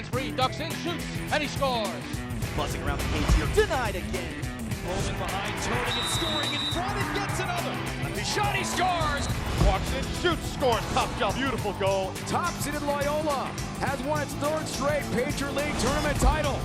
hands free, ducks in, shoots, and he scores. Buzzing around the cage here, denied again. Rolling behind, turning and scoring in front and gets another. He shot, he scores. Walks in, shoots, scores, top shelf, beautiful goal. Top-seeded Loyola has won its third straight Patriot League tournament title.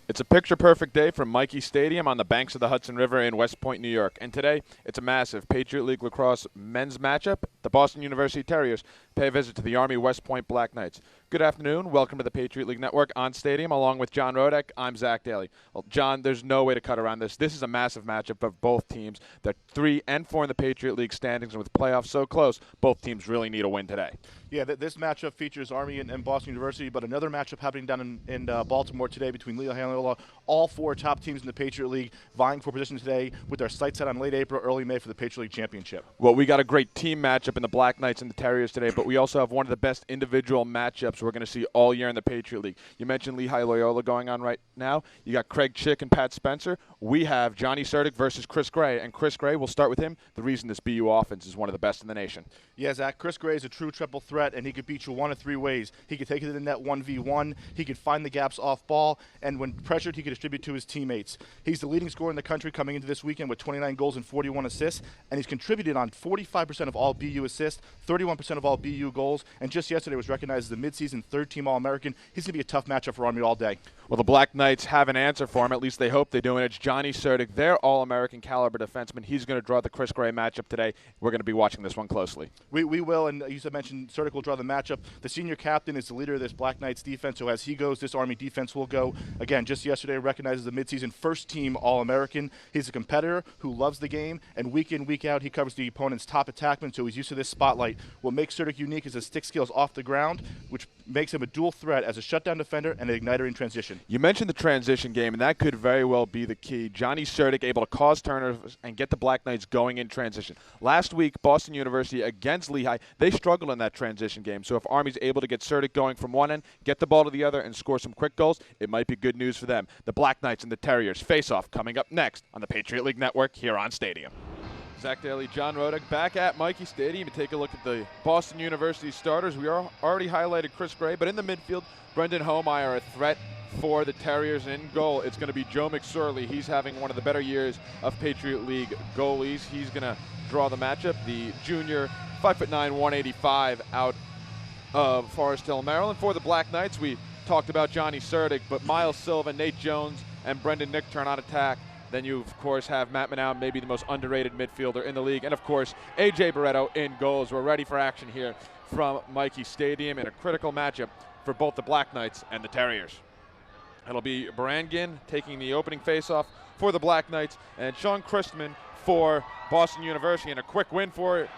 It's a picture-perfect day from Michie Stadium on the banks of the Hudson River in West Point, New York. And today, it's a massive Patriot League lacrosse men's matchup. The Boston University Terriers pay a visit to the Army West Point Black Knights. Good afternoon. Welcome to the Patriot League Network on Stadium. Along with John Rodek, I'm Zach Daly. Well, John, there's no way to cut around this. This is a massive matchup of both teams. They're 3 and 4 in the Patriot League standings, and with playoffs so close, both teams really need a win today. Yeah, this matchup features Army and Boston University, but another matchup happening down in Baltimore today between Lehigh and Loyola. All 4 top teams in the Patriot League vying for position today with their sights set on late April, early May for the Patriot League Championship. Well, we got a great team matchup in the Black Knights and the Terriers today, but we also have one of the best individual matchups we're going to see all year in the Patriot League. You mentioned Lehigh Loyola going on right now. You got Craig Chick and Pat Spencer. We have Johnny Suruc versus Chris Gray, and Chris Gray, we'll start with him. The reason this BU offense is one of the best in the nation. Yeah, Zach, Chris Gray is a true triple threat, and he could beat you one of 3 ways. He could take it to the net 1v1, he could find the gaps off ball, and when pressured, he could distribute to his teammates. He's the leading scorer in the country coming into this weekend with 29 goals and 41 assists, and he's contributed on 45% of all BU assists, 31% of all BU goals, and just yesterday was recognized as the midseason third-team All-American. He's going to be a tough matchup for Army all day. Well, the Black Knights have an answer for him. At least they hope they do, and it's Johnny Suruc, their All-American caliber defenseman. He's going to draw the Chris Gray matchup today. We're going to be watching this one closely. We will, and you mentioned Suruc will draw the matchup. The senior captain is the leader of this Black Knights defense, so as he goes, this Army defense will go. Again, just yesterday recognized as the midseason first-team All-American. He's a competitor who loves the game, and week in, week out, he covers the opponent's top attackman, so he's used to this spotlight. What makes Suruc unique is his stick skills off the ground, which makes him a dual threat as a shutdown defender and an igniter in transition. You mentioned the transition game, and that could very well be the key. Johnny Suruc able to cause turnovers and get the Black Knights going in transition. Last week, Boston University against Lehigh, they struggled in that transition game. So if Army's able to get Suruc going from one end, get the ball to the other, and score some quick goals, it might be good news for them. The Black Knights and the Terriers face-off coming up next on the Patriot League Network here on Stadium. Zach Daly, John Rodek back at Michie Stadium to take a look at the Boston University starters. We already highlighted Chris Gray, but in the midfield, Brendan Homeyer, a threat for the Terriers. In goal, it's going to be Joe Mcsorely. He's having one of the better years of Patriot League goalies. He's going to draw the matchup. The junior, 5'9", 185 out of Forest Hill, Maryland. For the Black Knights, we talked about Johnny Suruc, but Miles Silva, Nate Jones, and Brendan Nickturn on attack. Then you, of course, have Matt Noun, maybe the most underrated midfielder in the league. And, of course, A.J. Barretto in goals. We're ready for action here from Michie Stadium in a critical matchup for both the Black Knights and the Terriers. It'll be Barangin taking the opening faceoff for the Black Knights and Sean Christman for Boston University. And a quick win for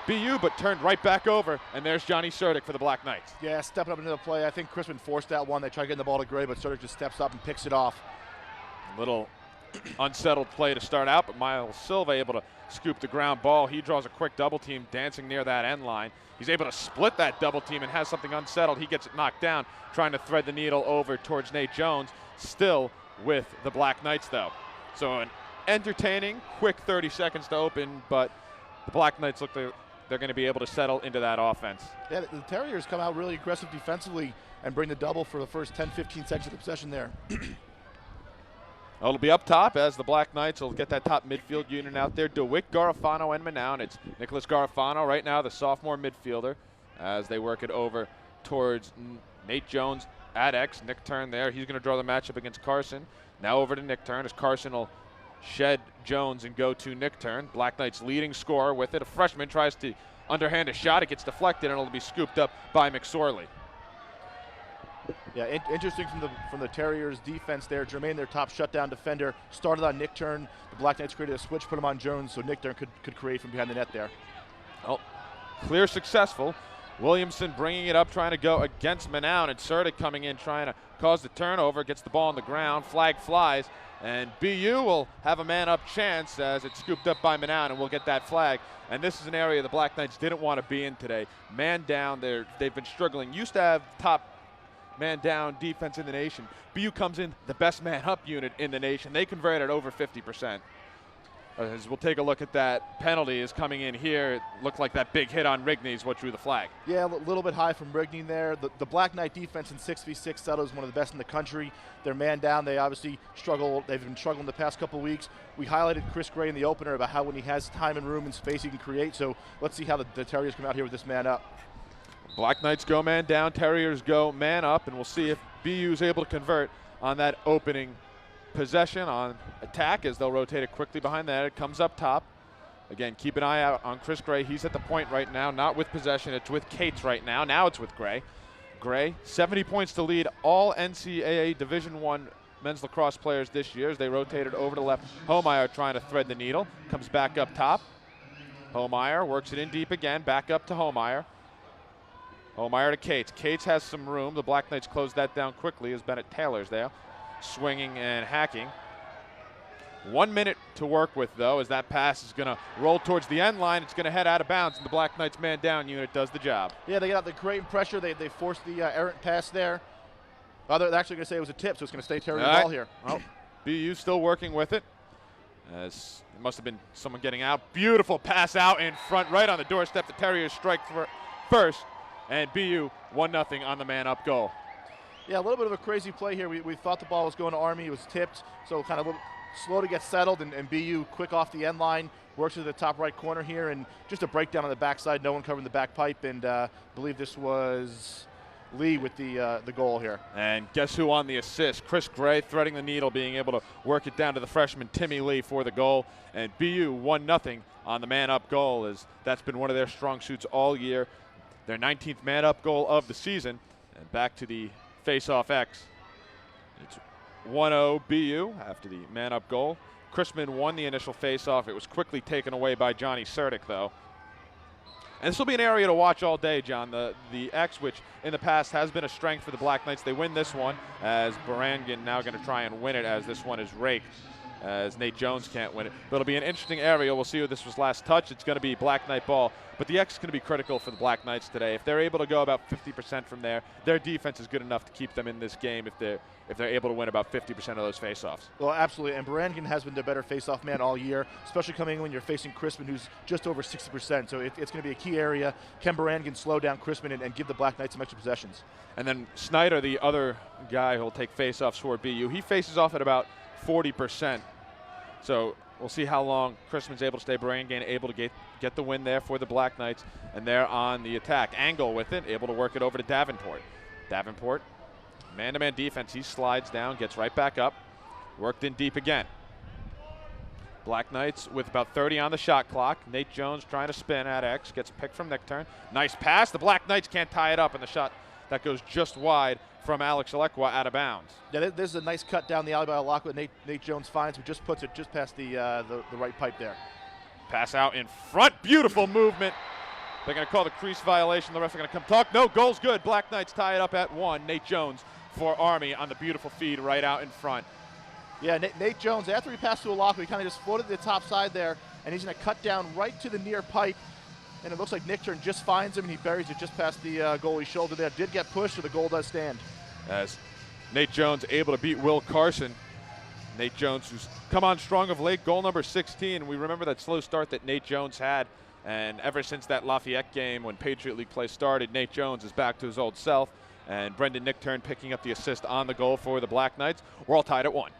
BU, but turned right back over. And there's Johnny Suruc for the Black Knights. Yeah, stepping up into the play. I think Christman forced that one. They tried getting the ball to Gray, but Suruc just steps up and picks it off. A little unsettled play to start out, but Miles Silva able to scoop the ground ball. He draws a quick double team dancing near that end line. He's able to split that double team and has something unsettled. He gets it knocked down, trying to thread the needle over towards Nate Jones, still with the Black Knights though. So an entertaining, quick 30 seconds to open, but the Black Knights look like they're going to be able to settle into that offense. Yeah, the Terriers come out really aggressive defensively and bring the double for the first 10-15 seconds of the possession there. It'll be up top as the Black Knights will get that top midfield unit out there. DeWitt, Garofano, and Noun. It's Nicholas Garofano right now, the sophomore midfielder, as they work it over towards Nate Jones at X. Nickturn there. He's going to draw the matchup against Carson. Now over to Nickturn as Carson will shed Jones and go to Nickturn. Black Knights leading scorer with it. A freshman tries to underhand a shot. It gets deflected, and it'll be scooped up by Mcsorely. Yeah, interesting from the Terriers' defense there. Jermaine, their top shutdown defender, started on Nickturn. The Black Knights created a switch, put him on Jones, so Nickturn could create from behind the net there. Oh, clear successful. Williamson bringing it up, trying to go against Noun, and Suruc coming in, trying to cause the turnover, gets the ball on the ground, flag flies, and BU will have a man-up chance as it's scooped up by Noun, and we'll get that flag. And this is an area the Black Knights didn't want to be in today. Man down, they've been struggling. Used to have top man-down defense in the nation. BU comes in the best man-up unit in the nation. They converted over 50%. as we'll take a look at that penalty is coming in here. It looked like that big hit on Rigney is what drew the flag. Yeah, a little bit high from Rigney there. The Black Knight defense in 6v6 settle is one of the best in the country. They're man down. They obviously struggle. They've been struggling the past couple weeks. We highlighted Chris Gray in the opener about how when he has time and room and space he can create. So let's see how the Terriers come out here with this man up. Black Knights go man down, Terriers go man up, and we'll see if BU is able to convert on that opening possession on attack as they'll rotate it quickly behind that. It comes up top. Again, keep an eye out on Chris Gray. He's at the point right now, not with possession. It's with Cates right now. Now it's with Gray. Gray, 70 points to lead all NCAA Division I men's lacrosse players this year as they rotated over to left. Homeyer trying to thread the needle. Comes back up top. Homeyer works it in deep again. Back up to Homeyer. Homeyer to Cates. Cates has some room. The Black Knights close that down quickly as Bennett Taylor's there, swinging and hacking. 1 minute to work with, though, as that pass is going to roll towards the end line. It's going to head out of bounds, and the Black Knights man down unit does the job. Yeah, they got the great pressure. They forced the errant pass there. They're actually going to say it was a tip, so it's going to stay Terrier ball here. Oh, BU still working with it. As it must have been someone getting out. Beautiful pass out in front, right on the doorstep. The Terriers strike first, and BU 1-0 on the man-up goal. Yeah, a little bit of a crazy play here. We thought the ball was going to Army. It was tipped, so kind of a little slow to get settled, and BU quick off the end line, works to the top right corner here, and just a breakdown on the backside. No one covering the back pipe, and I believe this was Lee with the goal here. And guess who on the assist? Chris Gray threading the needle, being able to work it down to the freshman Timmy Lee for the goal. And BU 1-0 on the man-up goal, as that's been one of their strong suits all year. Their 19th man-up goal of the season. And back to the face-off X. It's 1-0 BU after the man-up goal. Chrisman won the initial face-off. It was quickly taken away by Johnny Suruc, though. And this will be an area to watch all day, John. The X, which in the past has been a strength for the Black Knights. They win this one, as Barangin now going to try and win it, as this one is raked, as Nate Jones can't win it. But it'll be an interesting area. We'll see who this was last touch. It's going to be Black Knight ball. But the X is going to be critical for the Black Knights today. If they're able to go about 50% from there, their defense is good enough to keep them in this game if they're able to win about 50% of those faceoffs. Well, absolutely. And Barangin has been the better faceoff man all year, especially coming in when you're facing Chrisman, who's just over 60%. So it's going to be a key area. Can Barangin slow down Chrisman and give the Black Knights some extra possessions? And then Snyder, the other guy who will take faceoffs for BU, he faces off at about 40%. So we'll see how long Chrisman's able to stay. Barangin able to get the win there for the Black Knights, and they're on the attack. Angle with it, able to work it over to Davenport. Davenport, man-to-man defense. He slides down, gets right back up, worked in deep again. Black Knights with about 30 on the shot clock. Nate Jones trying to spin at X, gets picked from Nickturn. Nice pass. The Black Knights can't tie it up, and the shot that goes just wide from Alecko out of bounds. Yeah, this is a nice cut down the alley by Alecko. Nate Jones finds, who just puts it just past the right pipe there. Pass out in front. Beautiful movement. They're going to call the crease violation. The refs are going to come talk. No, goal's good. Black Knights tie it up at 1. Nate Jones for Army on the beautiful feed right out in front. Yeah, Nate Jones, after he passed to Alecko, he kind of just floated to the top side there, and he's going to cut down right to the near pipe. And it looks like Nickturn just finds him, and he buries it just past the goalie's shoulder there. Did get pushed, so the goal does stand. As Nate Jones able to beat Will Carson. Nate Jones, who's come on strong of late, goal number 16. We remember that slow start that Nate Jones had. And ever since that Lafayette game when Patriot League play started, Nate Jones is back to his old self. And Brendan Nickturn picking up the assist on the goal for the Black Knights. We're all tied at 1.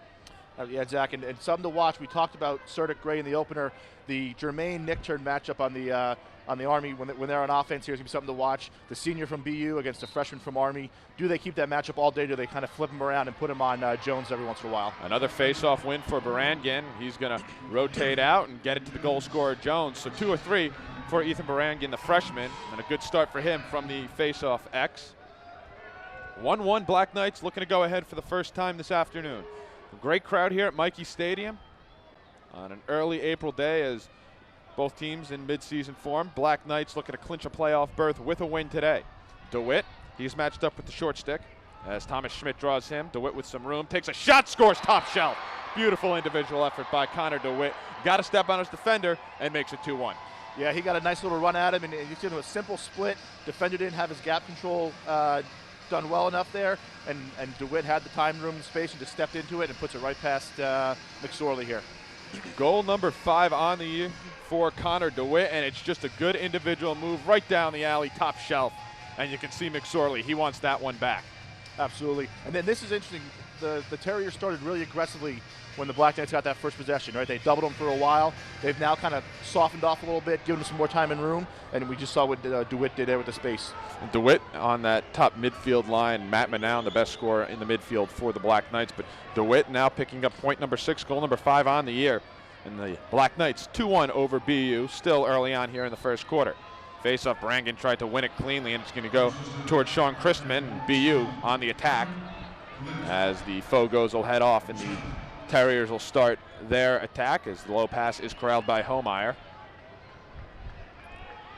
Yeah, Zach, and something to watch. We talked about Suruc Gray in the opener. The Jermaine Nickturn matchup on the Army when they're on offense here is going to be something to watch. The senior from BU against a freshman from Army. Do they keep that matchup all day? Do they kind of flip him around and put him on Jones every once in a while? Another face-off win for Barangin. He's going to rotate out and get it to the goal scorer, Jones. So 2 or 3 for Ethan Barangin, the freshman, and a good start for him from the face-off X. 1-1 Black Knights looking to go ahead for the first time this afternoon. A great crowd here at Michie Stadium on an early April day as both teams in midseason form. Black Knights looking to clinch a playoff berth with a win today. DeWitt, he's matched up with the short stick as Thomas Schmidt draws him. DeWitt with some room, takes a shot, scores top shelf. Beautiful individual effort by Connor DeWitt. Got to step on his defender and makes it 2-1. Yeah, he got a nice little run at him, and you see him a simple split. Defender didn't have his gap control done well enough there, and DeWitt had the time, room, and space, and just stepped into it and puts it right past Mcsorely here. Goal number 5 on the year for Connor DeWitt, and it's just a good individual move right down the alley, top shelf. And you can see Mcsorely, he wants that one back. Absolutely. And then this is interesting. The Terriers started really aggressively when the Black Knights got that first possession, right? They doubled them for a while. They've now kind of softened off a little bit, given them some more time and room, and we just saw what DeWitt did there with the space. And DeWitt on that top midfield line. Matt Noun, the best scorer in the midfield for the Black Knights, but DeWitt now picking up point number 6, goal number 5 on the year. And the Black Knights 2-1 over BU, still early on here in the first quarter. Face-off, Brangan tried to win it cleanly, and it's going to go towards Sean Christman. BU on the attack. As the Fogos will head off, and the Terriers will start their attack as the low pass is corralled by Homeyer.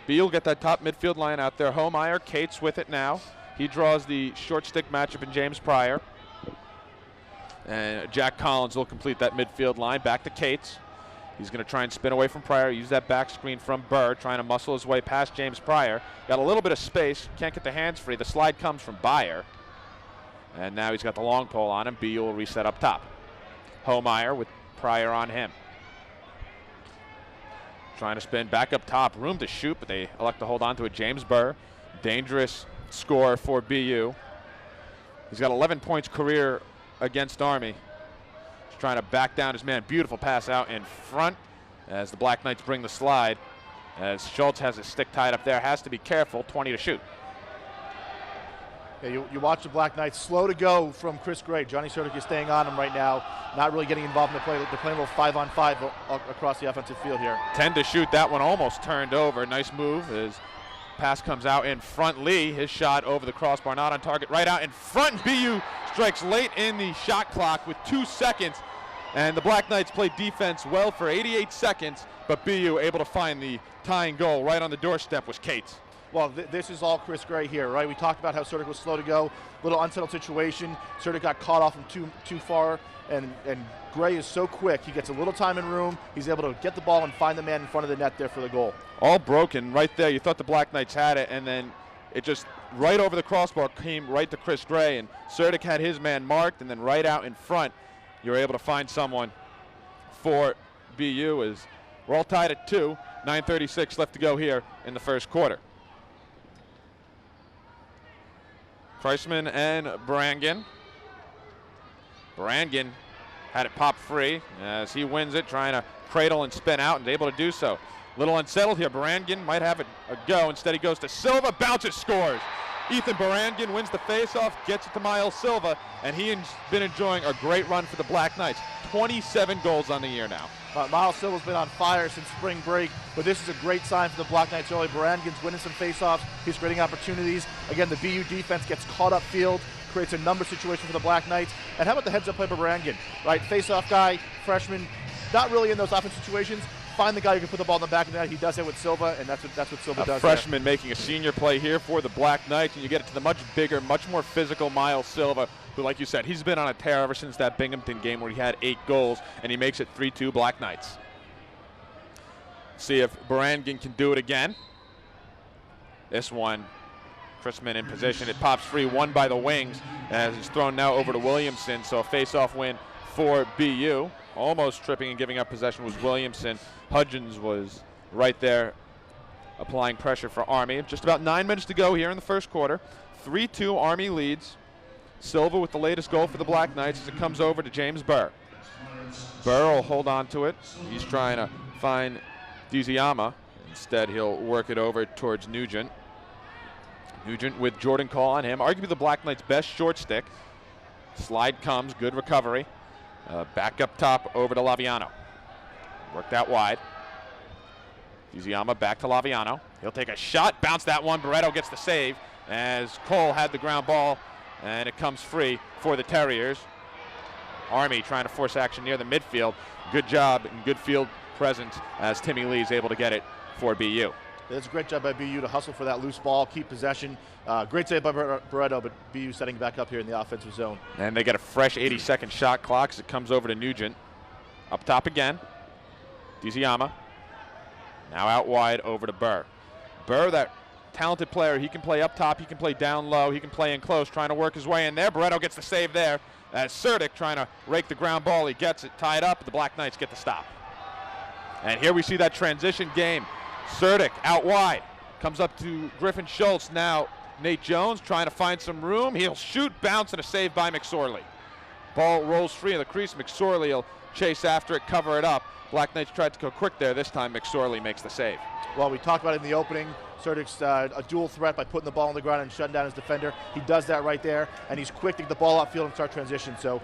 BU will get that top midfield line out there. Homeyer, Cates with it now. He draws the short stick matchup in James Pryor. And Jack Collins will complete that midfield line. Back to Cates. He's going to try and spin away from Pryor, use that back screen from Burr, trying to muscle his way past James Pryor. Got a little bit of space, can't get the hands free. The slide comes from Bayer. And now he's got the long pole on him. BU will reset up top. Homeyer with Pryor on him. Trying to spin back up top, room to shoot, but they elect to hold on to it. James Burr, dangerous score for BU. He's got 11 points career against Army. Trying to back down his man. Beautiful pass out in front as the Black Knights bring the slide. As Schultz has his stick tied up there. Has to be careful. 20 to shoot. Yeah, you watch the Black Knights slow to go from Chris Gray. Johnny Suruc is staying on him right now. Not really getting involved in the play. They're playing a little 5-on-5 across the offensive field here. 10 to shoot. That one almost turned over. Nice move. His pass comes out in front. Lee, his shot over the crossbar. Not on target. Right out in front. BU strikes late in the shot clock with 2 seconds. And the Black Knights played defense well for 88 seconds, but BU able to find the tying goal right on the doorstep was Cates. Well, this is all Chris Gray here, right? We talked about how Suruc was slow to go, little unsettled situation. Suruc got caught off him too far, and Gray is so quick. He gets a little time and room. He's able to get the ball and find the man in front of the net there for the goal. All broken right there. You thought the Black Knights had it, and then it just right over the crossbar came right to Chris Gray, and Suruc had his man marked, and then right out in front, you're able to find someone for BU as we're all tied at 2. 9:36 left to go here in the first quarter. Kreisman and Brangan. Brangan had it pop free as he wins it, trying to cradle and spin out and able to do so. Little unsettled here. Brangan might have it a go. Instead he goes to Silva, bounces, scores. Ethan Brangan wins the faceoff, gets it to Miles Silva, and he's been enjoying a great run for the Black Knights. 27 goals on the year now. Miles Silva's been on fire since spring break, but this is a great sign for the Black Knights early. Brangan's winning some faceoffs. He's creating opportunities. Again, the BU defense gets caught up field, creates a number situation for the Black Knights. And how about the heads-up play by Brangan, right? Faceoff guy, freshman, not really in those offensive situations. Find the guy who can put the ball in the back of the net. He does it with Silva, and that's what Silva does. Freshman making a senior play here for the Black Knights, and you get it to the much bigger, much more physical Miles Silva, who, like you said, he's been on a tear ever since that Binghamton game where he had 8 goals, and he makes it 3-2 Black Knights. See if Brangan can do it again. This one, Christman in position. It pops free, won by the wings, as it's thrown now over to Williamson. So a face-off win for BU. Almost tripping and giving up possession was Williamson. Hudgens was right there applying pressure for Army. Just about 9 minutes to go here in the first quarter. 3-2 Army leads. Silva with the latest goal for the Black Knights as it comes over to James Burr. Burr will hold on to it. He's trying to find Zama. Instead, he'll work it over towards Nugent. Nugent with Jordan Call on him. Arguably the Black Knights' best short stick. Slide comes, good recovery. Back up top over to Laviano. Worked out wide. Zama back to Laviano. He'll take a shot, bounce that one. Barretto gets the save as Cole had the ground ball, and it comes free for the Terriers. Army trying to force action near the midfield. Good job and good field presence as Timmy Lee is able to get it for BU. It's a great job by BU to hustle for that loose ball, keep possession. Great save by Barretto, but BU setting back up here in the offensive zone. And they get a fresh 80-second shot clock as it comes over to Nugent. Up top again. Zama. Now out wide over to Burr. Burr, that talented player, he can play up top, he can play down low, he can play in close, trying to work his way in there. Barretto gets the save there. As Suruc trying to rake the ground ball, he gets it tied up, the Black Knights get the stop. And here we see that transition game. Suruc out wide. Comes up to Griffin Schultz. Now Nate Jones trying to find some room. He'll shoot, bounce, and a save by Mcsorely. Ball rolls free in the crease. Mcsorely will chase after it, cover it up. Black Knights tried to go quick there. This time Mcsorely makes the save. Well, we talked about it in the opening. Suruc's a dual threat by putting the ball on the ground and shutting down his defender. He does that right there, and he's quick to get the ball upfield and start transition. So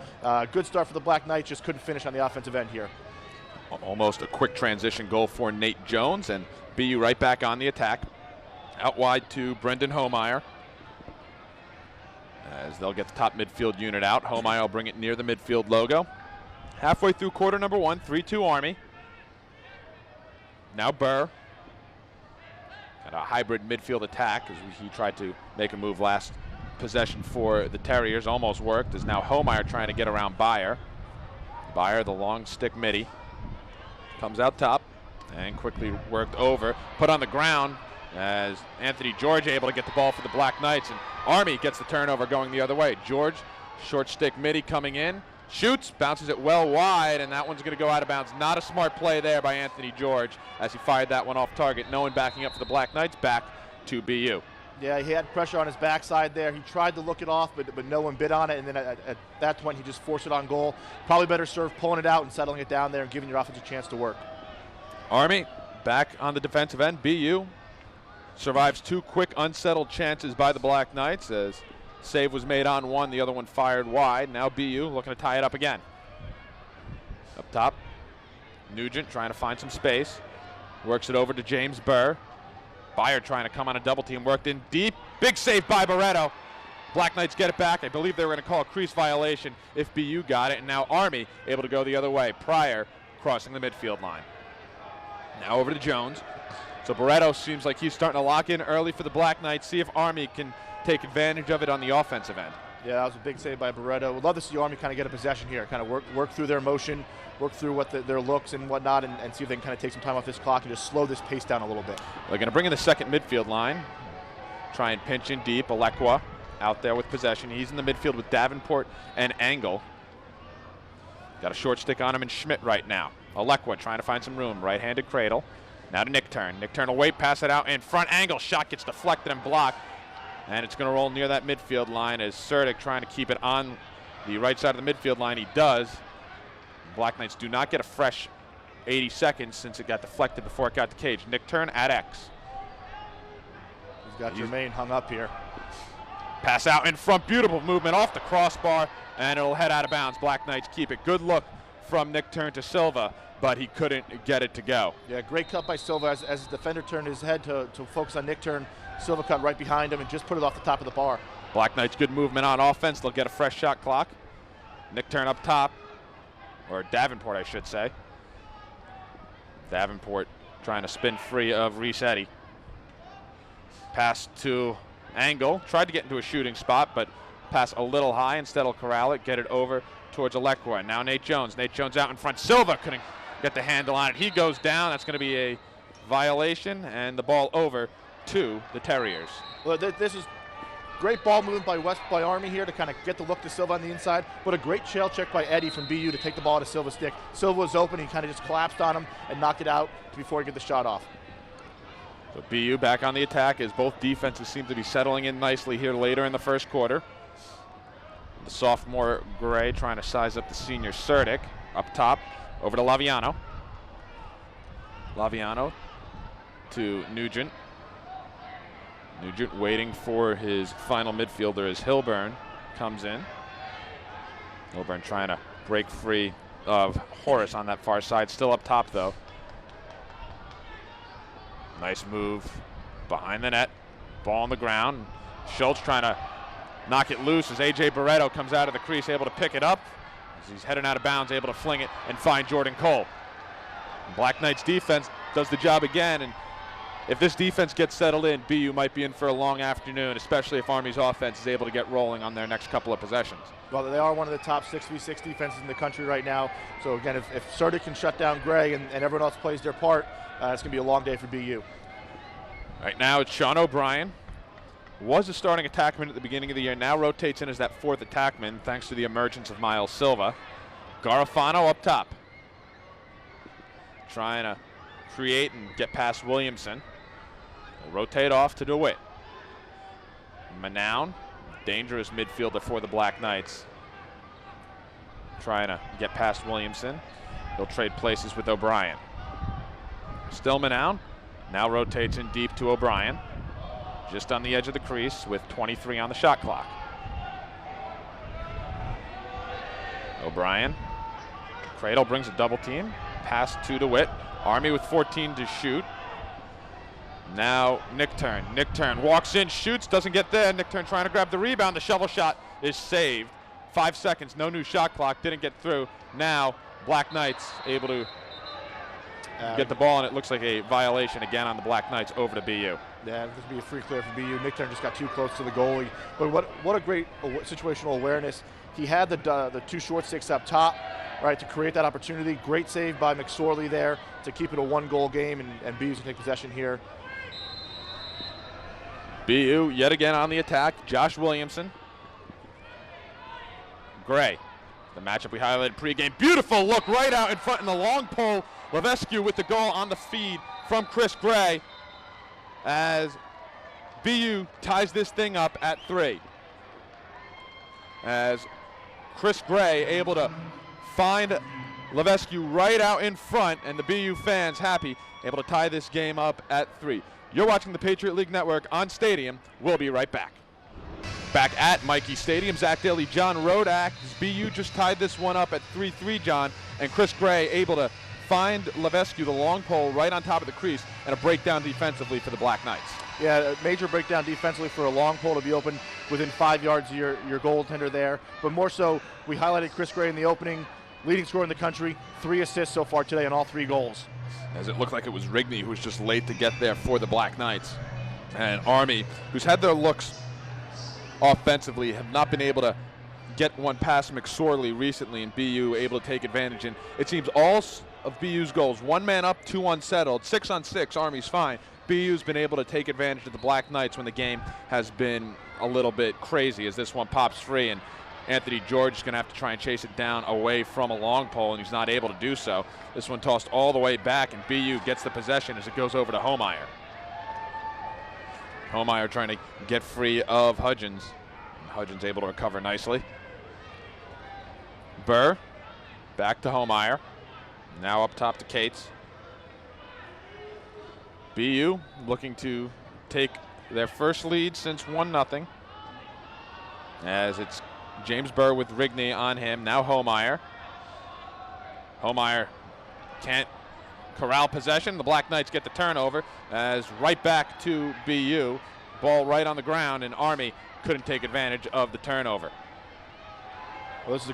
good start for the Black Knights, just couldn't finish on the offensive end here. Almost a quick transition goal for Nate Jones, and BU right back on the attack. Out wide to Brendan Homeyer. As they'll get the top midfield unit out. Homeyer will bring it near the midfield logo. Halfway through quarter number 1, 3-2 Army. Now Burr. Got a hybrid midfield attack as he tried to make a move last possession for the Terriers. Almost worked, as now Homeyer trying to get around Bayer. Bayer, the long stick midi. Comes out top and quickly worked over. Put on the ground as Anthony George able to get the ball for the Black Knights. And Army gets the turnover going the other way. George, short stick midi coming in. Shoots, bounces it well wide, and that one's going to go out of bounds. Not a smart play there by Anthony George as he fired that one off target. No one backing up for the Black Knights, back to BU. Yeah, he had pressure on his backside there. He tried to look it off, but no one bid on it, and then at that point he just forced it on goal. Probably better serve pulling it out and settling it down there and giving your offense a chance to work. Army back on the defensive end. BU survives 2 quick unsettled chances by the Black Knights as save was made on one, the other one fired wide. Now BU looking to tie it up again. Up top, Nugent trying to find some space. Works it over to James Burr. Bayer trying to come on a double team, worked in deep. Big save by Barretto. Black Knights get it back. I believe they were going to call a crease violation if BU got it. And now Army able to go the other way. Pryor crossing the midfield line. Now over to Jones. So Barretto seems like he's starting to lock in early for the Black Knights. See if Army can take advantage of it on the offensive end. Yeah, that was a big save by Barretto. We'd love to see Army kind of get a possession here, kind of work through their motion, work through what their looks and whatnot, and see if they can kind of take some time off this clock and just slow this pace down a little bit. They're going to bring in the second midfield line. Try and pinch in deep. Alecko out there with possession. He's in the midfield with Davenport and Angle. Got a short stick on him and Schmidt right now. Alecko trying to find some room. Right-handed cradle. Now to Nick Turn. Nick Turn will wait, pass it out in front. Angle shot gets deflected and blocked. And it's going to roll near that midfield line as Suruc trying to keep it on the right side of the midfield line. He does. Black Knights do not get a fresh 80 seconds since it got deflected before it got to cage. Nick Turn at X. He's got Jermaine hung up here. Pass out in front. Beautiful movement off the crossbar, and it'll head out of bounds. Black Knights keep it. Good look from Nick Turn to Silva, but he couldn't get it to go. Yeah, great cut by Silva as the defender turned his head to focus on Nick Turn. Silva cut right behind him and just put it off the top of the bar. Black Knights good movement on offense. They'll get a fresh shot clock. Nick Turn up top, or Davenport I should say. Davenport trying to spin free of Resetti. Pass to Angle. Tried to get into a shooting spot, but pass a little high. Instead he'll corral it, get it over towards Alecko. And now Nate Jones. Nate Jones out in front. Silva couldn't get the handle on it. He goes down. That's going to be a violation, and the ball over to the Terriers. Well, this is great ball movement by Army here to kind of get the look to Silva on the inside, but a great trail check by Eddie from BU to take the ball to Silva's stick. Silva was open. He kind of just collapsed on him and knocked it out before he get the shot off. So BU back on the attack as both defenses seem to be settling in nicely here later in the first quarter. The sophomore Gray trying to size up the senior Suruc. Up top, over to Laviano. Laviano to Nugent. Nugent waiting for his final midfielder as Hilburn comes in. Hilburn trying to break free of Horace on that far side. Still up top though. Nice move behind the net. Ball on the ground. Schultz trying to knock it loose as A.J. Barretto comes out of the crease, able to pick it up. As he's heading out of bounds, able to fling it and find Jordan Cole. Black Knights defense does the job again, and if this defense gets settled in, BU might be in for a long afternoon, especially if Army's offense is able to get rolling on their next couple of possessions. Well, they are one of the top 6v6 defenses in the country right now. So again, if Suruc can shut down Gray and everyone else plays their part, it's going to be a long day for BU. Right now it's Sean O'Brien. Was a starting attackman at the beginning of the year, now rotates in as that fourth attackman thanks to the emergence of Miles Silva. Garofano up top. Trying to create and get past Williamson. They'll rotate off to DeWitt. Noun, dangerous midfielder for the Black Knights. Trying to get past Williamson. He'll trade places with O'Brien. Still Noun, now rotates in deep to O'Brien. Just on the edge of the crease with 23 on the shot clock. O'Brien. Cradle brings a double team. Pass to DeWitt. Army with 14 to shoot. Now Nick Turn walks in, shoots, doesn't get there. Nick Turn trying to grab the rebound. The shovel shot is saved. 5 seconds, no new shot clock, didn't get through. Now Black Knights able to get the ball, and it looks like a violation again on the Black Knights over to BU. Yeah, this would be a free clear for BU. Nick Turn just got too close to the goalie. But what a great situational awareness. He had the two short sticks up top, right, to create that opportunity. Great save by Mcsorely there to keep it a 1-goal game, and BU's gonna take possession here. BU yet again on the attack. Josh Williamson. Gray. The matchup we highlighted pregame. Beautiful look right out in front in the long pole. Levesque with the goal on the feed from Chris Gray as BU ties this thing up at 3. As Chris Gray able to find Levesque right out in front, and the BU fans happy, able to tie this game up at 3. You're watching the Patriot League Network on Stadium. We'll be right back. Back at Mikey Stadium, Zach Daly, John Rodak. BU just tied this one up at 3-3, John, and Chris Gray able to find Levesque, the long pole, right on top of the crease, and a breakdown defensively for the Black Knights. Yeah, a major breakdown defensively for a long pole to be open within 5 yards of your goaltender there. But more so, we highlighted Chris Gray in the opening, leading scorer in the country, 3 assists so far today on all 3 goals. As it looked like it was Rigney who was just late to get there for the Black Knights. And Army, who's had their looks offensively, have not been able to get one past Mcsorely recently, and BU able to take advantage. And it seems all of BU's goals, 1 man up, 2 unsettled, 6 on 6, Army's fine. BU's been able to take advantage of the Black Knights when the game has been a little bit crazy, as this one pops free, and Anthony George is going to have to try and chase it down away from a long pole, and he's not able to do so. This one tossed all the way back, and BU gets the possession as it goes over to Homeyer. Homeyer trying to get free of Hudgens. Hudgens able to recover nicely. Burr back to Homeyer. Now up top to Cates. BU looking to take their first lead since 1-0. As it's Jamesburg with Rigney on him. Now Homeyer. Homeyer can't corral possession. The Black Knights get the turnover as right back to BU. Ball right on the ground, and Army couldn't take advantage of the turnover. Well, this is a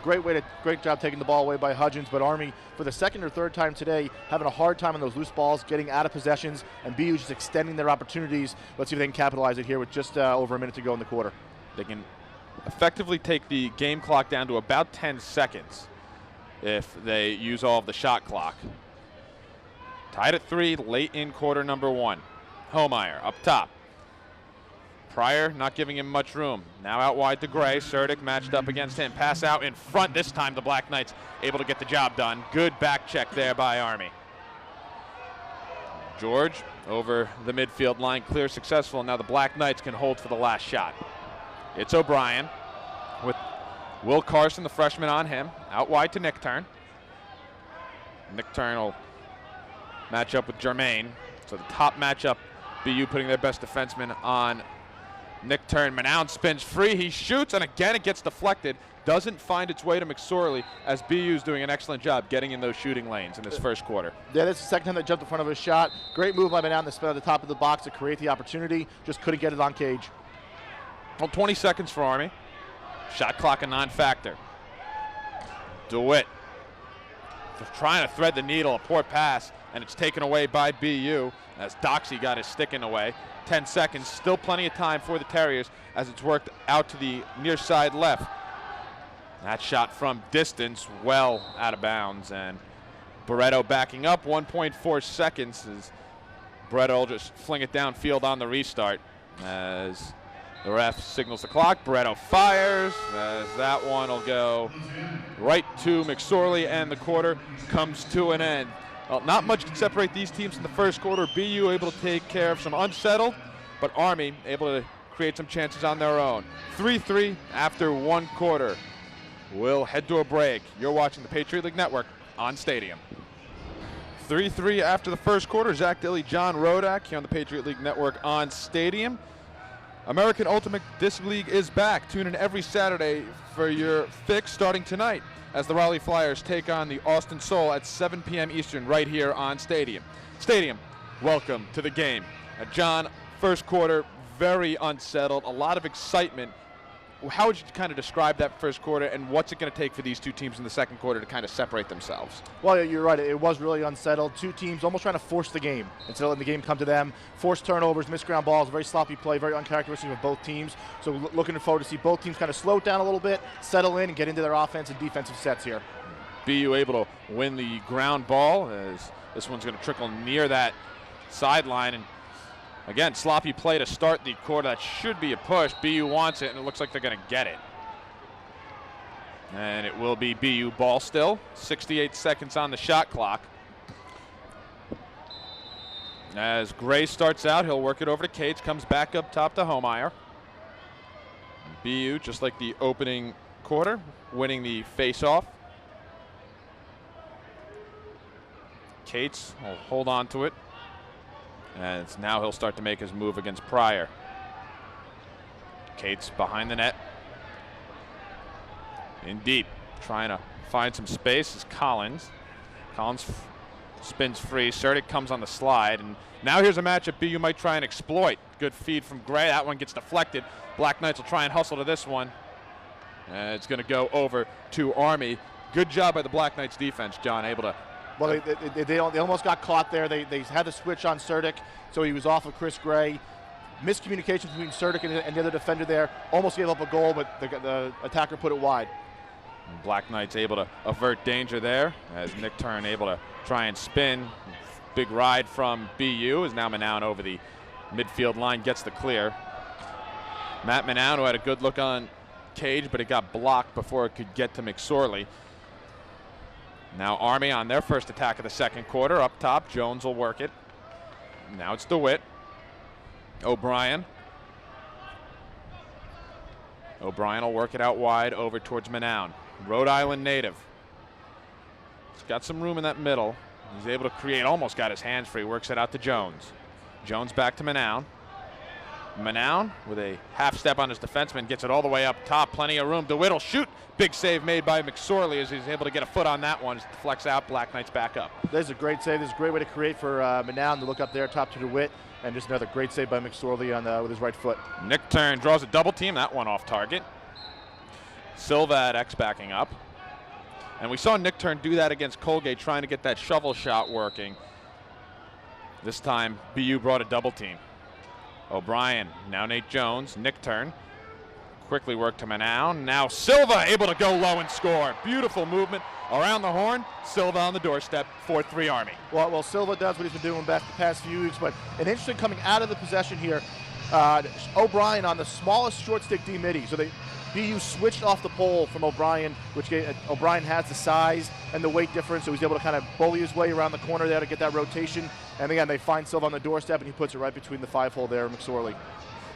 great job taking the ball away by Hudgens, but Army, for the 2nd or 3rd time today, having a hard time on those loose balls, getting out of possessions, and BU just extending their opportunities. Let's see if they can capitalize it here with just over a minute to go in the quarter. They can effectively take the game clock down to about 10 seconds if they use all of the shot clock. Tied at 3, late in quarter number 1. Homeyer up top. Pryor not giving him much room. Now out wide to Gray. Suruc matched up against him. Pass out in front. This time the Black Knights able to get the job done. Good back check there by Army. George over the midfield line. Clear successful. Now the Black Knights can hold for the last shot. It's O'Brien with Will Carson, the freshman, on him. Out wide to Nick Turn. Nick Turn will match up with Jermaine. So the top matchup, BU putting their best defenseman on Nick Turn. Noun spins free. He shoots, and again it gets deflected. Doesn't find its way to Mcsorely, as BU's doing an excellent job getting in those shooting lanes in this first quarter. Yeah, this is the 2nd time they jumped in front of a shot. Great move by Noun to spin at the top of the box to create the opportunity. Just couldn't get it on cage. Well, 20 seconds for Army. Shot clock a non-factor. DeWitt trying to thread the needle. A poor pass, and it's taken away by BU as Doxey got his stick in the way. 10 seconds, still plenty of time for the Terriers as it's worked out to the near side left. That shot from distance, well out of bounds, and Barretto backing up. 1.4 seconds as Barretto will just fling it downfield on the restart as the ref signals the clock. Barretto fires as that one will go right to Mcsorely, and the quarter comes to an end. Well, not much can separate these teams in the first quarter. BU able to take care of some unsettled, but Army able to create some chances on their own. 3-3 after one quarter. We'll head to a break. You're watching the Patriot League Network on Stadium. 3-3 after the first quarter. Zach Dilly, John Rodak here on the Patriot League Network on Stadium. American Ultimate Disc League is back. Tune in every Saturday for your fix starting tonight as the Raleigh Flyers take on the Austin Soul at 7 p.m. Eastern right here on Stadium. Stadium, welcome to the game. John, first quarter, very unsettled, a lot of excitement. How would you kind of describe that first quarter, and what's it going to take for these two teams in the second quarter to kind of separate themselves? Well, you're right. It was really unsettled. Two teams almost trying to force the game instead of letting the game come to them. Forced turnovers, missed ground balls, very sloppy play, very uncharacteristic of both teams. So looking forward to see both teams kind of slow it down a little bit, settle in, and get into their offense and defensive sets here. BU able to win the ground ball as this one's going to trickle near that sideline. And again, sloppy play to start the quarter. That should be a push. BU wants it, and it looks like they're going to get it. And it will be BU ball still. 68 seconds on the shot clock. As Gray starts out, he'll work it over to Cates, comes back up top to Homeyer. BU, just like the opening quarter, winning the face-off. Cates will hold on to it. And now he'll start to make his move against Pryor. Cates behind the net. In deep, trying to find some space is Collins. Collins spins free. Suruc comes on the slide. And now here's a matchup BU might try and exploit. Good feed from Gray. That one gets deflected. Black Knights will try and hustle to this one. And it's going to go over to Army. Good job by the Black Knights defense, John, able to. Well, they almost got caught there. They had the switch on Suruc, so he was off of Chris Gray. Miscommunication between Suruc and the other defender there. Almost gave up a goal, but the attacker put it wide. Black Knights able to avert danger there as Nick Turn able to try and spin. Big ride from BU as now Noun over the midfield line gets the clear. Matt Noun, who had a good look on Cage, but it got blocked before it could get to Mcsorely. Now Army on their first attack of the second quarter. Up top, Jones will work it. Now it's DeWitt. O'Brien. O'Brien will work it out wide over towards Noun. Rhode Island native. He's got some room in that middle. He's able to create, almost got his hands free, works it out to Jones. Jones back to Noun. Noun with a half step on his defenseman, gets it all the way up top, plenty of room. DeWitt will shoot. Big save made by Mcsorely as he's able to get a foot on that one. Just deflects out, Black Knights back up. There's a great save. There's a great way to create for Noun to look up there, top to DeWitt, and just another great save by Mcsorely on with his right foot. Nick Turn draws a double team, that one off target. Silva at X backing up. And we saw Nick Turn do that against Colgate, trying to get that shovel shot working. This time, BU brought a double team. O'Brien, now Nate Jones, Nick Turn. Quickly work to Noun. Now Silva able to go low and score. Beautiful movement around the horn. Silva on the doorstep, 4-3 Army. Well, Silva does what he's been doing back the past few weeks, but an interesting coming out of the possession here. O'Brien on the smallest short stick D midi. So BU switched off the pole from O'Brien, which O'Brien has the size and the weight difference, so he's able to kind of bully his way around the corner there to get that rotation. And again, they find Silva on the doorstep, and he puts it right between the 5-hole there, Mcsorely.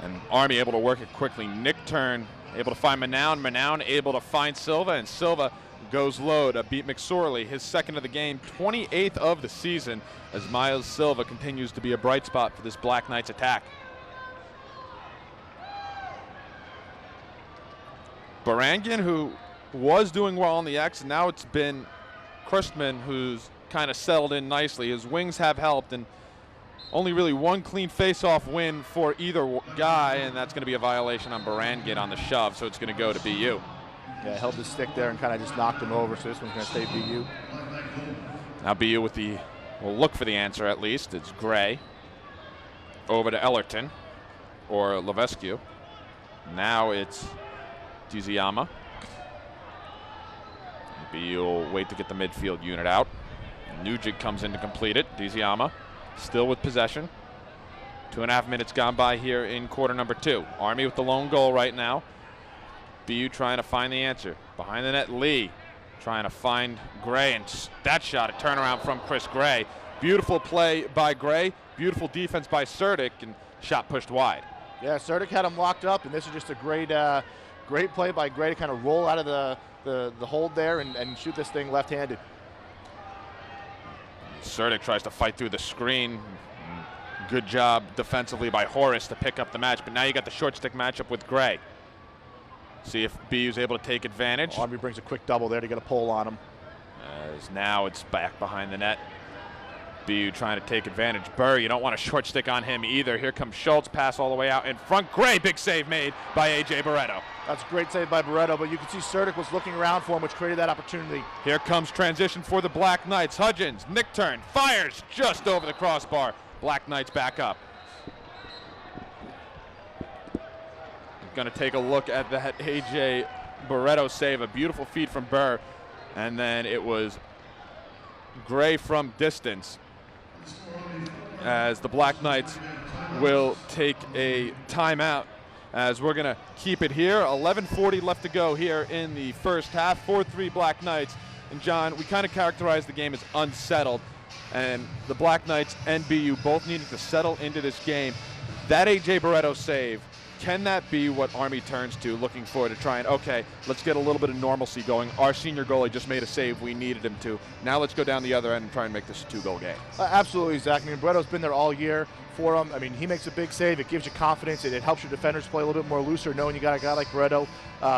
And Army able to work it quickly. Nick Turn able to find Noun. Noun able to find Silva, and Silva goes low to beat Mcsorely, his second of the game, 28th of the season, as Miles Silva continues to be a bright spot for this Black Knights attack. Barangian, who was doing well on the X, and now it's been Christman who's kind of settled in nicely. His wings have helped, and only really one clean face-off win for either guy, and that's going to be a violation on Barangian on the shove, so it's going to go to BU. Yeah, held his stick there and kind of just knocked him over, so this one's going to stay BU. Now BU with the, we'll look for the answer at least. It's Gray. Over to Ellerton, or Levesque. Now it's Zama. BU will wait to get the midfield unit out. Nugent comes in to complete it. Zama still with possession. 2.5 minutes gone by here in quarter number 2. Army with the lone goal right now. BU trying to find the answer. Behind the net, Lee. Trying to find Gray, and that shot, a turnaround from Chris Gray. Beautiful play by Gray, beautiful defense by Suruc, and shot pushed wide. Yeah, Suruc had him locked up, and this is just a great play by Gray to kind of roll out of the hold there and shoot this thing left-handed. Suruc tries to fight through the screen. Good job defensively by Horace to pick up the match, but now you got the short stick matchup with Gray. See if BU's able to take advantage. Army brings a quick double there to get a pull on him. As now it's back behind the net. BU trying to take advantage. Burr, you don't want a short stick on him either. Here comes Schultz, pass all the way out in front. Gray, big save made by A.J. Barretto. That's a great save by Barretto, but you can see Suruc was looking around for him, which created that opportunity. Here comes transition for the Black Knights. Hudgens, Nick turn, fires just over the crossbar. Black Knights back up. Going to take a look at that A.J. Barretto save. A beautiful feed from Burr. And then it was Gray from distance, as the Black Knights will take a timeout, as we're going to keep it here. 11:40 left to go here in the first half. 4-3 Black Knights. And John, we kind of characterize the game as unsettled, and the Black Knights and BU both needed to settle into this game. That A.J. Barretto save, can that be what Army turns to, looking forward to try and, okay, let's get a little bit of normalcy going. Our senior goalie just made a save we needed him to. Now let's go down the other end and try and make this a 2-goal game. Absolutely, Zach. I mean, Barretto's been there all year for him. I mean, he makes a big save. It gives you confidence. It helps your defenders play a little bit more looser, knowing you got a guy like Barretto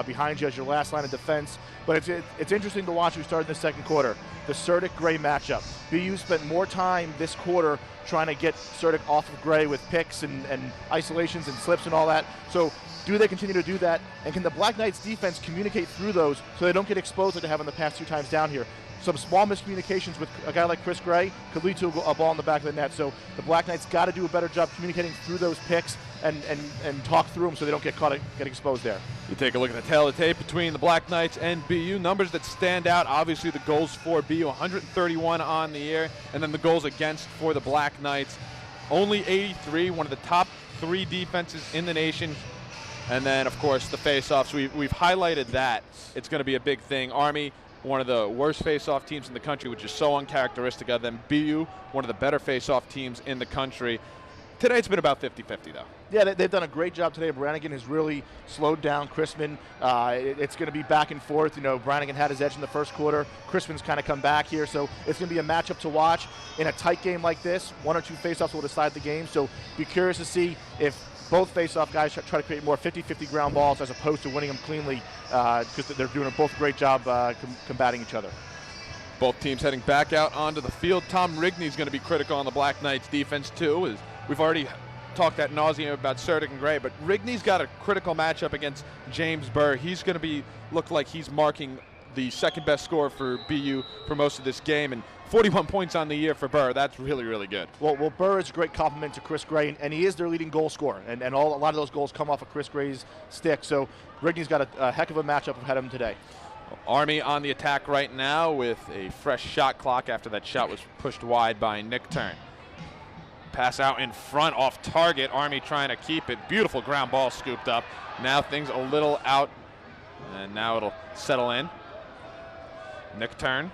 behind you as your last line of defense. But it's interesting to watch. We started in the second quarter. The Suruc-Gray matchup. BU spent more time this quarter trying to get Suruc off of Gray with picks and isolations and slips and all that. So do they continue to do that? And can the Black Knights defense communicate through those so they don't get exposed like they have in the past 2 times down here? Some small miscommunications with a guy like Chris Gray could lead to a ball in the back of the net. So the Black Knights got to do a better job communicating through those picks and talk through them so they don't get caught, get exposed there. You take a look at the tail of the tape between the Black Knights and BU. Numbers that stand out, obviously the goals for BU, 131 on the year, and then the goals against for the Black Knights, only 83, one of the top 3 defenses in the nation. And then, of course, the face-offs. We've highlighted that. It's going to be a big thing. Army, one of the worst face-off teams in the country, which is so uncharacteristic of them. BU, one of the better face-off teams in the country. Today it's been about 50-50, though. Yeah, they've done a great job today. Brannigan has really slowed down Chrisman. It's going to be back and forth. You know, Brannigan had his edge in the first quarter. Chrisman's kind of come back here, so it's going to be a matchup to watch. In a tight game like this, 1 or 2 face-offs will decide the game, so be curious to see if both face-off guys try to create more 50-50 ground balls as opposed to winning them cleanly, because they're doing both a great job combating each other. Both teams heading back out onto the field. Tom Rigney is going to be critical on the Black Knights defense, too. As we've already talked ad nauseum about Suruc and Gray, but Rigney's got a critical matchup against Jamesburg. He's going to look like he's marking the second best score for BU for most of this game, and 41 points on the year for Burr. That's really, really good. Well, Burr is a great compliment to Chris Gray, and he is their leading goal scorer, and a lot of those goals come off of Chris Gray's stick. So Rigney's got a heck of a matchup ahead of him today. Army on the attack right now with a fresh shot clock after that shot was pushed wide by Nick Turn. Pass out in front off target. Army trying to keep it. Beautiful ground ball scooped up. Now things a little out, and now it'll settle in. Nick Turn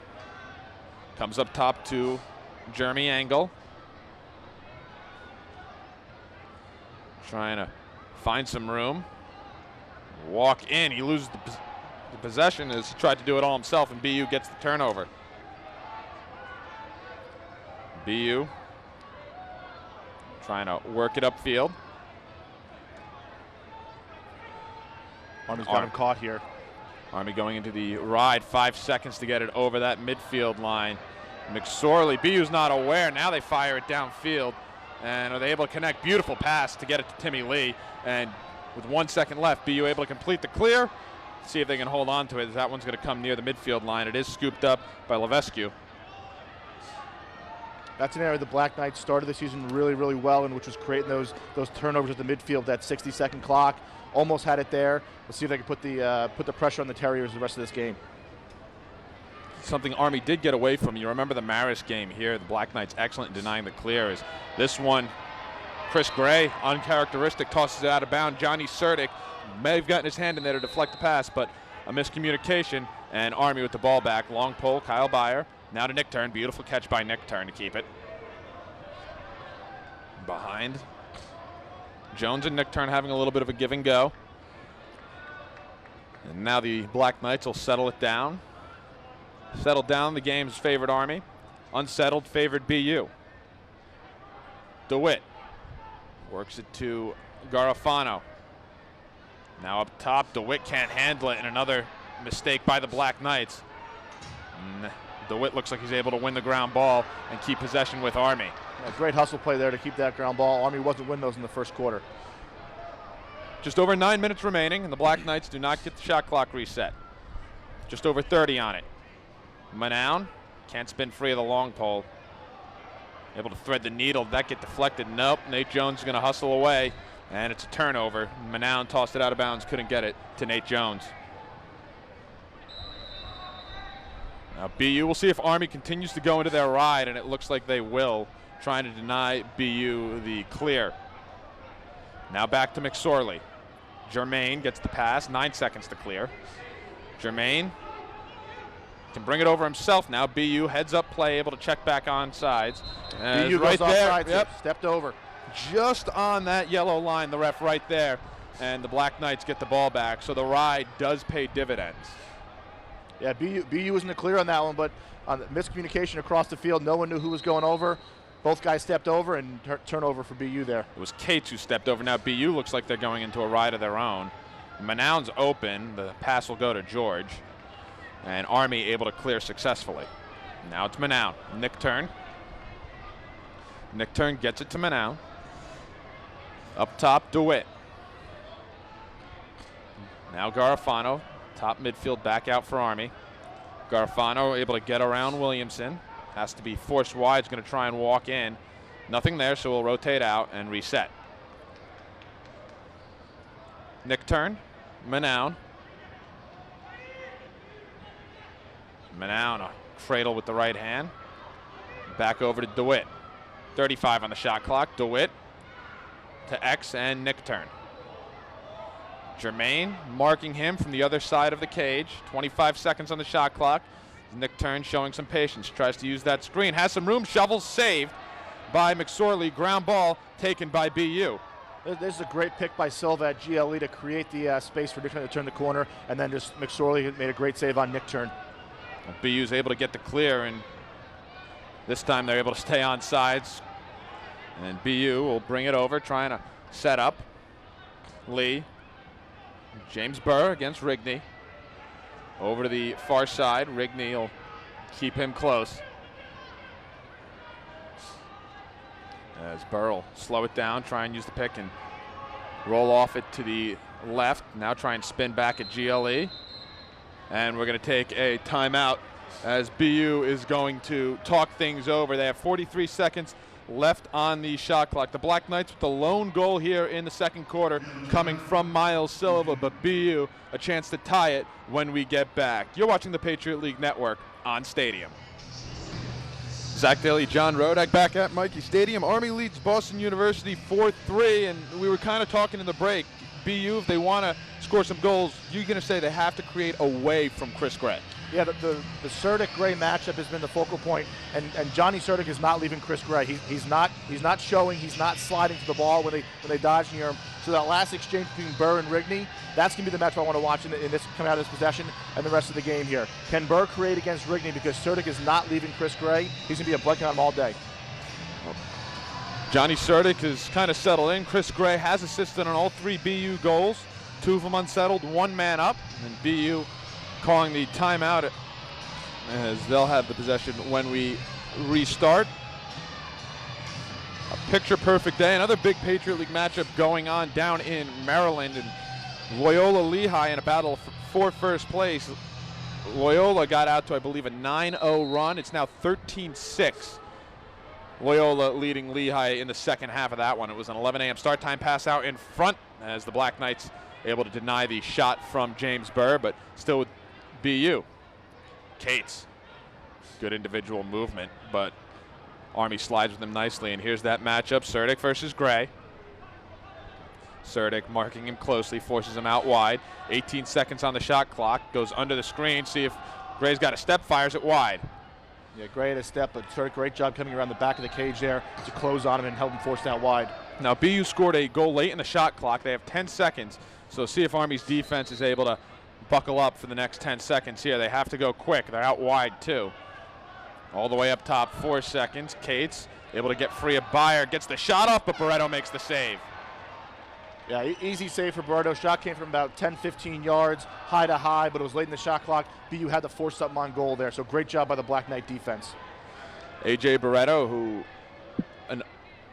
comes up top to Jeremy Angle. Trying to find some room. Walk in. He loses the possession as he tried to do it all himself, and BU gets the turnover. BU trying to work it upfield. Army's got him caught here. Army going into the ride, 5 seconds to get it over that midfield line. Mcsorely, BU's not aware. Now they fire it downfield, and are they able to connect? Beautiful pass to get it to Timmy Lee, and with 1 second left, BU able to complete the clear. See if they can hold on to it. That one's going to come near the midfield line. It is scooped up by Levesque. That's an area the Black Knights started the season really, really well in, which was creating those turnovers at the midfield, that 60-second clock. Almost had it there. Let's see if they can put the pressure on the Terriers the rest of this game. Something Army did get away from. You remember the Maris game here. The Black Knights excellent in denying the clears. This one, Chris Gray, uncharacteristic, tosses it out of bounds. Johnny Suruc may have gotten his hand in there to deflect the pass, but a miscommunication, and Army with the ball back. Long pull, Kyle Byer. Now to Nick Turn. Beautiful catch by Nick Turn to keep it. Behind. Jones and Nick Turn having a little bit of a give and go. And now the Black Knights will settle it down. Settle down the game's favored Army. Unsettled, favored BU. DeWitt works it to Garofano. Now up top, DeWitt can't handle it, and another mistake by the Black Knights. DeWitt looks like he's able to win the ground ball and keep possession with Army. A great hustle play there to keep that ground ball. Army wasn't winning those in the first quarter. Just over 9 minutes remaining, and the Black Knights do not get the shot clock reset. Just over 30 on it. Noun can't spin free of the long pole. Able to thread the needle. Did that get deflected? Nope. Nate Jones is going to hustle away, and it's a turnover. Noun tossed it out of bounds, couldn't get it to Nate Jones. Now BU, we'll see if Army continues to go into their ride, and it looks like they will, trying to deny BU the clear. Now back to Mcsorely. Jermaine gets the pass, 9 seconds to clear. Jermaine can bring it over himself now. BU heads up play, able to check back on sides. BU right goes there. offside, Yep. stepped over. Just on that yellow line, the ref right there. And the Black Knights get the ball back, so the ride does pay dividends. Yeah, BU was in the clear on that one, but on the miscommunication across the field, no one knew who was going over. Both guys stepped over, and turnover for BU there. It was Cates who stepped over. Now BU looks like they're going into a ride of their own. Manown's open. The pass will go to George. And Army able to clear successfully. Now it's Manown. Nick Turn. Nick Turn gets it to Manown. Up top, DeWitt. Now Garofano. Top midfield back out for Army. Garofano able to get around Williamson. Has to be forced wide. He's going to try and walk in. Nothing there, so we'll rotate out and reset. Nick Turn. Manown. Manown, a cradle with the right hand. Back over to DeWitt. 35 on the shot clock. DeWitt to X and Nick Turn. Jermaine marking him from the other side of the cage. 25 seconds on the shot clock. Nick Turn showing some patience. Tries to use that screen. Has some room. Shovels saved by Mcsorely. Ground ball taken by BU. This is a great pick by Silva at GLE to create the space for Nick Turn to turn the corner, and then just Mcsorely made a great save on Nick Turn. BU's able to get the clear, and this time they're able to stay on sides. And BU will bring it over, trying to set up. Lee. James Burr against Rigney. Over to the far side. Rigney will keep him close. As Burl will slow it down, try and use the pick and roll off it to the left. Now try and spin back at GLE. And we're going to take a timeout as BU is going to talk things over. They have 43 seconds left on the shot clock. The Black Knights with the lone goal here in the second quarter coming from Miles Silva, but BU a chance to tie it when we get back. You're watching the Patriot League Network on Stadium. Zach Daly, John Rodak back at Mikey Stadium. Army leads Boston University 4-3, and we were kind of talking in the break. BU, if they want to score some goals, you're going to say they have to create away from Chris Gray. Yeah, the Suruc-Gray matchup has been the focal point, and Johnny Suruc is not leaving Chris Gray. He's not showing. He's not sliding to the ball when they dodge near him. So that last exchange between Burr and Rigney, that's going to be the match I want to watch in this coming out of this possession and the rest of the game here. Can Burr create against Rigney because Suruc is not leaving Chris Gray? He's going to be a blanket on him all day. Johnny Suruc is kind of settled in. Chris Gray has assisted on all 3 BU goals. 2 of them unsettled, 1 man up, and BU calling the timeout as they'll have the possession when we restart. A picture-perfect day. Another big Patriot League matchup going on down in Maryland, and Loyola Lehigh in a battle for first place. Loyola got out to, I believe, a 9-0 run. It's now 13-6. Loyola leading Lehigh in the second half of that one. It was an 11 a.m. start time pass out in front as the Black Knights able to deny the shot from Jamesburg, but still with BU. Cates, good individual movement, but Army slides with them nicely, and here's that matchup, Suruc versus Gray. Suruc marking him closely, forces him out wide. 18 seconds on the shot clock. Goes under the screen. See if Gray's got a step, fires it wide. Yeah, Gray had a step, but Suruc, great job coming around the back of the cage there to close on him and help him force it out wide. Now, BU scored a goal late in the shot clock. They have 10 seconds, so see if Army's defense is able to buckle up for the next 10 seconds here. They have to go quick. They're out wide, too. All the way up top, 4 seconds. Cates able to get free of Bayer, gets the shot off, but Barretto makes the save. Yeah, easy save for Barretto. Shot came from about 10, 15 yards, high to high, but it was late in the shot clock. BU had to force something on goal there, so great job by the Black Knight defense. A.J. Barretto, who an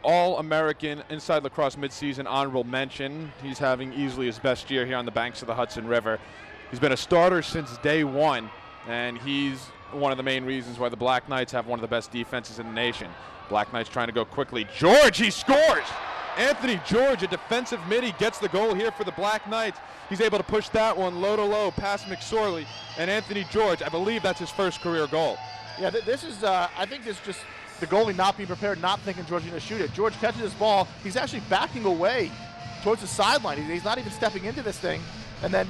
All-American Inside Lacrosse midseason honorable mention. He's having easily his best year here on the banks of the Hudson River. He's been a starter since day one, and he's one of the main reasons why the Black Knights have one of the best defenses in the nation. Black Knights trying to go quickly. George, he scores! Anthony George, a defensive mid, he gets the goal here for the Black Knights. He's able to push that one low to low past Mcsorely. And Anthony George, I believe that's his first career goal. Yeah, this is, I think this is just the goalie not being prepared, not thinking George is going to shoot it. George catches this ball. He's actually backing away towards the sideline. He's not even stepping into this thing, and then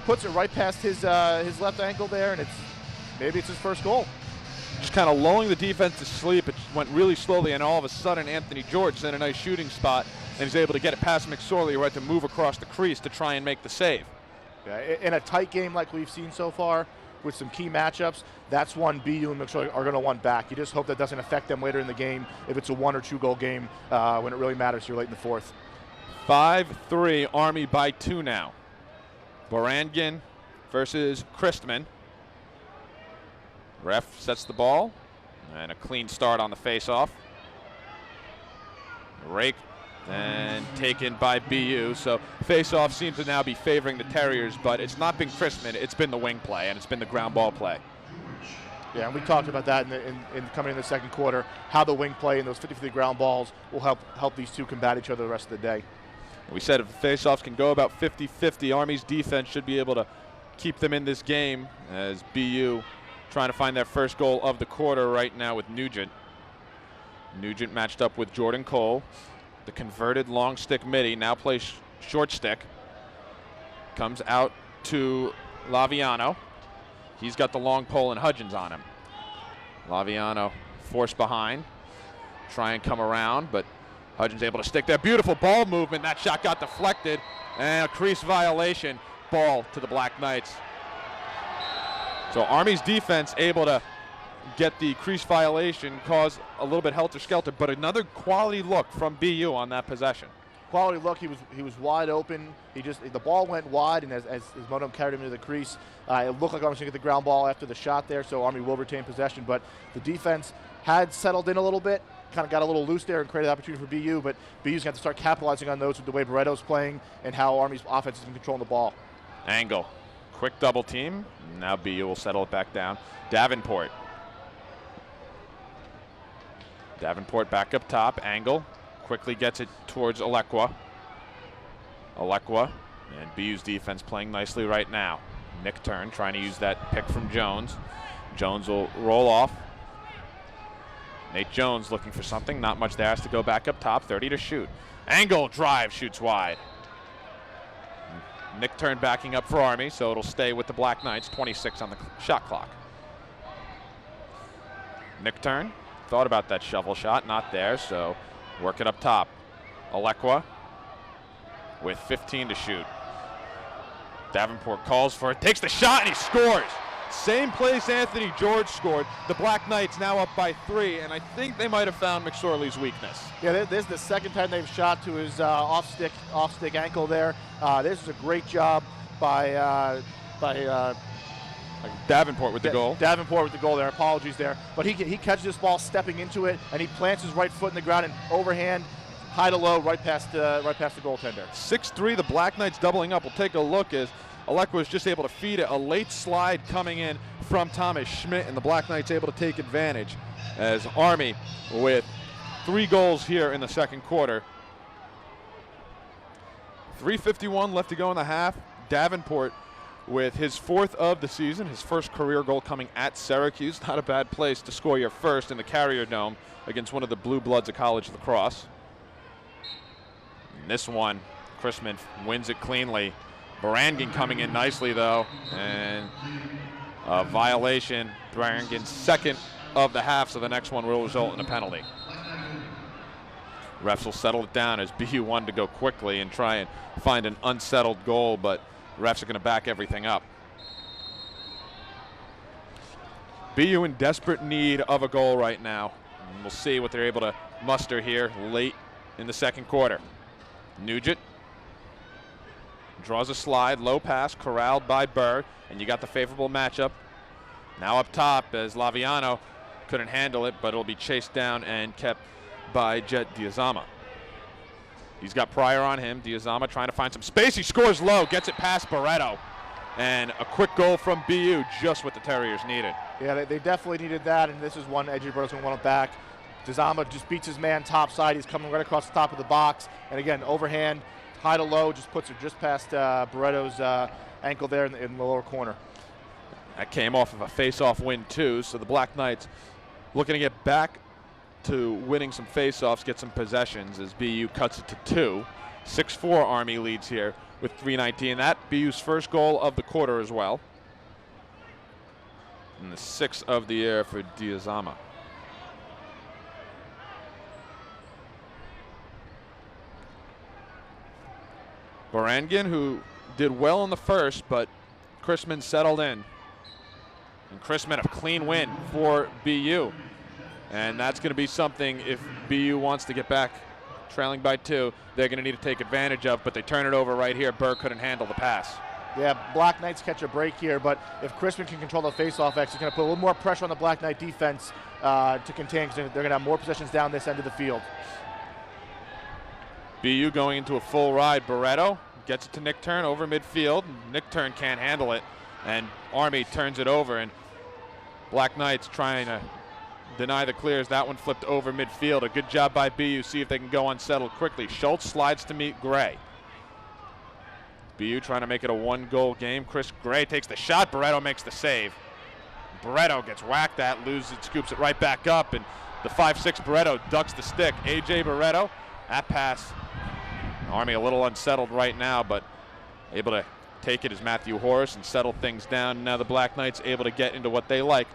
puts it right past his left ankle there, and maybe it's his first goal. Just kind of lulling the defense to sleep. It went really slowly, and all of a sudden Anthony George is in a nice shooting spot, and he's able to get it past Mcsorely, who had to move across the crease to try and make the save. Yeah, in a tight game like we've seen so far, with some key matchups, that's one BU and Mcsorely are going to want back. You just hope that doesn't affect them later in the game if it's a 1 or 2 goal game when it really matters here late in the fourth. 5-3, Army by 2 now. Barangin versus Christman. Ref sets the ball, and a clean start on the face-off. Rake and taken by BU, so face-off seems to now be favoring the Terriers, but it's not been Christman, it's been the wing play, and it's been the ground ball play. Yeah, and we talked about that in coming in the second quarter, how the wing play and those 50-50 ground balls will help these two combat each other the rest of the day. We said if the face-offs can go about 50-50, Army's defense should be able to keep them in this game, as BU trying to find their first goal of the quarter right now with Nugent. Nugent matched up with Jordan Cole. The converted long stick midi now plays short stick. Comes out to Laviano. He's got the long pole and Hudgens on him. Laviano forced behind. Try and come around, but Hudgens able to stick there. Beautiful ball movement. That shot got deflected. And a crease violation. Ball to the Black Knights. So Army's defense able to get the crease violation, cause a little bit helter-skelter, but another quality look from BU on that possession. Quality look. He was wide open. The ball went wide, and as his modem carried him into the crease, it looked like Army was going to get the ground ball after the shot there, so Army will retain possession. But the defense had settled in a little bit, kind of got a little loose there and created opportunity for BU, but BU's got to start capitalizing on those with the way Barretto's playing and how Army's offense has been controlling the ball. Angle. Quick double team. Now BU will settle it back down. Davenport. Davenport back up top. Angle. Quickly gets it towards Alecko. Alecko. And BU's defense playing nicely right now. Nick Turn trying to use that pick from Jones. Jones will roll off. Nate Jones looking for something. Not much there. Has to go back up top. 30 to shoot. Angle drive. Shoots wide. Nick Turn backing up for Army, so it'll stay with the Black Knights. 26 on the shot clock. Nick Turn thought about that shovel shot. Not there, so work it up top. Alecko with 15 to shoot. Davenport calls for it, takes the shot, and he scores. Same place Anthony George scored. The Black Knights now up by 3, and I think they might have found Mcsorely's weakness. Yeah, this is the second time they've shot to his off-stick ankle there. This is a great job by Davenport with the goal. Davenport with the goal there. Apologies there. But he catches this ball stepping into it, and he plants his right foot in the ground and overhand, high to low, right past the goaltender. 6-3, the Black Knights doubling up. We'll take a look as Alecko was just able to feed it. A late slide coming in from Thomas Schmidt, and the Black Knights able to take advantage as Army with 3 goals here in the second quarter. 3:51 left to go in the half. Davenport with his 4th of the season, his first career goal coming at Syracuse. Not a bad place to score your first in the Carrier Dome against one of the blue bloods of college lacrosse. And this one Chrisman wins it cleanly. Barangan coming in nicely, though, and a violation. Barangan's second of the half, so the next one will result in a penalty. Refs will settle it down as BU wanted to go quickly and try and find an unsettled goal, but refs are going to back everything up. BU in desperate need of a goal right now. And we'll see what they're able to muster here late in the second quarter. Nugent draws a slide, low pass, corralled by Burr, and you got the favorable matchup. Now up top as Laviano couldn't handle it, but it'll be chased down and kept by Jet Diazama. He's got Pryor on him. Diazama trying to find some space. He scores low, gets it past Barretto. And a quick goal from BU, just what the Terriers needed. Yeah, they definitely needed that, and this is one Edgy Burrow's going to want it back. Diazama just beats his man top side. He's coming right across the top of the box. And again, overhand, high to low, just puts it just past Barretto's ankle there in the lower corner. That came off of a face-off win, too, so the Black Knights looking to get back to winning some face-offs, get some possessions as BU cuts it to 2. 6-4 Army leads here with 3:19. That BU's first goal of the quarter as well. And the 6th of the year for Diazama. Barangan, who did well in the first, but Chrisman settled in. And Chrisman, a clean win for BU. And that's going to be something, if BU wants to get back trailing by 2, they're going to need to take advantage of, but they turn it over right here. Burr couldn't handle the pass. Yeah, Black Knights catch a break here, but if Chrisman can control the face-off X, he's going to put a little more pressure on the Black Knight defense to contain, because they're going to have more possessions down this end of the field. BU going into a full ride. Barretto gets it to Nick Turn over midfield. Nick Turn can't handle it, and Army turns it over, and Black Knights trying to deny the clears. That one flipped over midfield. A good job by BU. See if they can go unsettled quickly. Schultz slides to meet Gray. BU trying to make it a 1-goal game. Chris Gray takes the shot. Barretto makes the save. Barretto gets whacked at, loses it, scoops it right back up, and the 5'6" Barretto ducks the stick. AJ Barretto, that pass. Army a little unsettled right now, but able to take it as Matthew Horace and settle things down. Now the Black Knights able to get into what they like.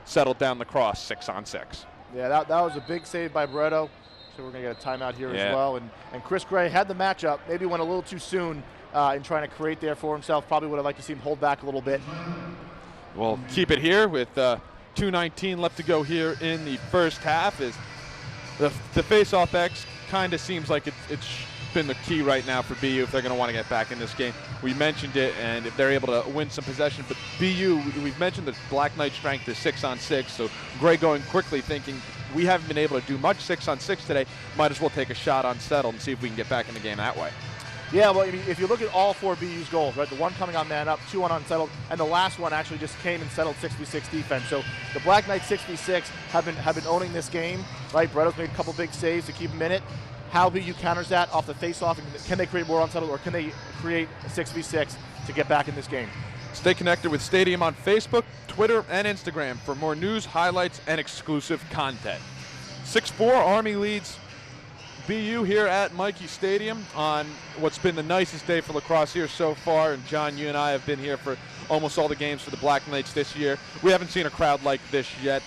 Settle down the cross, 6-on-6. Yeah, that was a big save by Barretto. So we're going to get a timeout here as well. And Chris Gray had the matchup, maybe went a little too soon in trying to create there for himself. Probably would have liked to see him hold back a little bit. We'll keep it here with 2:19 left to go here in the first half. Is the face-off X kind of seems like it's been the key right now for BU if they're going to want to get back in this game. We mentioned it, and if they're able to win some possession, but BU, we've mentioned that Black Knight strength is 6-on-6, so Gray going quickly thinking we haven't been able to do much 6-on-6 today, might as well take a shot on settle and see if we can get back in the game that way. Yeah, well, if you look at all 4 BU's goals, right, the one coming on man up, 2 on unsettled, and the last one actually just came and settled 6v6 defense. So the Black Knights 6v6 have been owning this game, right? Barretto's made a couple big saves to keep him in it. How BU counters that off the face-off, and can they create more unsettled, or can they create a 6v6 to get back in this game? Stay connected with Stadium on Facebook, Twitter, and Instagram for more news, highlights, and exclusive content. 6-4 Army leads BU here at Michie Stadium on what's been the nicest day for lacrosse here so far. And John, you and I have been here for almost all the games for the Black Knights this year. We haven't seen a crowd like this yet.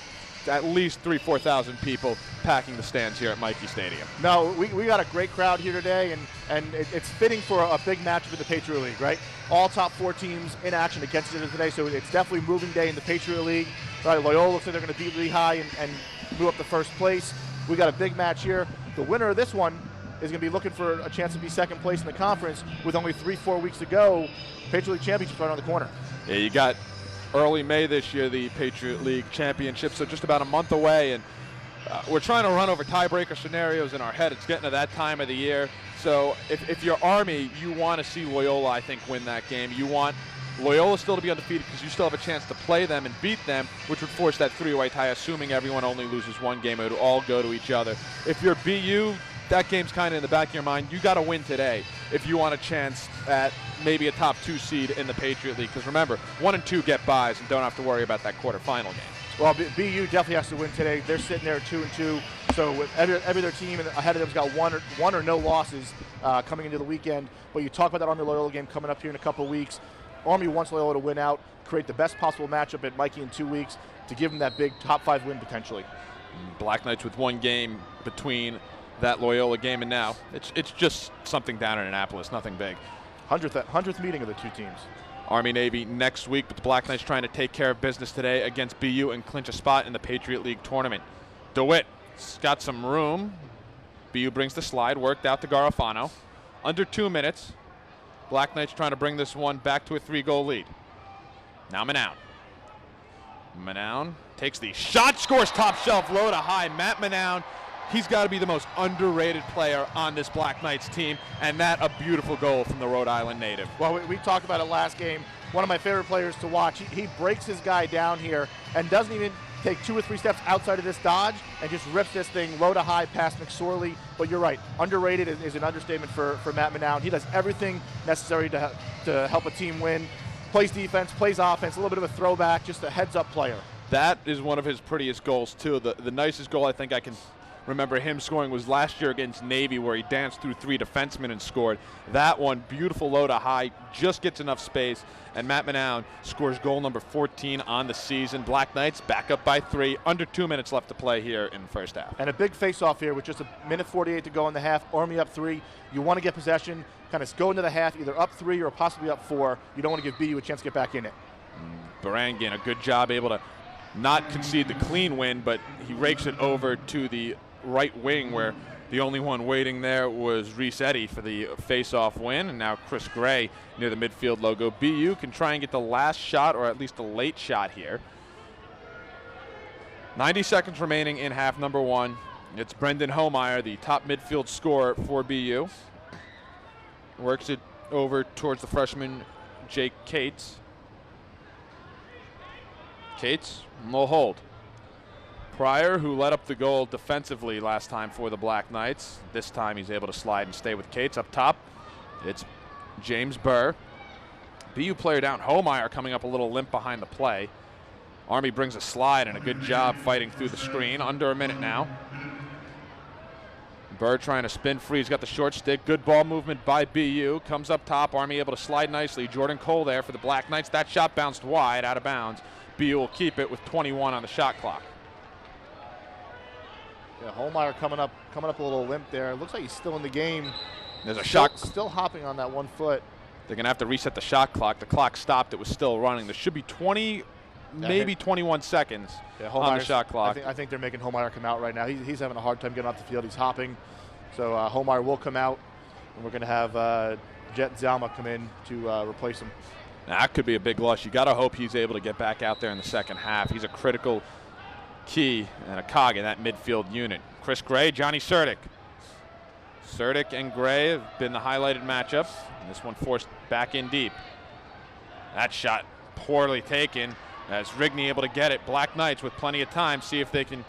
At least 3,000-4,000 people packing the stands here at Michie Stadium. No, we got a great crowd here today, and it's fitting for a big matchup in the Patriot League, right? All top 4 teams in action against each other today, so it's definitely moving day in the Patriot League. Right, Loyola looks like they're going to beat Lehigh and move up to first place. We got a big match here. The winner of this one is going to be looking for a chance to be second place in the conference with only 3-4 weeks to go. Patriot League Championship right around the corner. Yeah, you got early May this year, the Patriot League Championship, so just about a month away, and we're trying to run over tiebreaker scenarios in our head. It's getting to that time of the year. So if you're Army, you want to see Loyola, I think, win that game. You want Loyola still to be undefeated because you still have a chance to play them and beat them, which would force that 3-way tie, assuming everyone only loses one game. It would all go to each other. If you're BU, that game's kind of in the back of your mind. You got to win today if you want a chance at maybe a top 2 seed in the Patriot League. Because remember, 1 and 2 get buys and don't have to worry about that quarterfinal game. Well, BU definitely has to win today. They're sitting there 2-2. So with every other team ahead of them's got one or no losses coming into the weekend. But you talk about that Army-Loyola game coming up here in a couple of weeks. Army wants Loyola to win out, create the best possible matchup at Mikey in 2 weeks to give them that big top 5 win potentially. Black Knights with 1 game between that Loyola game and now. It's just something down in Annapolis, nothing big. 100th meeting of the 2 teams. Army-Navy next week, but the Black Knights trying to take care of business today against BU and clinch a spot in the Patriot League tournament. DeWitt's got some room. BU brings the slide, worked out to Garofano. Under 2 minutes. Black Knights trying to bring this one back to a 3-goal lead. Now Noun. Noun takes the shot, scores top shelf, low to high. Matt Noun, he's got to be the most underrated player on this Black Knights team, and that a beautiful goal from the Rhode Island native. Well, we talked about it last game. One of my favorite players to watch. He breaks his guy down here and doesn't even take 2 or 3 steps outside of this dodge and just rips this thing low to high past Mcsorely. But you're right, underrated is an understatement for Matt Noun. He does everything necessary to help a team win. Plays defense, plays offense, a little bit of a throwback, just a heads-up player. That is one of his prettiest goals, too. The nicest goal I think I can remember him scoring was last year against Navy, where he danced through 3 defensemen and scored. That one, beautiful low to high, just gets enough space. And Matt Noun scores goal number 14 on the season. Black Knights back up by 3, under 2 minutes left to play here in the first half. And a big face-off here with just 1:48 to go in the half. Army up 3. You want to get possession, kind of go into the half, either up 3 or possibly up 4. You don't want to give BU a chance to get back in it. Barangian, a good job, able to not concede the clean win, but he rakes it over to the right wing, where the only one waiting there was Reese Eddy for the face-off win, and now Chris Gray near the midfield logo. BU can try and get the last shot, or at least a late shot here. 90 seconds remaining in half number 1. It's Brendan Homeyer, the top midfield scorer for BU. Works it over towards the freshman Jake Cates. Cates will hold. Pryor, who led up the goal defensively last time for the Black Knights. This time he's able to slide and stay with Cates. Up top, it's Jamesburg. BU player down. Homeyer coming up a little limp behind the play. Army brings a slide and a good job fighting through the screen. Under a minute now. Burr trying to spin free. He's got the short stick. Good ball movement by BU. Comes up top. Army able to slide nicely. Jordan Cole there for the Black Knights. That shot bounced wide, out of bounds. BU will keep it with 21 on the shot clock. Yeah, Homeyer coming up a little limp there. Looks like he's still in the game. There's a shot. Still hopping on that 1 foot. They're going to have to reset the shot clock. The clock stopped. It was still running. There should be 20, maybe 21 seconds on the shot clock. I think they're making Homeyer come out right now. He's having a hard time getting off the field. He's hopping. So Homeyer will come out, and we're going to have Jet Zama come in to replace him. That could be a big loss. You got to hope he's able to get back out there in the second half. He's a critical key and a cog in that midfield unit. Chris Gray, Johnny Suruc. Suruc and Gray have been the highlighted matchup. And this one forced back in deep. That shot poorly taken as Rigney able to get it. Black Knights with plenty of time. See if they can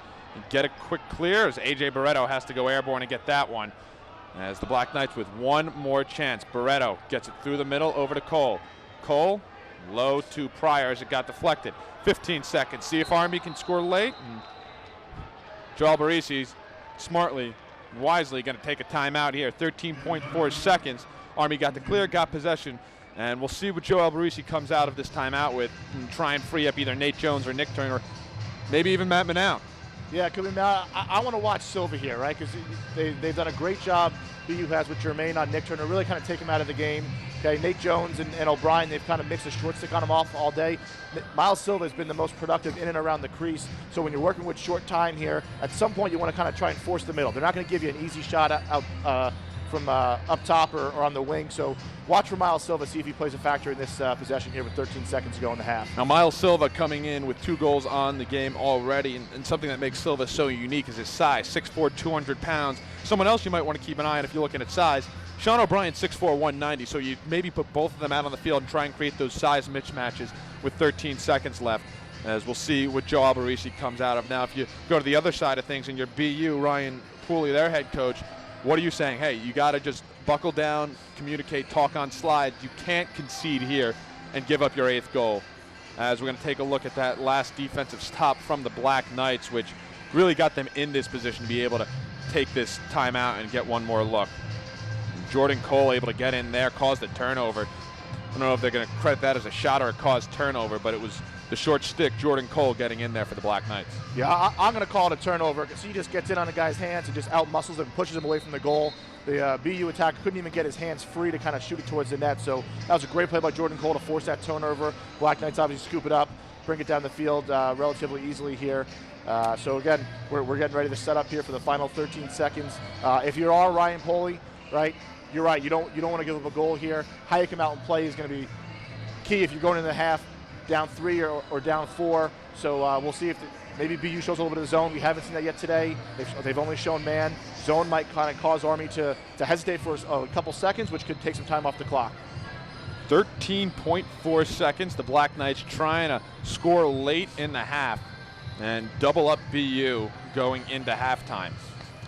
get a quick clear as A.J. Barretto has to go airborne and get that one. As the Black Knights with one more chance. Barretto gets it through the middle over to Cole. Cole low to Pryor as it got deflected. 15 seconds. See if Army can score late. And Joel Barisi's smartly, wisely going to take a timeout here. 13.4 seconds. Army got the clear, got possession. And we'll see what Joel Barisi comes out of this timeout with and try and free up either Nate Jones or Nick Turner, or maybe even Matt Noun. Yeah, it could be Matt. I want to watch Silva here, right? Because they've done a great job, BU has, with Jermaine on Nick Turner, really kind of take him out of the game. Okay, Nate Jones and O'Brien, they've kind of mixed a short stick on him off all day. Miles Silva has been the most productive in and around the crease. So when you're working with short time here, at some point you want to kind of try and force the middle. They're not going to give you an easy shot out from up top or on the wing. So watch for Miles Silva, see if he plays a factor in this possession here with 13 seconds to go in the half. Now Miles Silva coming in with 2 goals on the game already, and something that makes Silva so unique is his size, 6'4", 200 pounds. Someone else you might want to keep an eye on if you're looking at size, Sean O'Brien, 6'4", 190, so you maybe put both of them out on the field and try and create those size mismatches with 13 seconds left, as we'll see what Joe Albarisi comes out of. Now, if you go to the other side of things and you're BU, Ryan Pooley, their head coach, what are you saying? Hey, you got to just buckle down, communicate, talk on slides. You can't concede here and give up your 8th goal. as we're going to take a look at that last defensive stop from the Black Knights, which really got them in this position to be able to take this timeout and get one more look. Jordan Cole able to get in there, caused a turnover. I don't know if they're going to credit that as a shot or a caused turnover, but it was the short stick, Jordan Cole, getting in there for the Black Knights. Yeah, I'm going to call it a turnover because he just gets in on the guy's hands and just out-muscles him and pushes him away from the goal. The BU attacker couldn't even get his hands free to kind of shoot it towards the net, so that was a great play by Jordan Cole to force that turnover. Black Knights obviously scoop it up, bring it down the field relatively easily here. So again, we're getting ready to set up here for the final 13 seconds. If you are Ryan Poley, right, you're right. You don't want to give up a goal here. How you come out and play is going to be key if you're going into the half down 3 or down 4. So we'll see if maybe BU shows a little bit of zone. We haven't seen that yet today. They've only shown man. Zone might kind of cause Army to hesitate for a couple seconds, which could take some time off the clock. 13.4 seconds. The Black Knights trying to score late in the half and double up BU going into halftime.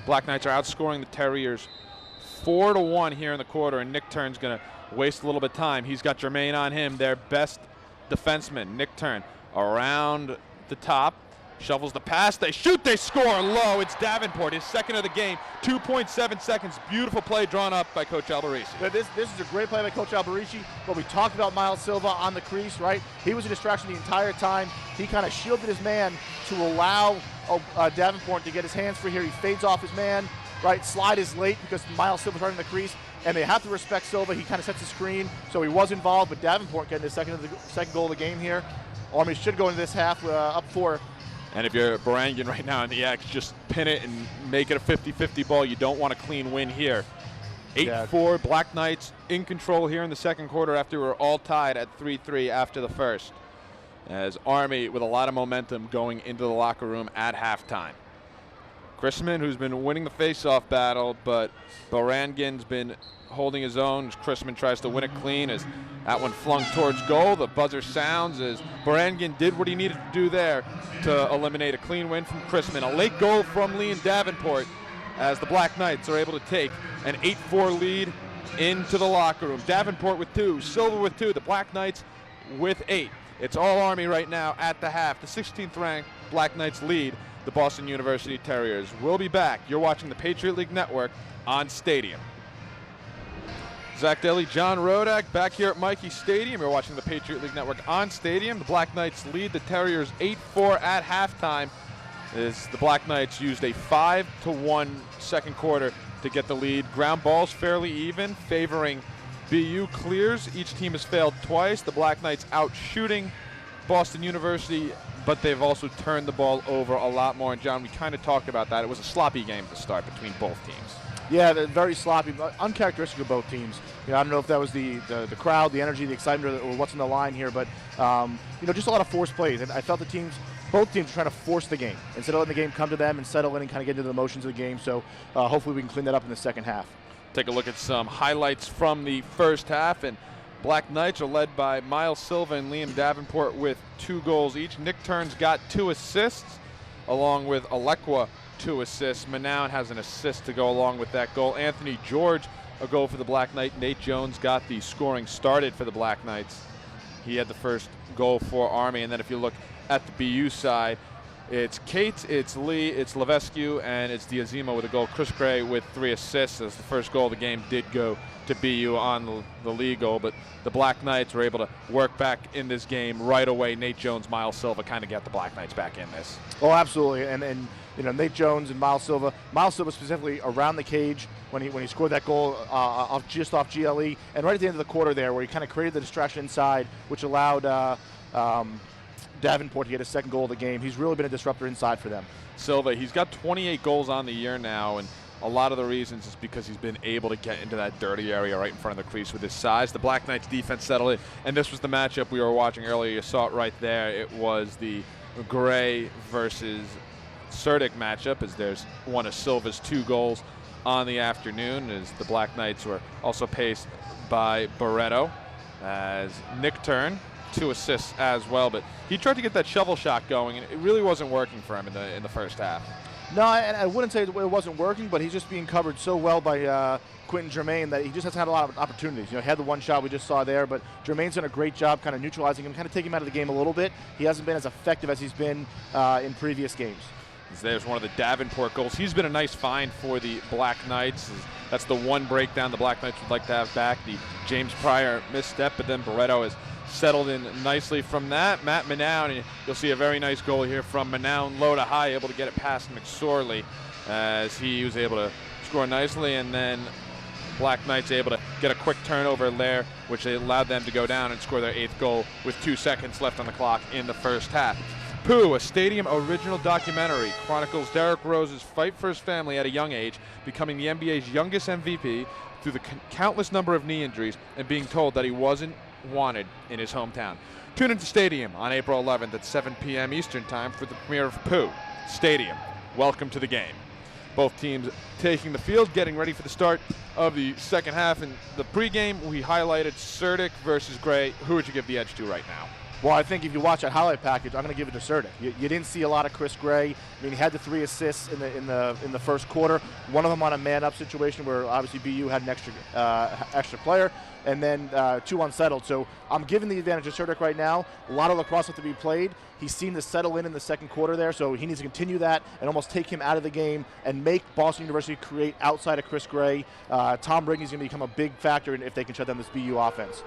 Black Knights are outscoring the Terriers 4-1 here in the quarter, and Nick Turn's going to waste a little bit of time. He's got Jermaine on him, their best defenseman. Nick Turn around the top, shovels the pass, they shoot, they score low. It's Davenport, his second of the game, 2.7 seconds. Beautiful play drawn up by Coach Alberici. This is a great play by Coach Alberici, but we talked about Miles Silva on the crease, right? He was a distraction the entire time. He kind of shielded his man to allow Davenport to get his hands free here. He fades off his man, right? Slide is late because Miles Silva's right in the crease, and they have to respect Silva. He kind of sets the screen, so he was involved, but Davenport getting his second goal of the game here. Army should go into this half up 4. And if you're Barangian right now in the X, just pin it and make it a 50-50 ball. You don't want a clean win here. 8-4, Black Knights in control here in the second quarter after we're all tied at 3-3 after the first. As Army with a lot of momentum going into the locker room at halftime. Chrisman, who's been winning the face-off battle, but Barangian's been holding his own as Chrisman tries to win it clean as that one flung towards goal. The buzzer sounds as Barangian did what he needed to do there to eliminate a clean win from Chrisman. A late goal from Lee and Davenport as the Black Knights are able to take an 8-4 lead into the locker room. Davenport with 2, Silva with 2, the Black Knights with 8. It's all Army right now at the half. The 16th ranked Black Knights lead the Boston University Terriers. We'll be back. You're watching the Patriot League Network on Stadium. Zach Daly, John Rodak back here at Mikey Stadium. You're watching the Patriot League Network on Stadium. The Black Knights lead the Terriers 8-4 at halftime as the Black Knights used a 5-1 second quarter to get the lead. Ground balls fairly even, favoring BU clears. Each team has failed twice. The Black Knights out shooting Boston University, but they've also turned the ball over a lot more. And John, we kind of talked about that. It was a sloppy game to start between both teams. Yeah, very sloppy, but uncharacteristic of both teams. You know, I don't know if that was the crowd, the energy, the excitement, or what's on the line here, but you know, just a lot of forced plays. And I felt both teams were trying to force the game instead of letting the game come to them and settle in and kind of get into the emotions of the game. So hopefully we can clean that up in the second half. Take a look at some highlights from the first half, and Black Knights are led by Miles Silva and Liam Davenport with 2 goals each. Nick Turn's got 2 assists, along with Alecko 2 assists. Noun has an assist to go along with that goal. Anthony George, a goal for the Black Knight. Nate Jones got the scoring started for the Black Knights. He had the first goal for Army. And then if you look at the BU side, it's Kate, it's Lee, it's Levesque, and it's Diazima with a goal. Chris Gray with 3 assists, as the first goal of the game did go to BU on the lead goal, but the Black Knights were able to work back in this game right away. Nate Jones, Miles Silva kind of get the Black Knights back in this. Oh, absolutely, and you know, Nate Jones and Miles Silva specifically around the cage when he scored that goal just off GLE, and right at the end of the quarter there where he kind of created the distraction inside, which allowed Davenport to get his second goal of the game. He's really been a disruptor inside for them. Silva, he's got 28 goals on the year now, and a lot of the reasons is because he's been able to get into that dirty area right in front of the crease with his size. The Black Knights defense settled it, and this was the matchup we were watching earlier. You saw it right there. It was the Gray versus Suruc matchup, as there's one of Silva's 2 goals on the afternoon, as the Black Knights were also paced by Barretto, as Nick Turn, 2 assists as well, but he tried to get that shovel shot going, and it really wasn't working for him in the first half. No, I wouldn't say it wasn't working, but he's just being covered so well by Quentin Jermaine that he just hasn't had a lot of opportunities. He had the one shot we just saw there, but Jermaine's done a great job kind of neutralizing him, kind of taking him out of the game a little bit. He hasn't been as effective as he's been in previous games. There's one of the Davenport goals. He's been a nice find for the Black Knights. That's the one breakdown the Black Knights would like to have back. The James Pryor misstep, but then Barretto has settled in nicely from that. Matt Noun, and you'll see a very nice goal here from Noun, low to high, able to get it past Mcsorely as he was able to score nicely, and then Black Knights able to get a quick turnover there, which allowed them to go down and score their 8th goal with 2 seconds left on the clock in the first half. Pooh, a Stadium original documentary, chronicles Derrick Rose's fight for his family at a young age, becoming the NBA's youngest MVP through the countless number of knee injuries and being told that he wasn't wanted in his hometown. Tune into Stadium on April 11th at 7 p.m. Eastern Time for the premiere of Pooh. Stadium, welcome to the game. Both teams taking the field, getting ready for the start of the second half. In the pregame, we highlighted Suruc versus Gray. Who would you give the edge to right now? Well, I think if you watch that highlight package, I'm going to give it to Suruc. You didn't see a lot of Chris Gray. I mean, he had the 3 assists in the first quarter. One of them on a man-up situation where obviously BU had an extra player, and then 2 unsettled. So I'm giving the advantage to Suruc right now. A lot of lacrosse have to be played. He's seen to settle in the second quarter there, so he needs to continue that and almost take him out of the game and make Boston University create outside of Chris Gray. Tom Rigney's going to become a big factor if they can shut down this BU offense.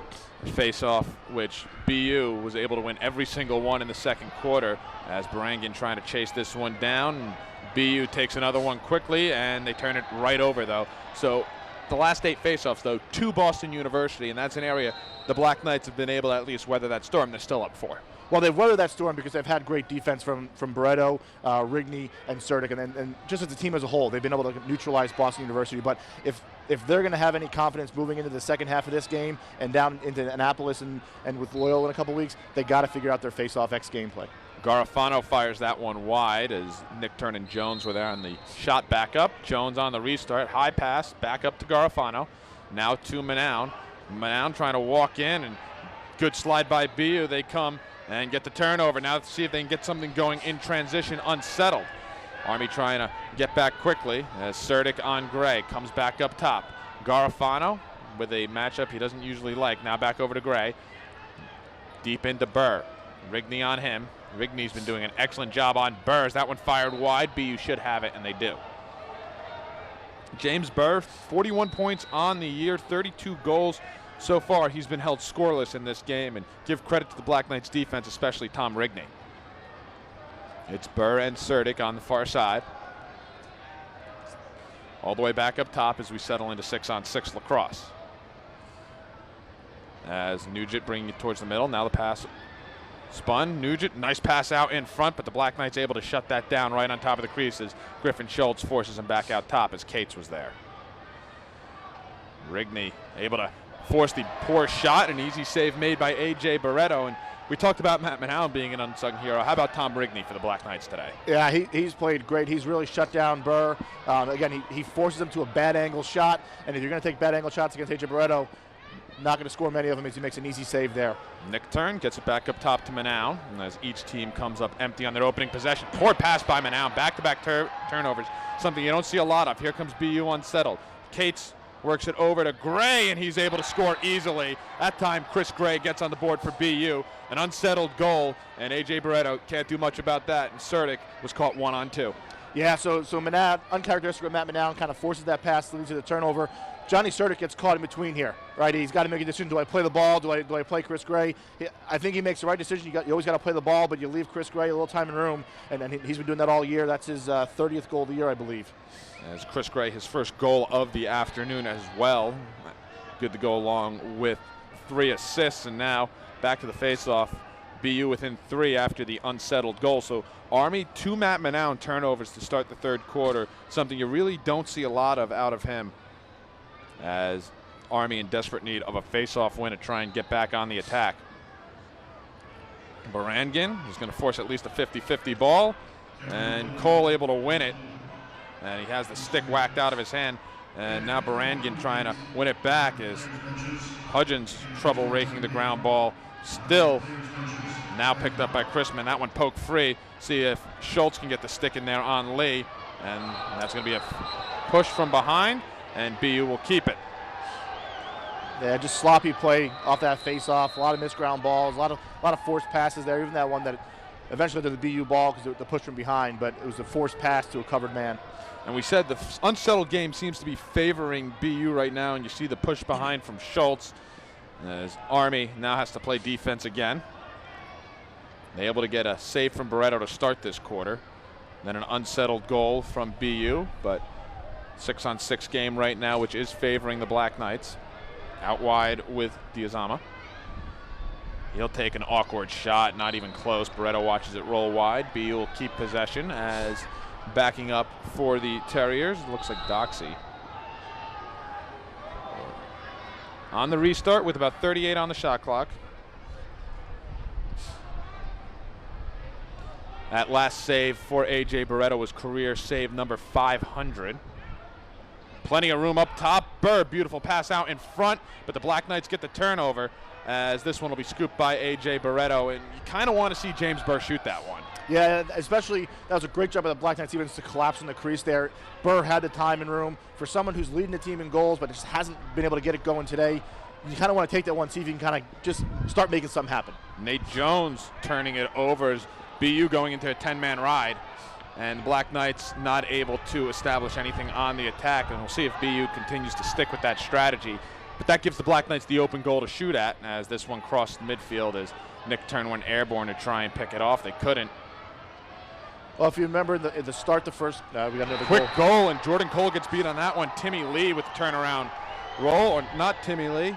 Face-off, which BU was able to win every single one in the second quarter as Barangin trying to chase this one down. BU takes another one quickly, and they turn it right over, though. So the last 8 face-offs, though, to Boston University, and that's an area the Black Knights have been able to at least weather that storm. They're still up 4. Well, they've weathered that storm because they've had great defense from Barretto, Rigney, and Suruc, and just as a team as a whole, they've been able to neutralize Boston University. But if they're going to have any confidence moving into the second half of this game and down into Annapolis and with Loyola in a couple weeks, they got to figure out their face-off X gameplay. Garofano fires that one wide as Nick Turn and Jones were there on the shot back up. Jones on the restart, high pass, back up to Garofano. Now to Noun. Noun trying to walk in, and good slide by BU. They come and get the turnover. Now let's see if they can get something going in transition, unsettled. Army trying to get back quickly as Suruc on Gray comes back up top. Garofano with a matchup he doesn't usually like. Now back over to Gray. Deep into Burr. Rigney on him. Rigney's been doing an excellent job on Burr. As that one fired wide, BU should have it, and they do. James Burr, 41 points on the year, 32 goals so far. He's been held scoreless in this game, and give credit to the Black Knights defense, especially Tom Rigney. It's Burr and Suruc on the far side. All the way back up top as we settle into 6-on-6 lacrosse. As Nugent bringing it towards the middle. Now the pass spun. Nugent, nice pass out in front, but the Black Knights able to shut that down right on top of the crease as Griffin Schultz forces him back out top as Cates was there. Rigney able to force the poor shot, an easy save made by A.J. Barretto. And we talked about Matt Noun being an unsung hero. How about Tom Rigney for the Black Knights today? Yeah, he's played great. He's really shut down Burr. Again, he forces him to a bad angle shot, and if you're going to take bad angle shots against A.J. Barretto, not going to score many of them as he makes an easy save there. Nick Turn gets it back up top to Noun, and as each team comes up empty on their opening possession. Poor pass by Noun, back-to-back turnovers, something you don't see a lot of. Here comes BU unsettled. Cates works it over to Gray, and he's able to score easily. That time, Chris Gray gets on the board for BU. An unsettled goal, and A.J. Barretto can't do much about that, and Suruc was caught 1-on-2. Yeah, so Noun, uncharacteristic of Matt Noun, kind of forces that pass, leads to the turnover. Johnny Suruc gets caught in between here, right? He's got to make a decision. Do I play the ball? Do I play Chris Gray? I think he makes the right decision. You always got to play the ball, but you leave Chris Gray a little time and room, and he's been doing that all year. That's his 30th goal of the year, I believe. As Chris Gray, his first goal of the afternoon as well. Good to go along with 3 assists, and now back to the faceoff. BU within 3 after the unsettled goal. So Army, 2 Matt Noun turnovers to start the third quarter, something you really don't see a lot of out of him, as Army in desperate need of a face-off win to try and get back on the attack. Barangin is going to force at least a 50-50 ball, and Cole able to win it, and he has the stick whacked out of his hand, and now Barangin trying to win it back as Hudgens trouble raking the ground ball. Still now picked up by Chrisman. That one poked free. See if Schultz can get the stick in there on Lee. And that's going to be a push from behind, and BU will keep it. Yeah, just sloppy play off that face-off. A lot of missed ground balls, a lot of forced passes there. Even that one that eventually to the BU ball because the push from behind, but it was a forced pass to a covered man. And we said the unsettled game seems to be favoring BU right now, and you see the push behind from Schultz as Army now has to play defense again. They're able to get a save from Barretto to start this quarter. Then an unsettled goal from BU, but 6-on-6 game right now, which is favoring the Black Knights. Out wide with Zama. He'll take an awkward shot, not even close. Barretto watches it roll wide. BU will keep possession as backing up for the Terriers. Looks like Doxy. On the restart with about 38 on the shot clock. That last save for A.J. Barretto was career save number 500. Plenty of room up top. Burr, beautiful pass out in front, but the Black Knights get the turnover as this one will be scooped by A.J. Barretto, and you kind of want to see Jamesburg shoot that one. Yeah, especially that was a great job by the Black Knights even to collapse in the crease there. Burr had the time and room. For someone who's leading the team in goals but just hasn't been able to get it going today, you kind of want to take that one, see if you can kind of just start making something happen. Nate Jones turning it over as BU going into a 10-man ride, and the Black Knights not able to establish anything on the attack, and we'll see if BU continues to stick with that strategy. But that gives the Black Knights the open goal to shoot at, as this one crossed midfield as Nick turned one airborne to try and pick it off. They couldn't. Well, if you remember at the start, the first, we got another quick goal, and Jordan Cole gets beat on that one. Timmy Lee with the turnaround roll, or not Timmy Lee.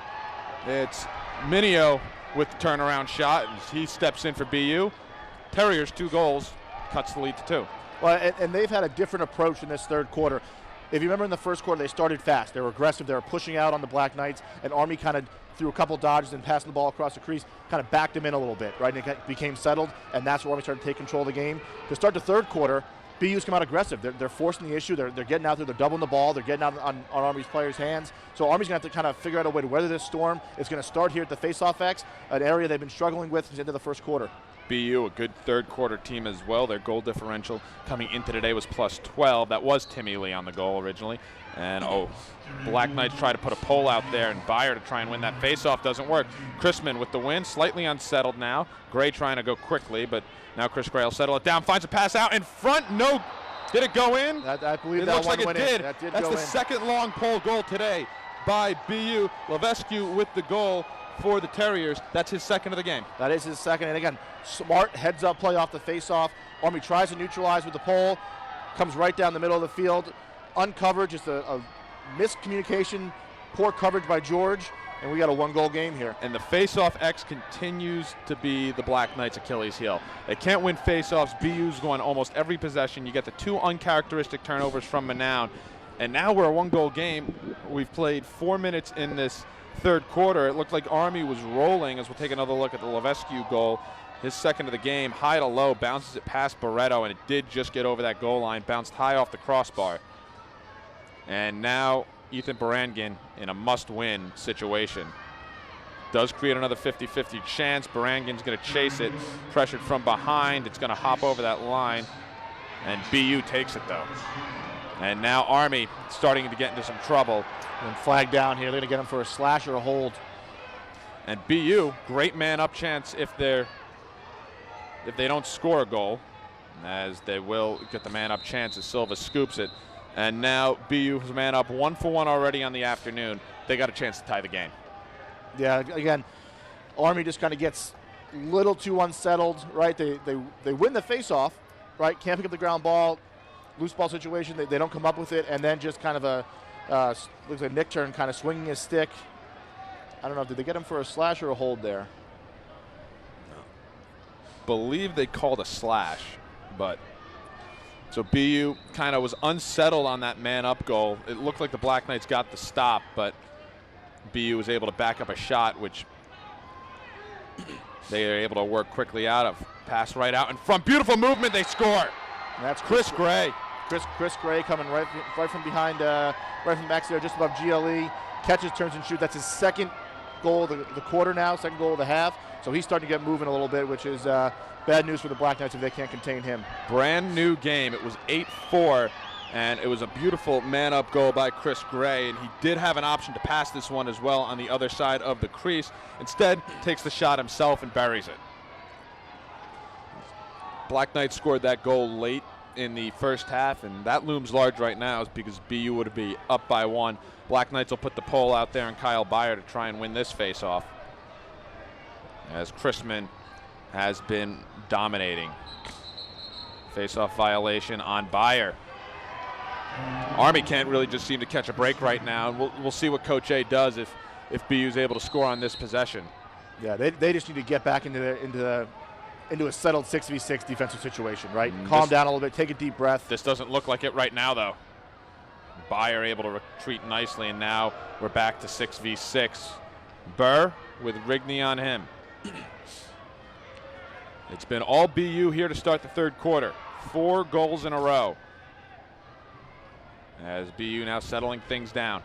It's Minio with the turnaround shot, and he steps in for BU. Terriers 2 goals, cuts the lead to 2. Well, and they've had a different approach in this third quarter. If you remember in the first quarter, they started fast. They were aggressive. They were pushing out on the Black Knights, and Army kind of threw a couple dodges and passing the ball across the crease, kind of backed them in a little bit, right? And it became settled, and that's where Army started to take control of the game. To start the third quarter, BU's come out aggressive. They're forcing the issue. They're getting out there. They're doubling the ball. They're getting out on Army's players' hands. So Army's going to have to kind of figure out a way to weather this storm. It's going to start here at the face-off X, an area they've been struggling with since the end of the first quarter. BU, a good third quarter team as well. Their goal differential coming into today was +12. That was Timmy Lee on the goal originally. And Black Knights try to put a pole out there, and Bayer to try and win that faceoff doesn't work. Chrisman with the win, slightly unsettled now. Gray trying to go quickly, but now Chris Gray will settle it down, finds a pass out in front. No, did it go in? I believe it that looks one like it went did. in. That did That's go the in. second long pole goal today by BU. Levesque with the goal for the Terriers. That's his second of the game. That is his second, and again, smart heads-up play off the face-off. Army tries to neutralize with the pole, comes right down the middle of the field, uncovered, just a miscommunication, poor coverage by George, and we got a 1-goal game here. And the face-off X continues to be the Black Knights' Achilles heel. They can't win face-offs. BU's going almost every possession. You get the 2 uncharacteristic turnovers from Noun, and now we're a 1-goal game. We've played 4 minutes in this third quarter. It looked like Army was rolling, as we'll take another look at the Levesque goal. His second of the game, high to low, bounces it past Barretto, and it did just get over that goal line, bounced high off the crossbar. And now Ethan Barangin in a must-win situation. Does create another 50-50 chance. Barangin's going to chase it, pressured from behind. It's going to hop over that line, and BU takes it, though. And now Army starting to get into some trouble. And flag down here. They're going to get him for a slash or a hold. And BU, great man-up chance if they don't score a goal, as they will get the man-up chance as Silva scoops it. And now BU's man up 1-for-1 already on the afternoon. They got a chance to tie the game. Yeah, again, Army just kind of gets a little too unsettled, right? They win the face-off, right? Can't pick up the ground ball, loose ball situation. They don't come up with it, and then just kind of looks like Nick Turn kind of swinging his stick. I don't know, did they get him for a slash or a hold there? Believe they called a slash, but so BU kind of was unsettled on that man-up goal. It looked like the Black Knights got the stop, but BU was able to back up a shot, which they are able to work quickly out of. Pass right out in front. Beautiful movement. They score. And that's Chris Gray. Chris Gray coming right from behind, right from the back there, just above GLE. Catches, turns, and shoots. That's his second goal of the quarter now, second goal of the half. So he's starting to get moving a little bit, which is bad news for the Black Knights if they can't contain him. Brand new game. It was 8-4 And it was a beautiful man-up goal by Chris Gray, and he did have an option to pass this one as well on the other side of the crease. Instead, takes the shot himself and buries it. Black Knights scored that goal late in the first half, and that looms large right now because BU would be up by 1. Black Knights will put the pole out there and Kyle Byer to try and win this face-off, as Chrisman has been dominating. Face-off violation on Byer. Army can't really just seem to catch a break right now, and we'll see what Coach A does if BU's able to score on this possession. Yeah, they just need to get back into a settled 6v6 defensive situation, right? Calm down a little bit, take a deep breath. This doesn't look like it right now, though. Byer able to retreat nicely, and now we're back to 6v6. Burr with Rigney on him. It's been all BU here to start the third quarter. 4 goals in a row, as BU now settling things down.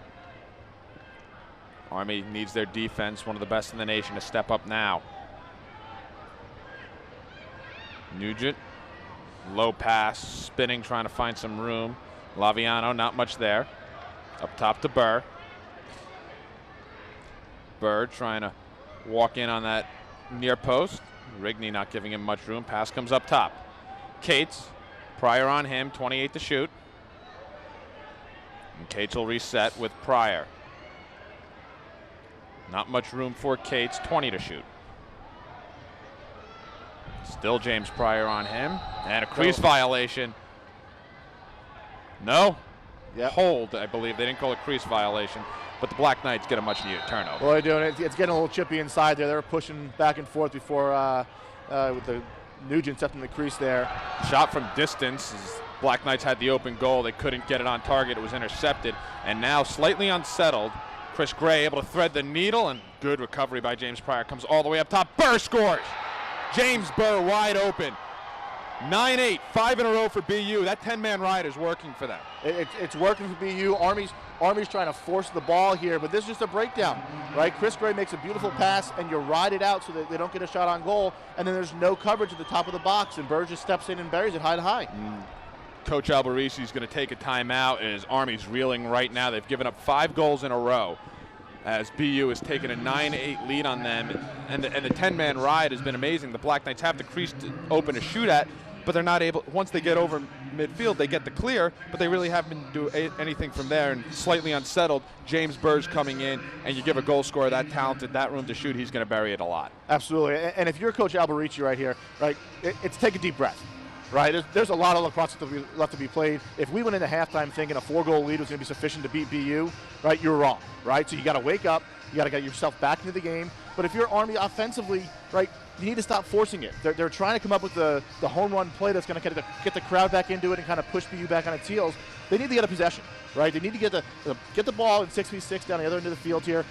Army needs their defense, one of the best in the nation, to step up now. Nugent, low pass, spinning, trying to find some room. Laviano, not much there. Up top to Burr. Burr trying to walk in on that near post. Rigney not giving him much room. Pass comes up top. Cates, Pryor on him, 28 to shoot. And Cates will reset with Pryor. Not much room for Cates, 20 to shoot. Still James Pryor on him. And a crease violation. No. Yep. Hold, I believe. They didn't call it crease violation, but the Black Knights get a much needed turnover. Well, they're doing it. It's getting a little chippy inside there. They were pushing back and forth before with the Nugent stepped in the crease there. Shot from distance. As Black Knights had the open goal. They couldn't get it on target. It was intercepted. And now slightly unsettled. Chris Gray able to thread the needle, and good recovery by James Pryor. Comes all the way up top. Burr scores. James Burr wide open. 9-8, 5 in a row for BU. That 10-man ride is working for them. It's working for BU. Army's trying to force the ball here, but this is just a breakdown, right? Chris Gray makes a beautiful pass, and you ride it out so that they don't get a shot on goal, and then there's no coverage at the top of the box, and Burr just steps in and buries it high to high. Coach Albarisi is going to take a timeout, as Army's reeling right now. They've given up 5 goals in a row, as BU has taken a 9-8 lead on them, and the 10-man ride has been amazing. The Black Knights have the crease open to shoot at, but they're not able. Once they get over midfield, they get the clear, but they really haven't do anything from there. And slightly unsettled, James Burr's coming in, and you give a goal scorer that talented, that room to shoot, he's going to bury it a lot. Absolutely. And if you're Coach Alberici right here, right, it's take a deep breath. Right, there's a lot of lacrosse left to be played. If we went into halftime thinking a 4-goal lead was going to be sufficient to beat BU, right, you're wrong, right? So you got to wake up, you got to get yourself back into the game. But if you're Army offensively, right, you need to stop forcing it. They're trying to come up with the home run play that's going to get the crowd back into it and kind of push BU back on its heels. They need to get a possession, right? They need to get the ball in 6v6 down the other end of the field here.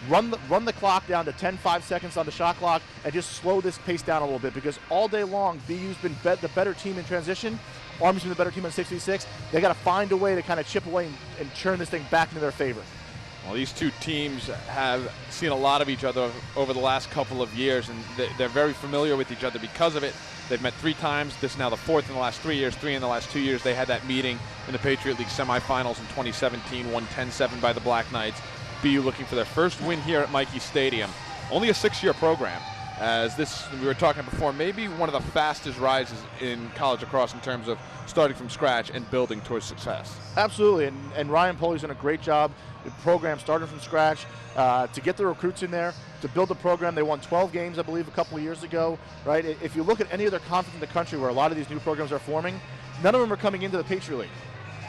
Run the clock down to 10-5 seconds on the shot clock and just slow this pace down a little bit, because all day long BU's been the better team in transition. Army's been the better team on 6v6. They got to find a way to kind of chip away and churn this thing back into their favor. Well, these two teams have seen a lot of each other over the last couple of years, and they're very familiar with each other because of it. They've met 3 times. This is now the 4th in the last 3 years, 3 in the last 2 years. They had that meeting in the Patriot League semifinals in 2017, won 10-7 by the Black Knights. BU looking for their first win here at Michie Stadium. Only a 6-year program, as this, we were talking before, maybe one of the fastest rises in college lacrosse in terms of starting from scratch and building towards success. Absolutely, and Ryan Poley's done a great job. The program started from scratch to get the recruits in there, to build the program. They won 12 games, I believe, a couple of years ago, right? If you look at any other conference in the country where a lot of these new programs are forming, none of them are coming into the Patriot League.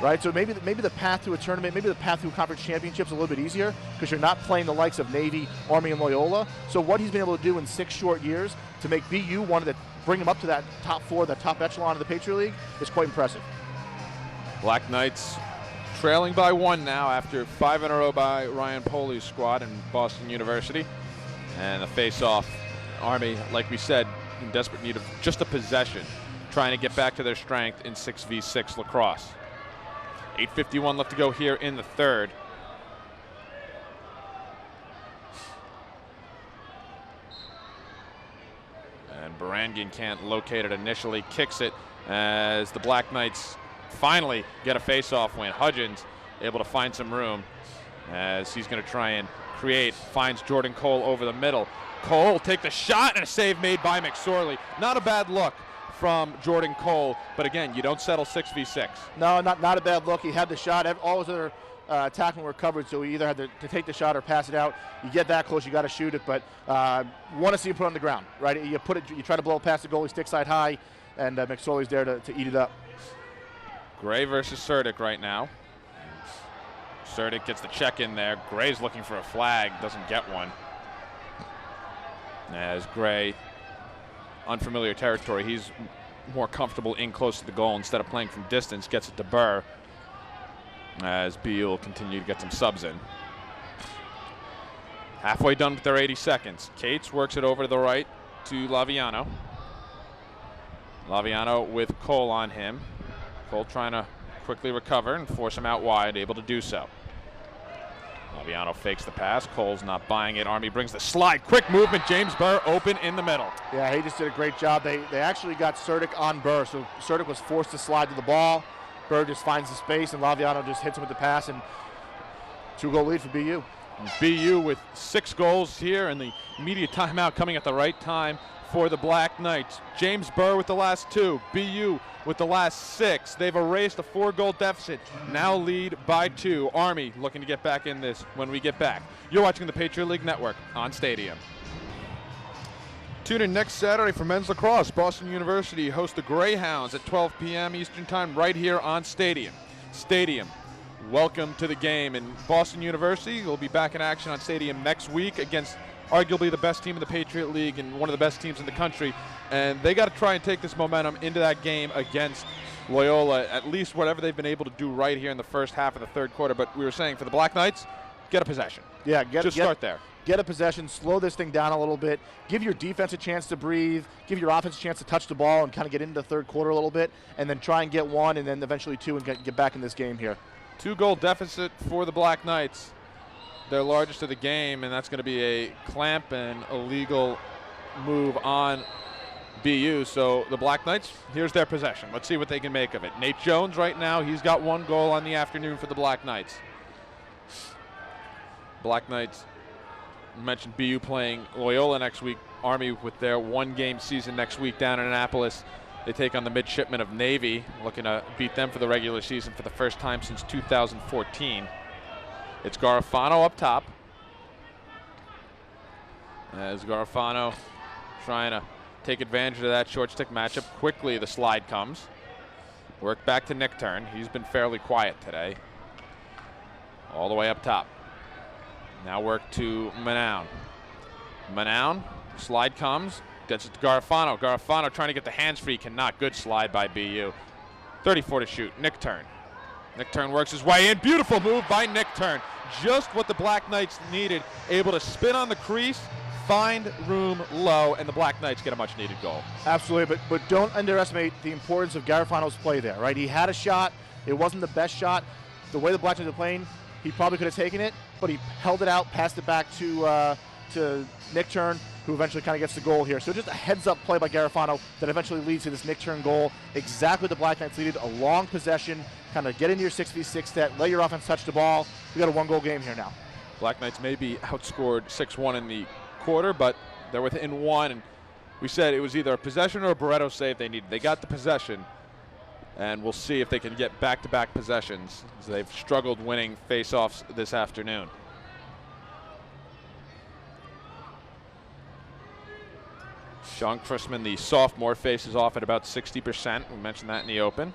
Right, so maybe the path to a tournament, maybe the path to a conference championship is a little bit easier because you're not playing the likes of Navy, Army, and Loyola. So what he's been able to do in 6 short years to make BU bring him up to that top 4, that top echelon of the Patriot League is quite impressive. Black Knights trailing by 1 now after 5 in a row by Ryan Poley's squad in Boston University. And the face-off, Army, like we said, in desperate need of just a possession, trying to get back to their strength in 6v6 lacrosse. 8:51 left to go here in the third. And Barangian can't locate it initially, kicks it as the Black Knights finally get a face-off win. Hudgens able to find some room as he's going to try and create, finds Jordan Cole over the middle. Cole will take the shot, and a save made by Mcsorely. Not a bad look from Jordan Cole, but again, you don't settle 6v6. No, not a bad look. He had the shot. All his other tackling were covered, so he either had to take the shot or pass it out. You get that close, you got to shoot it, but want to see him put it on the ground, right? You try to blow it past the goalie, stick side high, and Mcsorely's there to eat it up. Gray versus Suruc right now. Suruc gets the check in there. Gray's looking for a flag, doesn't get one. As Gray, unfamiliar territory, he's more comfortable in close to the goal instead of playing from distance, gets it to Burr. As BU will continue to get some subs in. Halfway done with their 80 seconds. Cates works it over to the right to Laviano. Laviano with Cole on him. Cole trying to quickly recover and force him out wide, able to do so. Laviano fakes the pass. Cole's not buying it. Army brings the slide. Quick movement. James Burr open in the middle. Yeah, he just did a great job. They actually got Suruc on Burr, so Suruc was forced to slide to the ball. Burr just finds the space, and Laviano just hits him with the pass, and 2-goal lead for BU. BU with 6 goals here, and the immediate timeout coming at the right time for the Black Knights. James Burr with the last 2. BU with the last 6. They've erased a 4-goal deficit. Now lead by 2. Army looking to get back in this when we get back. You're watching the Patriot League Network on Stadium. Tune in next Saturday for men's lacrosse. Boston University hosts the Greyhounds at 12 p.m. Eastern Time right here on Stadium. Welcome to the game. And Boston University will be back in action on Stadium next week against arguably the best team in the Patriot League and one of the best teams in the country. And they got to try and take this momentum into that game against Loyola, at least whatever they've been able to do right here in the first half of the third quarter. But we were saying for the Black Knights, get a possession. Yeah, start there. Get a possession, slow this thing down a little bit, give your defense a chance to breathe, give your offense a chance to touch the ball and kind of get into the third quarter a little bit, and then try and get 1 and then eventually 2 and get back in this game here. 2-goal deficit for the Black Knights, their largest of the game, and that's going to be a clamp and illegal move on BU. So the Black Knights, here's their possession. Let's see what they can make of it. Nate Jones right now, he's got 1 goal on the afternoon for the Black Knights. Black Knights, mentioned BU playing Loyola next week. Army with their 1-game season next week down in Annapolis. They take on the Midshipmen of Navy, looking to beat them for the regular season for the first time since 2014. It's Garofano up top. As Garofano trying to take advantage of that short stick matchup. Quickly the slide comes. Work back to Nickturn. He's been fairly quiet today. All the way up top. Now work to Noun. Noun, slide comes, gets it to Garofano. Garofano trying to get the hands free, cannot. Good slide by BU. 34 to shoot. Nickturn. Nickturn works his way in. Beautiful move by Nickturn. Just what the Black Knights needed. Able to spin on the crease, find room low, and the Black Knights get a much needed goal. Absolutely, but don't underestimate the importance of Garofano's play there, right? He had a shot. It wasn't the best shot. The way the Black Knights are playing, he probably could have taken it, but he held it out, passed it back to Nickturn, who eventually kind of gets the goal here. So just a heads-up play by Garofano that eventually leads to this Nickturn goal. Exactly what the Black Knights needed, a long possession, kind of get into your 6v6 set, let your offense touch the ball. We got a 1-goal game here now. Black Knights may be outscored 6-1 in the quarter, but they're within 1, and we said it was either a possession or a Barretto save they needed. They got the possession, and we'll see if they can get back-to-back possessions, as they've struggled winning face-offs this afternoon. Sean Chrisman, the sophomore, faces off at about 60%. We mentioned that in the open.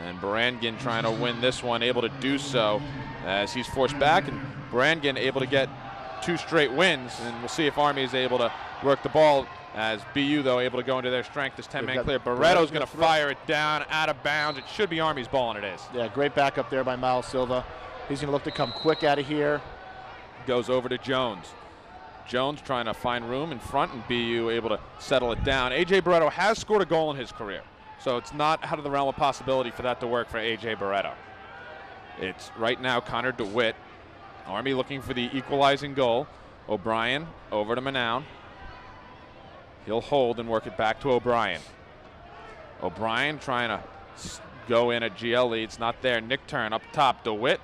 And Barangin trying to win this one, able to do so as he's forced back, and Barangin able to get 2 straight wins, and we'll see if Army is able to work the ball. As BU, though, able to go into their strength, this 10-man clear. Barretto's going to fire it down out of bounds. It should be Army's ball, and it is. Yeah, great backup there by Miles Silva. He's going to look to come quick out of here. Goes over to Jones. Jones trying to find room in front, and BU able to settle it down. A.J. Barretto has scored a goal in his career, so it's not out of the realm of possibility for that to work for A.J. Barretto. It's right now Connor DeWitt. Army looking for the equalizing goal. O'Brien over to Noun. He'll hold and work it back to O'Brien. O'Brien trying to go in at GLE. It's not there. Nick turn up top. DeWitt.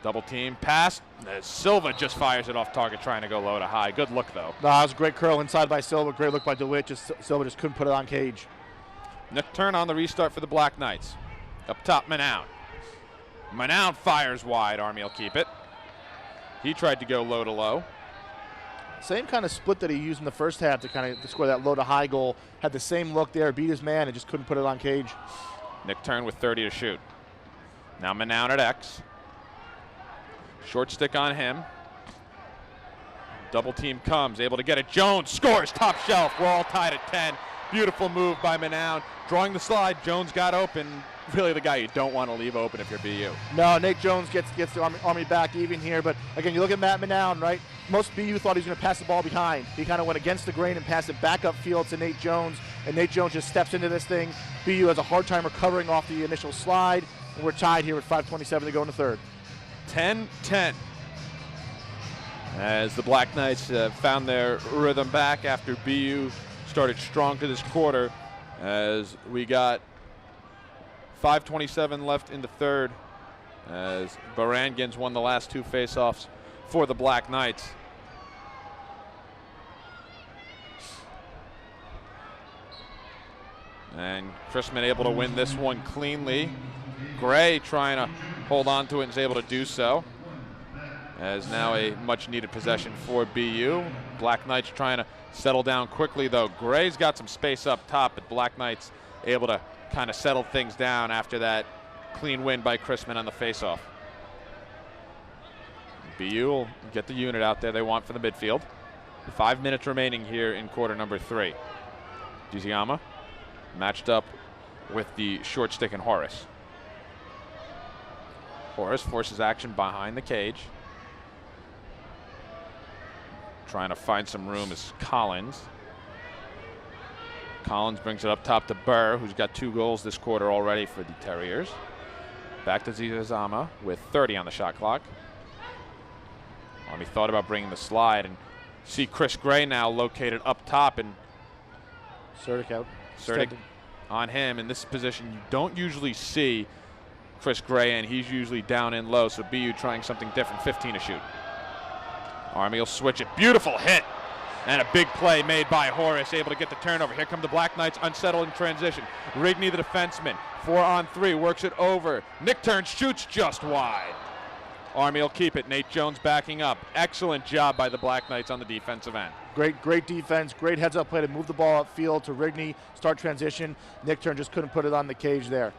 Double team pass. Silva just fires it off target, trying to go low to high. Good look, though. No, that was a great curl inside by Silva. Great look by DeWitt. Silva just couldn't put it on cage. Nick turn on the restart for the Black Knights. Up top, Noun. Noun fires wide. Army will keep it. He tried to go low to low. Same kind of split that he used in the first half to score that low to high goal. Had the same look there, beat his man, and just couldn't put it on cage. Nick turn with 30 to shoot. Now Noun at X. Short stick on him. Double team comes, able to get it. Jones scores, top shelf. We're all tied at 10. Beautiful move by Noun. Drawing the slide, Jones got open. Really the guy you don't want to leave open if you're BU. No, Nate Jones gets the Army back even here. But again, you look at Matt Noun, right? Most BU thought he was going to pass the ball behind. He kind of went against the grain and passed it back upfield to Nate Jones. And Nate Jones just steps into this thing. BU has a hard time recovering off the initial slide. And we're tied here with 5:27 to go in the third. 10-10. As the Black Knights found their rhythm back after BU started strong to this quarter. As we got 5:27 left in the third, as Barangans won the last two faceoffs for the Black Knights. And Chrisman able to win this one cleanly. Gray trying to hold on to it and is able to do so. As now a much needed possession for BU. Black Knights trying to settle down quickly though. Gray's got some space up top, but Black Knights able to kind of settle things down after that clean win by Chrisman on the faceoff. BU will get the unit out there they want for the midfield. 5 minutes remaining here in quarter number 3. Zama matched up with the short stick and Horace. Horace forces action behind the cage. Trying to find some room is Collins. Collins brings it up top to Burr, who's got 2 goals this quarter already for the Terriers. Back to Zama with 30 on the shot clock. Army thought about bringing the slide and see Chris Gray now located up top, and Suruc out. Suruc on him. In this position, you don't usually see Chris Gray, and he's usually down in low, so BU trying something different. 15 to shoot. Army will switch it. Beautiful hit. And a big play made by Horace, able to get the turnover. Here come the Black Knights unsettled in transition. Rigney, the defenseman, 4-on-3, works it over. Nick turns, shoots just wide. Army will keep it. Nate Jones backing up. Excellent job by the Black Knights on the defensive end. Great defense, great heads-up play to move the ball upfield to Rigney, start transition. Nick Turn just couldn't put it on the cage there.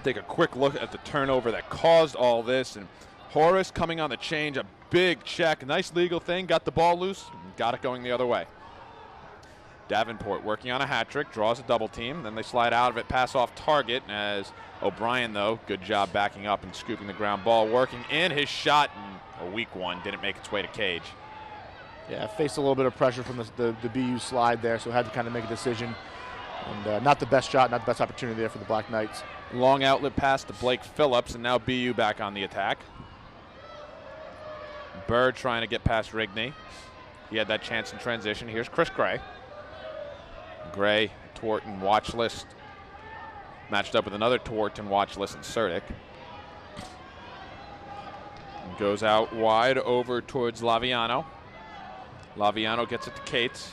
Take a quick look at the turnover that caused all this, and Horace coming on the change, a big check, nice legal thing, got the ball loose, and got it going the other way. Davenport working on a hat trick, draws a double team, then they slide out of it, pass off target, as O'Brien, though, good job backing up and scooping the ground ball, working in his shot, and a weak one, didn't make its way to cage. Yeah, faced a little bit of pressure from the BU slide there, so had to kind of make a decision. And not the best shot, not the best opportunity there for the Black Knights. Long outlet pass to Blake Phillips, and now BU back on the attack. Burr trying to get past Rigney. He had that chance in transition. Here's Chris Gray. Gray, Twarton, watch list. Matched up with another Twarton watch list and Suruc. Goes out wide over towards Laviano. Laviano gets it to Cates.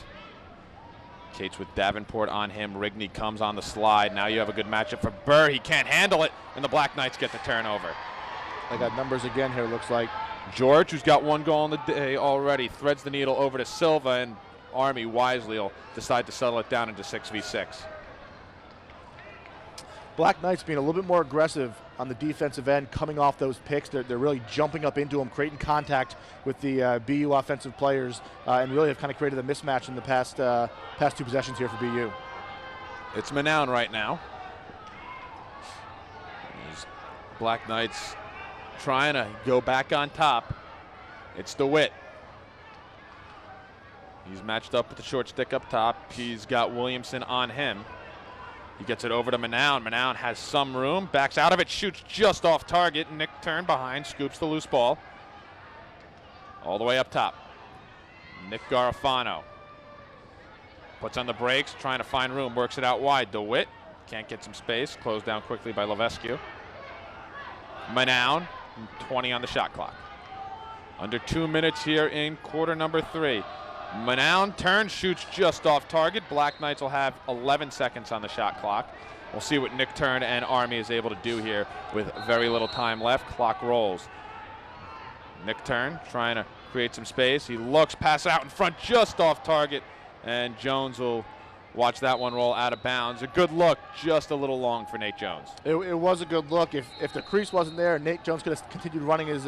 Cates with Davenport on him. Rigney comes on the slide. Now you have a good matchup for Burr. He can't handle it, and the Black Knights get the turnover. They got numbers again here, looks like. George, who's got 1 goal in the day already, threads the needle over to Silva, and Army wisely will decide to settle it down into 6v6. Black Knights being a little bit more aggressive on the defensive end, coming off those picks. They're really jumping up into them, creating contact with the BU offensive players, and really have kind of created a mismatch in the past 2 possessions here for BU. It's Noun right now. These Black Knights trying to go back on top. It's DeWitt. He's matched up with the short stick up top. He's got Williamson on him. He gets it over to Noun. Noun has some room, backs out of it, shoots just off target. Nick Turn behind, scoops the loose ball. All the way up top. Nick Garofano. Puts on the brakes, trying to find room, works it out wide. DeWitt can't get some space, closed down quickly by Levesque. Noun, 20 on the shot clock. Under 2 minutes here in quarter number 3. Noun turns, shoots just off target. Black Knights will have 11 seconds on the shot clock. We'll see what Nick Turn and Army is able to do here with very little time left. Clock rolls. Nick Turn trying to create some space. He looks, pass out in front, just off target. And Jones will watch that one roll out of bounds. A good look, just a little long for Nate Jones. It was a good look. If the crease wasn't there, Nate Jones could have continued running his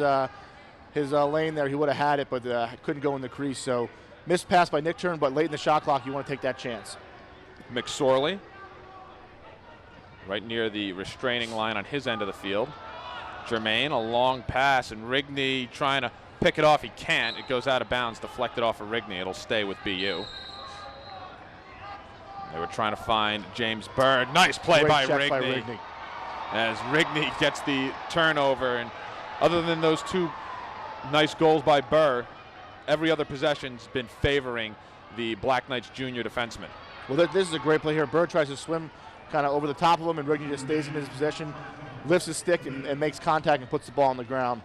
lane there. He would have had it, but couldn't go in the crease. So missed pass by Nick Turn, but late in the shot clock, you want to take that chance. Mcsorely, right near the restraining line on his end of the field. Jermaine, a long pass, and Rigney trying to pick it off. He can't. It goes out of bounds, deflected off of Rigney. It'll stay with BU. They were trying to find Jamesburg. Nice play by Rigney. As Rigney gets the turnover. And other than those 2 nice goals by Burr, every other possession's been favoring the Black Knights junior defenseman. Well, this is a great play here. Burr tries to swim kind of over the top of him, and Rigney just stays in his possession, lifts his stick, and makes contact and puts the ball on the ground.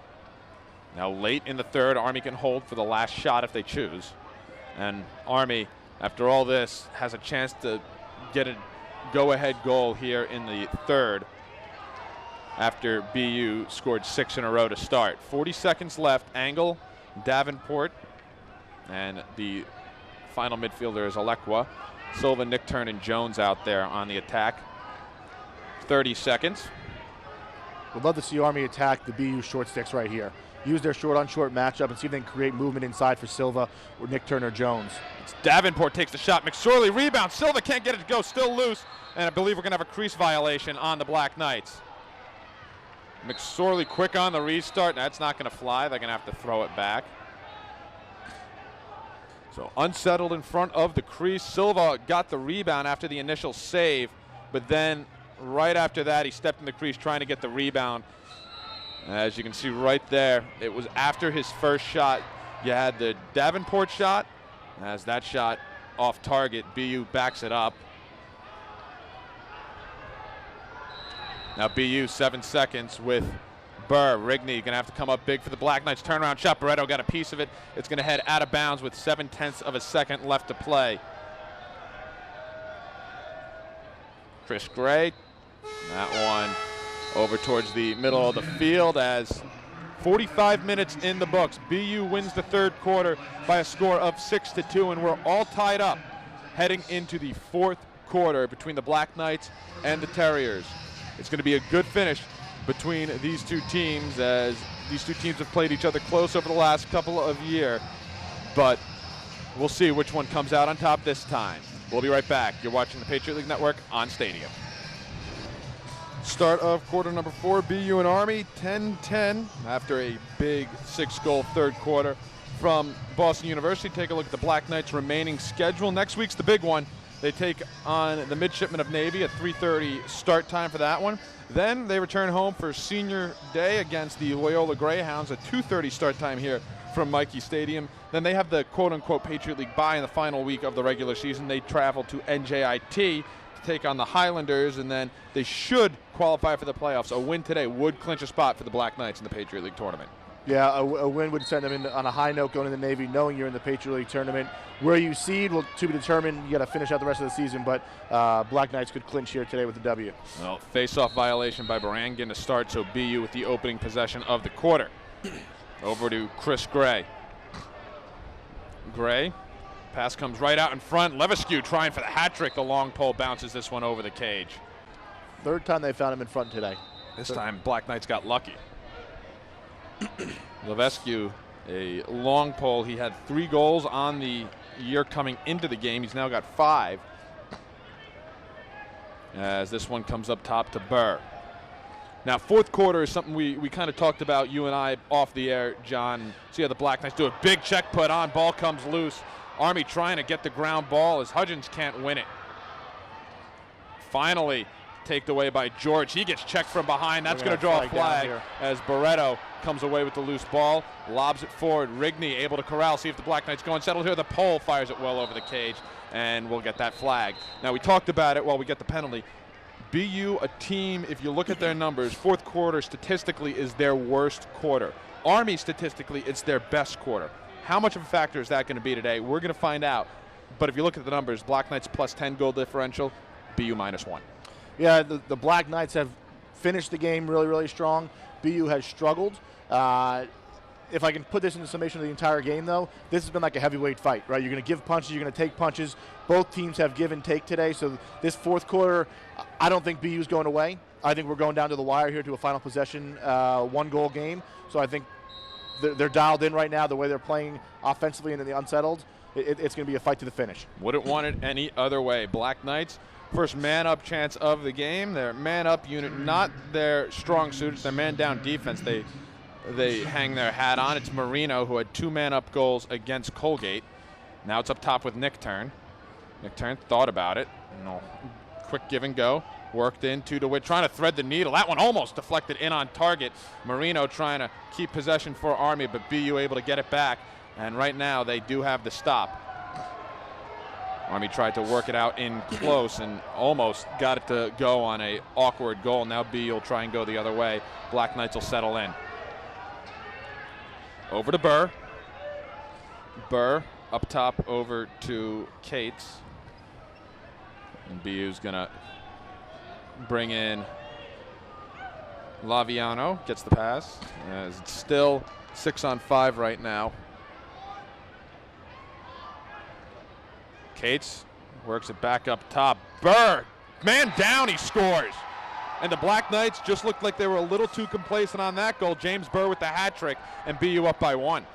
Now late in the third, Army can hold for the last shot if they choose. And Army, after all this, has a chance to get a go-ahead goal here in the third after BU scored 6 in a row to start. 40 seconds left. Angle, Davenport, and the final midfielder is Alecko. Silva, Nick Turn, and Jones out there on the attack. 30 seconds. Would love to see Army attack the BU short sticks right here. Use their short-on-short matchup and see if they can create movement inside for Silva or Nick Turner Jones. It's Davenport takes the shot. Mcsorely rebounds. Silva can't get it to go. Still loose. And I believe we're going to have a crease violation on the Black Knights. Mcsorely quick on the restart. That's not going to fly. They're going to have to throw it back. So unsettled in front of the crease. Silva got the rebound after the initial save. But then right after that, he stepped in the crease trying to get the rebound. As you can see right there, it was after his first shot. You had the Davenport shot. As that shot off target, BU backs it up. Now BU 7 seconds with Burr. Rigney gonna have to come up big for the Black Knights. Turnaround shot. Barretto got a piece of it. It's gonna head out of bounds with 7/10 of a second left to play. Chris Gray, that one over towards the middle of the field as 45 minutes in the books. BU wins the third quarter by a score of 6-2, and we're all tied up heading into the fourth quarter between the Black Knights and the Terriers. It's going to be a good finish between these 2 teams, as these 2 teams have played each other close over the last couple of years, but we'll see which one comes out on top this time. We'll be right back. You're watching the Patriot League Network on Stadium. Start of quarter number 4, BU and Army, 10-10 after a big 6-goal third quarter from Boston University. Take a look at the Black Knights' remaining schedule. Next week's the big one. They take on the Midshipmen of Navy at 3:30 start time for that one. Then they return home for Senior Day against the Loyola Greyhounds at 2:30 start time here from Mikey Stadium. Then they have the quote-unquote Patriot League bye in the final week of the regular season. They travel to NJIT take on the Highlanders, and then they should qualify for the playoffs. A win today would clinch a spot for the Black Knights in the Patriot League tournament. Yeah, a win would send them in on a high note going to the Navy, knowing you're in the Patriot League tournament. Where you seed will to be determined. You got to finish out the rest of the season, but Black Knights could clinch here today with the W. Well, face-off violation by Barangan to start, so BU with the opening possession of the quarter. Over to Chris Gray. Gray. Pass comes right out in front. Levesque trying for the hat trick. The long pole bounces this one over the cage. Third time they found him in front today. This time Black Knights got lucky. Levesque, a long pole. He had 3 goals on the year coming into the game. He's now got 5. As this one comes up top to Burr. Now, fourth quarter is something we kind of talked about, you and I, off the air, John. See how the Black Knights do a big check put on. Ball comes loose. Army trying to get the ground ball as Hudgens can't win it. Finally, taken away by George. He gets checked from behind. That's going to draw a flag as Barretto comes away with the loose ball, lobs it forward. Rigney able to corral, see if the Black Knights go unsettled here. The pole fires it well over the cage, and we'll get that flag. Now, we talked about it while we get the penalty. BU, a team, if you look at their numbers, fourth quarter statistically is their worst quarter. Army, statistically, it's their best quarter. How much of a factor is that going to be today? We're going to find out. But if you look at the numbers, Black Knights plus 10 goal differential, BU minus 1. Yeah, the Black Knights have finished the game really, really strong. BU has struggled. If I can put this in the summation of the entire game, though, this has been like a heavyweight fight, right? You're going to give punches, you're going to take punches. Both teams have give and take today. So this fourth quarter, I don't think BU's going away. I think we're going down to the wire here to a final possession, one-goal game. So I think they're dialed in right now, the way they're playing offensively and in the unsettled. It's going to be a fight to the finish. Wouldn't want it any other way. Black Knights, first man-up chance of the game. Their man-up unit, not their strong suit. It's their man-down defense they hang their hat on. It's Marino, who had 2 man-up goals against Colgate. Now it's up top with Nick Turn. Nick Turn thought about it. No, quick give and go. Worked into DeWitt, trying to thread the needle. That one almost deflected in on target. Marino trying to keep possession for Army, but BU able to get it back. And right now they do have the stop. Army tried to work it out in close and almost got it to go on a awkward goal. Now BU will try and go the other way. Black Knights will settle in. Over to Burr. Burr up top over to Cates. And BU's gonna bring in Laviano, gets the pass. As it's still 6-on-5 right now. Cates works it back up top. Burr, man down, he scores. And the Black Knights just looked like they were a little too complacent on that goal. James Burr with the hat trick, and BU up by 1.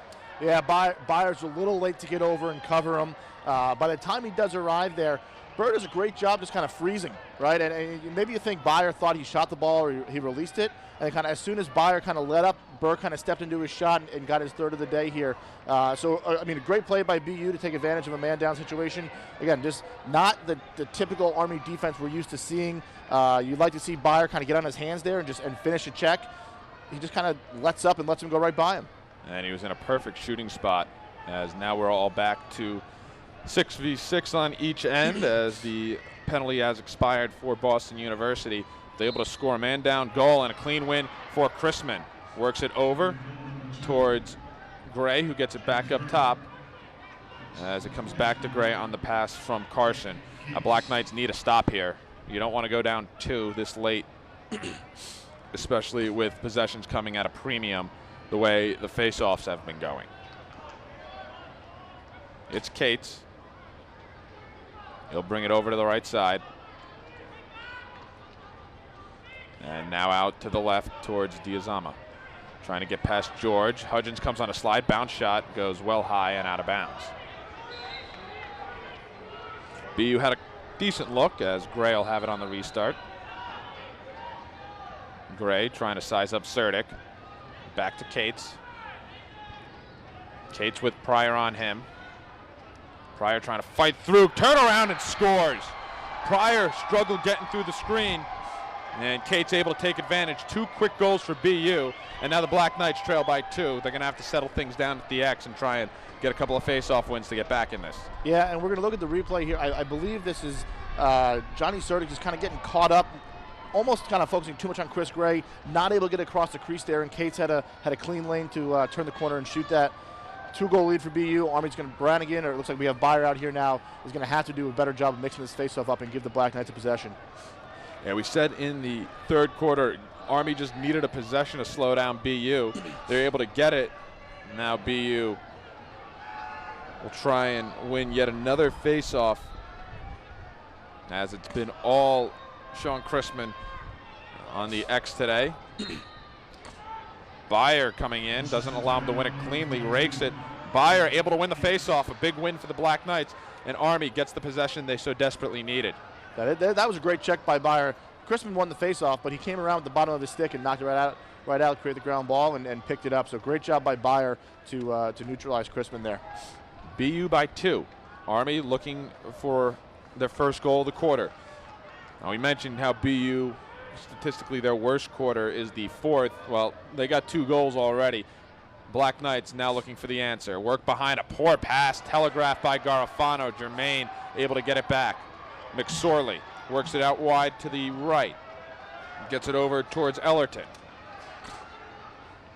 Yeah, Byer's a little late to get over and cover him. By the time he does arrive there, Burr does a great job just kind of freezing, right? And maybe you think Byer thought he shot the ball or he released it, and kind of as soon as Byer kind of let up, Burr kind of stepped into his shot and got his third of the day here. I mean, a great play by BU to take advantage of a man-down situation. Again, just not the typical Army defense we're used to seeing. You'd like to see Byer kind of get on his hands there and finish a check. He just kind of lets up and lets him go right by him. And he was in a perfect shooting spot, as now we're all back to 6v6 on each end as the penalty has expired for Boston University. They're able to score a man-down goal and a clean win for Chrisman. Works it over towards Gray, who gets it back up top as it comes back to Gray on the pass from Carson. Black Knights need a stop here. You don't want to go down 2 this late, especially with possessions coming at a premium the way the face-offs have been going. It's Cates. He'll bring it over to the right side. And now out to the left towards Zama. Trying to get past George. Hudgens comes on a slide, bounce shot, goes well high and out of bounds. BU had a decent look as Gray will have it on the restart. Gray trying to size up Suruc. Back to Cates. Cates with Pryor on him. Pryor trying to fight through, turn around and scores. Pryor struggled getting through the screen, and Cates able to take advantage. 2 quick goals for BU, and now the Black Knights trail by 2. They're going to have to settle things down at the X and try and get a couple of face-off wins to get back in this. Yeah, and we're going to look at the replay here. I believe this is Johnny Suruc is kind of getting caught up, almost kind of focusing too much on Chris Gray, not able to get across the crease there, and Cates had a clean lane to turn the corner and shoot that. 2-goal lead for BU. Army's going to Brannigan, or it looks like we have Byer out here now, is going to have to do a better job of mixing this face-off up and give the Black Knights a possession. Yeah, we said in the third quarter, Army just needed a possession to slow down BU. They're able to get it. Now BU will try and win yet another face-off, as it's been all Sean Chrisman on the X today. Byer coming in, doesn't allow him to win it cleanly, rakes it. Byer able to win the face-off, a big win for the Black Knights, and Army gets the possession they so desperately needed. That was a great check by Byer. Chrisman won the face-off, but he came around with the bottom of his stick and knocked it right out, created the ground ball, and picked it up. So great job by Byer to neutralize Chrisman there. BU by 2. Army looking for their first goal of the quarter. Now, we mentioned how BU, statistically, their worst quarter is the fourth. Well, they got 2 goals already. Black Knights now looking for the answer. Work behind, a poor pass, telegraphed by Garofano. Jermaine able to get it back. Mcsorely works it out wide to the right. Gets it over towards Ellerton.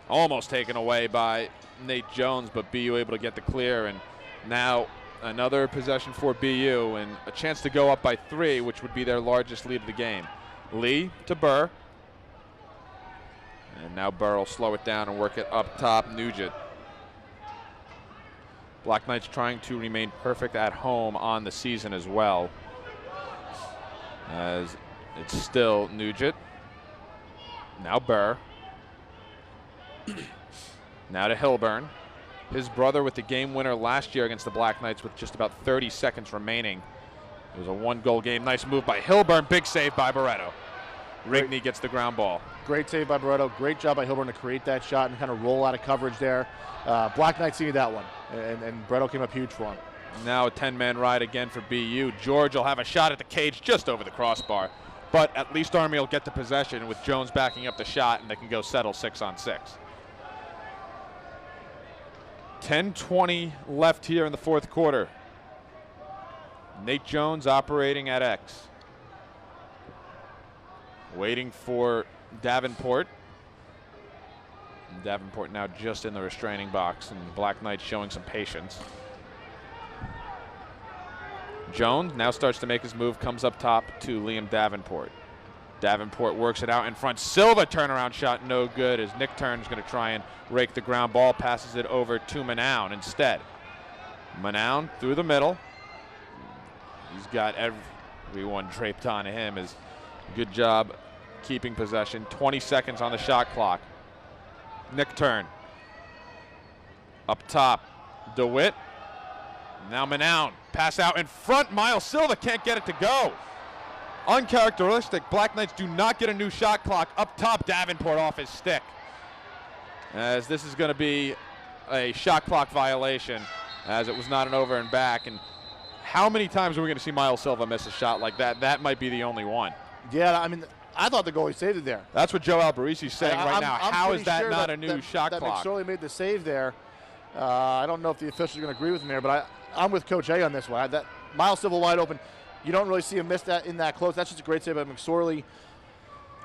Almost taken away by Nate Jones, but BU able to get the clear. And now another possession for BU and a chance to go up by 3, which would be their largest lead of the game. Lee to Burr. And now Burl will slow it down and work it up top. Nugent. Black Knights trying to remain perfect at home on the season as well. As it's still Nugent. Now Burr. Now to Hilburn. His brother with the game winner last year against the Black Knights with just about 30 seconds remaining. It was a 1-goal game. Nice move by Hilburn. Big save by Barretto. Rigney gets the ground ball. Great save by Barretto. Great job by Hilburn to create that shot and kind of roll out of coverage there. Black Knights needed that one, and Barretto came up huge for him. Now a 10-man ride again for BU. George will have a shot at the cage just over the crossbar. But at least Army will get the possession with Jones backing up the shot, and they can go settle 6-on-6. 10:20 left here in the fourth quarter. Nate Jones operating at X. Waiting for Davenport. Davenport now just in the restraining box, and Black Knights showing some patience. Jones now starts to make his move, comes up top to Liam Davenport. Davenport works it out in front. Silva turnaround shot, no good, as Nick Turner's going to try and rake the ground ball, passes it over to Noun instead. Noun through the middle. He's got everyone draped on him. Is good job keeping possession. 20 seconds on the shot clock. Nick Turn. Up top, DeWitt. Now Noun. Pass out in front. Miles Silva can't get it to go. Uncharacteristic. Black Knights do not get a new shot clock. Up top, Davenport off his stick. As this is going to be a shot clock violation, as it was not an over and back. And how many times are we going to see Miles Silva miss a shot like that? That might be the only one. Yeah, I mean, I thought the goalie saved it there. That's what Joe Alberici's saying right now. How is that not a new shot clock? That Mcsorely made the save there. I don't know if the officials are going to agree with me there, but I'm with Coach A on this one. That Miles Silva wide open. You don't really see him miss that in that close. That's just a great save by Mcsorely.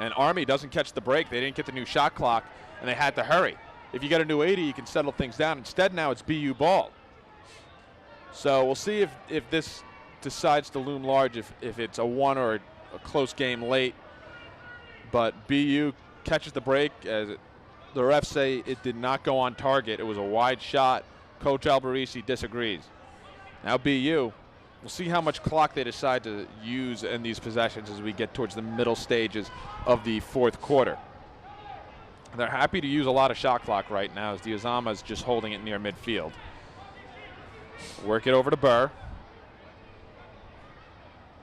And Army doesn't catch the break. They didn't get the new shot clock, and they had to hurry. If you get a new 80, you can settle things down. Instead, now it's BU ball. So we'll see if this decides to loom large, if it's a 1 or a close game late. But BU catches the break. As the refs say it did not go on target. It was a wide shot. Coach Alberici disagrees. Now BU. We'll see how much clock they decide to use in these possessions as we get towards the middle stages of the fourth quarter. They're happy to use a lot of shot clock right now as the Zama is just holding it near midfield. Work it over to Burr.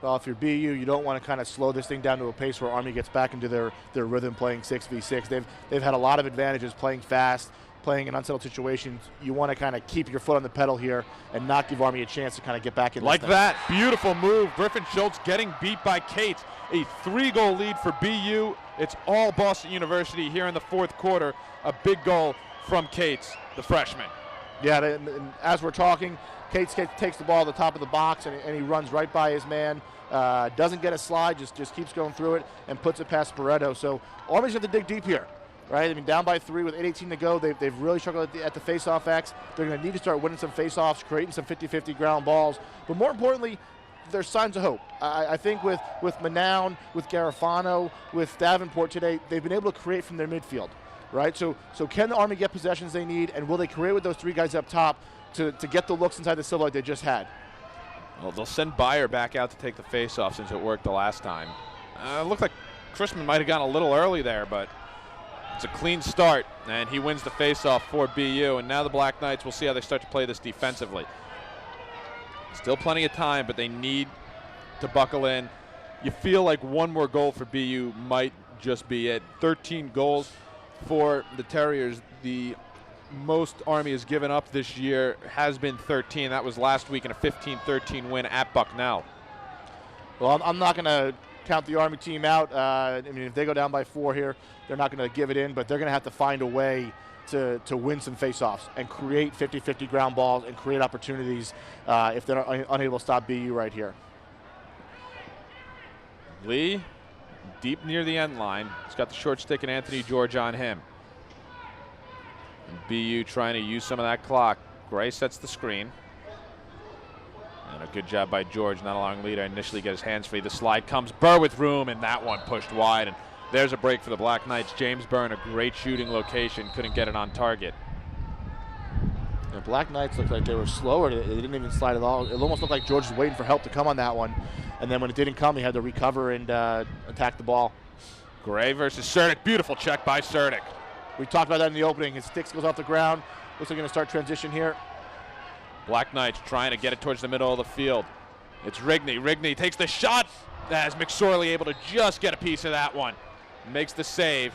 Well, if you're BU, you don't want to kind of slow this thing down to a pace where Army gets back into their rhythm playing 6v6. They've had a lot of advantages playing fast, playing in unsettled situations. You want to kind of keep your foot on the pedal here and not give Army a chance to kind of get back in like this that. Beautiful move. Griffin Schultz getting beat by Cates. A 3-goal lead for BU. It's all Boston University here in the fourth quarter. A big goal from Cates, the freshman. Yeah, and as we're talking, Cates takes the ball at the top of the box and he runs right by his man. Doesn't get a slide, just keeps going through it and puts it past Barretto. So Army's going to dig deep here. Right, I mean, down by 3 with 8:18 to go. They've really struggled at the face-off X. They're going to need to start winning some face-offs, creating some 50-50 ground balls. But more importantly, there's signs of hope. I think with Noun, with Garofano, with Davenport today, they've been able to create from their midfield. Right, so can the Army get possessions they need, and will they create with those 3 guys up top to get the looks inside the Silva like they just had? Well, they'll send Bayer back out to take the face-off since it worked the last time. It looked like Chrisman might have gone a little early there, but it's a clean start, and he wins the face-off for BU. And now the Black Knights, we'll see how they start to play this defensively. Still plenty of time, but they need to buckle in. You feel like one more goal for BU might just be it. 13 goals for the Terriers. The most Army has given up this year has been 13. That was last week in a 15-13 win at Bucknell. Well, I'm not going to count the Army team out. I mean, if they go down by 4 here, they're not going to give it in, but they're going to have to find a way to win some face-offs and create 50-50 ground balls and create opportunities if they're unable to stop BU right here. Lee, deep near the end line. He's got the short stick and Anthony George on him. And BU trying to use some of that clock. Gray sets the screen. And a good job by George, not allowing Lee to initially get his hands free. The slide comes. Burr with room, and that one pushed wide. And there's a break for the Black Knights. Jamesburg, a great shooting location, couldn't get it on target. The Black Knights looked like they were slower. They didn't even slide at all. It almost looked like George was waiting for help to come on that one. And then when it didn't come, he had to recover and attack the ball. Gray versus Suruc. Beautiful check by Suruc. We talked about that in the opening. His sticks goes off the ground. Looks like they're going to start transition here. Black Knights trying to get it towards the middle of the field. It's Rigney. Rigney takes the shot as Mcsorely able to just get a piece of that one. Makes the save,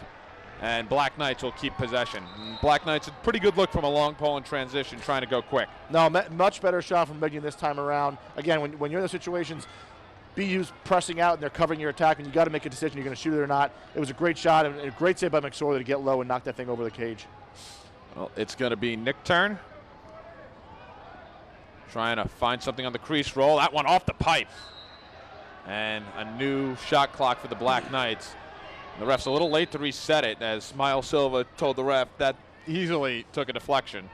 and Black Knights will keep possession. And Black Knights, a pretty good look from a long pole in transition, trying to go quick. No, much better shot from Rigney this time around. Again, when you're in those situations, BU's pressing out and they're covering your attack, and you got to make a decision you're going to shoot it or not. It was a great shot and a great save by Mcsorely to get low and knock that thing over the cage. Well, it's going to be Nick turn. Trying to find something on the crease roll. That one off the pipe. And a new shot clock for the Black Knights. The ref's a little late to reset it, as Silva told the ref that easily took a deflection.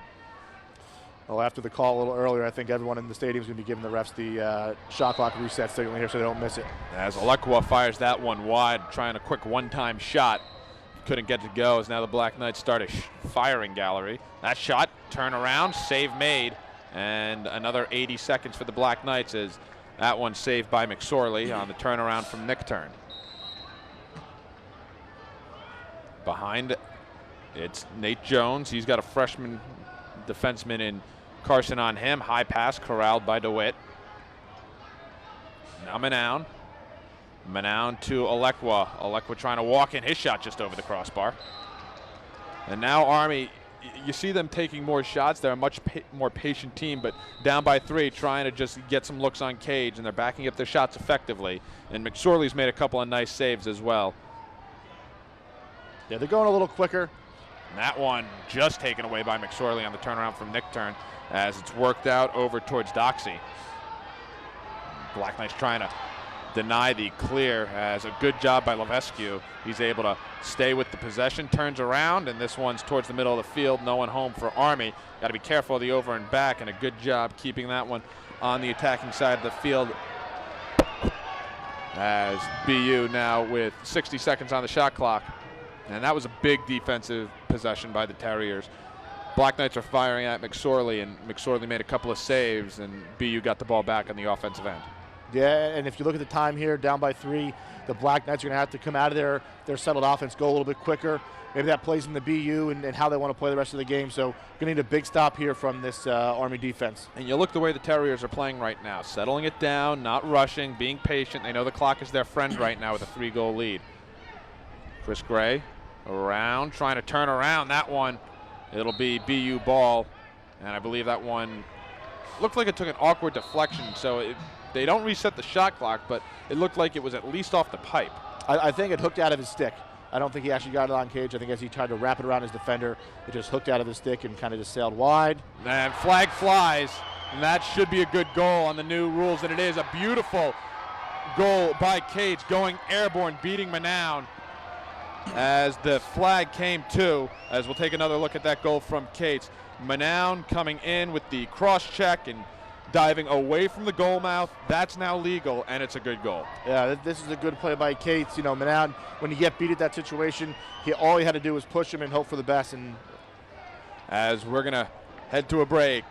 Well, after the call a little earlier, I think everyone in the stadium is going to be giving the refs the shot clock reset signal here so they don't miss it. As Alecko fires that one wide, trying a quick one-time shot. Couldn't get to go, as now the Black Knights start a firing gallery. That shot, turn around, save made. And another 80 seconds for the Black Knights, as that one saved by Mcsorely on the turnaround from Nick turn. Behind, it's Nate Jones. He's got a freshman defenseman in Carson on him. High pass corralled by DeWitt. Now Noun. Noun to Alecko. Alecko trying to walk in. His shot just over the crossbar. And now Army, you see them taking more shots. They're a much more patient team, but down by 3, trying to just get some looks on cage, and they're backing up their shots effectively. And Mcsorely's made a couple of nice saves as well. Yeah, they're going a little quicker. And that one just taken away by Mcsorely on the turnaround from Nick turn, as it's worked out over towards Doxy. Black Knights trying to deny the clear, as a good job by Levesque. He's able to stay with the possession, turns around, and this one's towards the middle of the field. No one home for Army. Got to be careful of the over and back, and a good job keeping that one on the attacking side of the field, as BU now with 60 seconds on the shot clock. And that was a big defensive possession by the Terriers. Black Knights are firing at Mcsorely, and Mcsorely made a couple of saves, and BU got the ball back on the offensive end. Yeah, and if you look at the time here, down by 3, the Black Knights are going to have to come out of their settled offense, go a little bit quicker. Maybe that plays in the BU and how they want to play the rest of the game. So going to need a big stop here from this Army defense. And you look the way the Terriers are playing right now, settling it down, not rushing, being patient. They know the clock is their friend right now with a 3-goal lead. Chris Gray around, trying to turn around. That one, it'll be BU ball. And I believe that one looked like it took an awkward deflection. So they don't reset the shot clock, but it looked like it was at least off the pipe. I think it hooked out of his stick. I don't think he actually got it on cage. I think as he tried to wrap it around his defender, it just hooked out of his stick and kind of just sailed wide. And flag flies, and that should be a good goal on the new rules, and it is a beautiful goal by Cage, going airborne, beating Noun. As the flag came to, as we'll take another look at that goal from Cates. Noun coming in with the cross check and diving away from the goal mouth. That's now legal, and it's a good goal. Yeah, this is a good play by Cates. You know, Noun, when you get beat at that situation, all he had to do was push him and hope for the best. And as we're going to head to a break,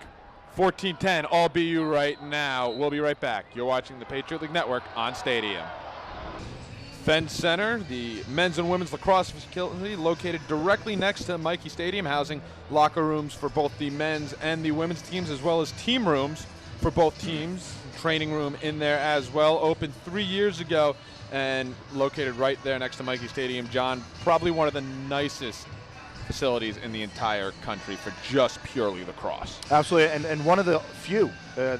14-10, all BU right now. We'll be right back. You're watching the Patriot League Network on Stadium. Fenn Center, the men's and women's lacrosse facility located directly next to Mikey Stadium, housing locker rooms for both the men's and the women's teams, as well as team rooms for both teams. Training room in there as well. Opened 3 years ago and located right there next to Mikey Stadium. John, probably one of the nicest facilities in the entire country for just purely lacrosse. Absolutely, and one of the few.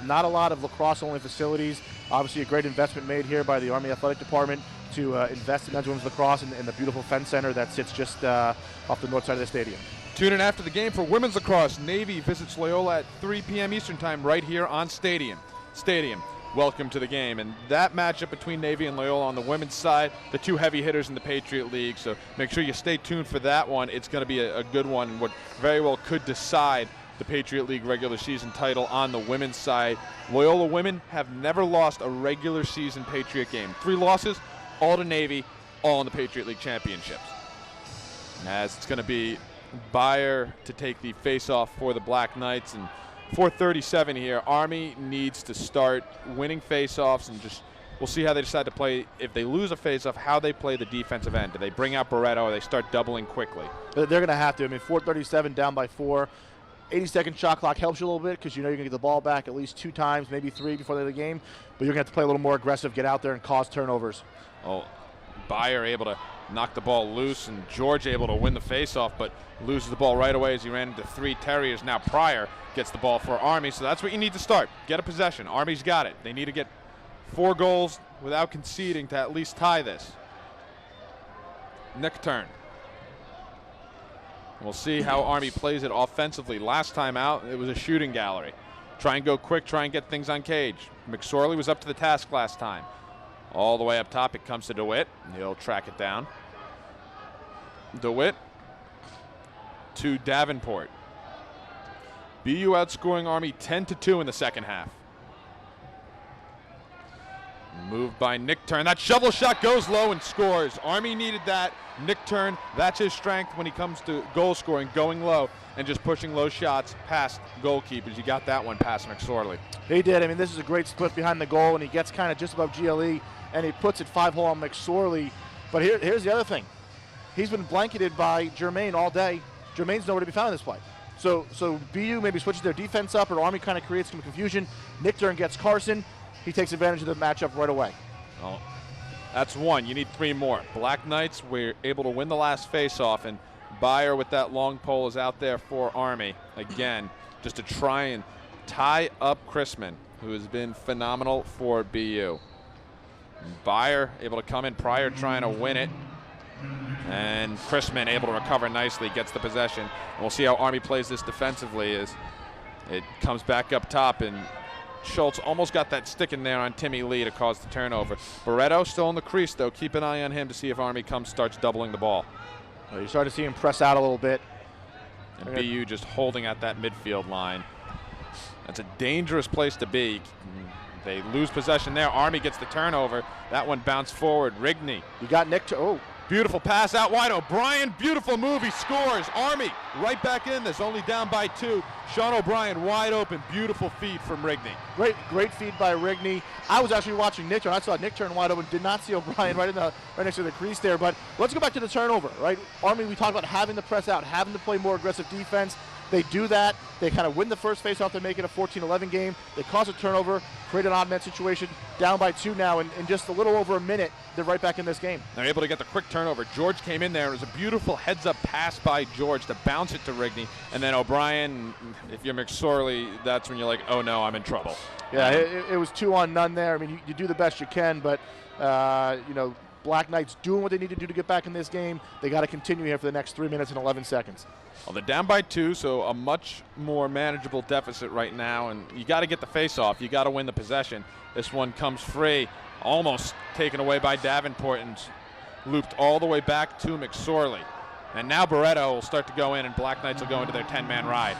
Not a lot of lacrosse-only facilities. Obviously a great investment made here by the Army Athletic Department. to invest in men's and women's lacrosse in the beautiful Fence Center that sits just off the north side of the stadium. Tune in after the game for women's lacrosse. Navy visits Loyola at 3 p.m. Eastern Time right here on Stadium. Welcome to the game. And that matchup between Navy and Loyola on the women's side, the two heavy hitters in the Patriot League. So make sure you stay tuned for that one. It's going to be a good one, and what very well could decide the Patriot League regular season title on the women's side. Loyola women have never lost a regular season Patriot game. 3 losses, all to Navy, all in the Patriot League championships. As it's going to be Pryor to take the face-off for the Black Knights, and 4:37 here. Army needs to start winning face-offs, and just we'll see how they decide to play. If they lose a face-off, how they play the defensive end. Do they bring out Barretto, or they start doubling quickly? They're going to have to. I mean, 4:37 down by 4. 80-second shot clock helps you a little bit because you know you're going to get the ball back at least 2 times, maybe 3 before the end of the game. But you're going to have to play a little more aggressive, get out there and cause turnovers. Oh, Pryor able to knock the ball loose, and George able to win the face-off, but loses the ball right away as he ran into 3 Terriers. Now Pryor gets the ball for Army, so that's what you need to start. Get a possession. Army's got it. They need to get 4 goals without conceding to at least tie this. Nick turn. We'll see how Army plays it offensively. Last time out, it was a shooting gallery. Try and go quick, try and get things on cage. Mcsorely was up to the task last time. All the way up top, it comes to DeWitt. He'll track it down. DeWitt to Davenport. BU outscoring Army 10-2 in the second half. Moved by Nick Turn. That shovel shot goes low and scores. Army needed that. Nick Turn, that's his strength when he comes to goal scoring, going low and just pushing low shots past goalkeepers. You got that one past Mcsorely. He did. I mean, this is a great split behind the goal, and he gets kind of just above GLE, and he puts it 5-hole on Mcsorely. But here's the other thing. He's been blanketed by Jermaine all day. Jermaine's nowhere to be found in this play. So BU maybe switches their defense up, or Army kind of creates some confusion. Nick Turn gets Carson. He takes advantage of the matchup right away. Oh, that's 1. You need 3 more. Black Knights were able to win the last face-off, and Pryor with that long pole is out there for Army. Again, just to try and tie up Chrisman, who has been phenomenal for BU. Pryor able to come in. Pryor trying to win it. And Chrisman able to recover nicely, gets the possession. And we'll see how Army plays this defensively as it comes back up top, and Schultz almost got that stick in there on Timmy Lee to cause the turnover. Barretto still in the crease, though. Keep an eye on him to see if Army starts doubling the ball. You start to see him press out a little bit. And BU just holding at that midfield line. That's a dangerous place to be. They lose possession there. Army gets the turnover. That one bounced forward. Rigney. You got Nick. Beautiful pass out wide. O'Brien, beautiful move. He scores. Army right back in this, only down by 2. Sean O'Brien wide open. Beautiful feed from Rigney. Great feed by Rigney. I was actually watching Nick Turn. I saw Nick Turn wide open. Did not see O'Brien right next to the crease there. But let's go back to the turnover, right? Army, we talked about having to press out, having to play more aggressive defense. They do that. They kind of win the first faceoff. They make it a 14-11 game. They cause a turnover, create an odd man situation. Down by 2 now, and in just a little over a minute, they're right back in this game. They're able to get the quick turnover. George came in there. It was a beautiful heads-up pass by George to bounce it to Rigney. And then O'Brien, if you're Mcsorely, that's when you're like, oh no, I'm in trouble. Yeah, it was 2 on none there. I mean, you do the best you can, but Black Knights doing what they need to do to get back in this game. They got to continue here for the next 3 minutes and 11 seconds. Well, they're down by 2, so a much more manageable deficit right now, and you got to get the face-off. You got to win the possession. This one comes free, almost taken away by Davenport and looped all the way back to Mcsorely. And now Barretto will start to go in, and Black Knights will go into their 10-man ride.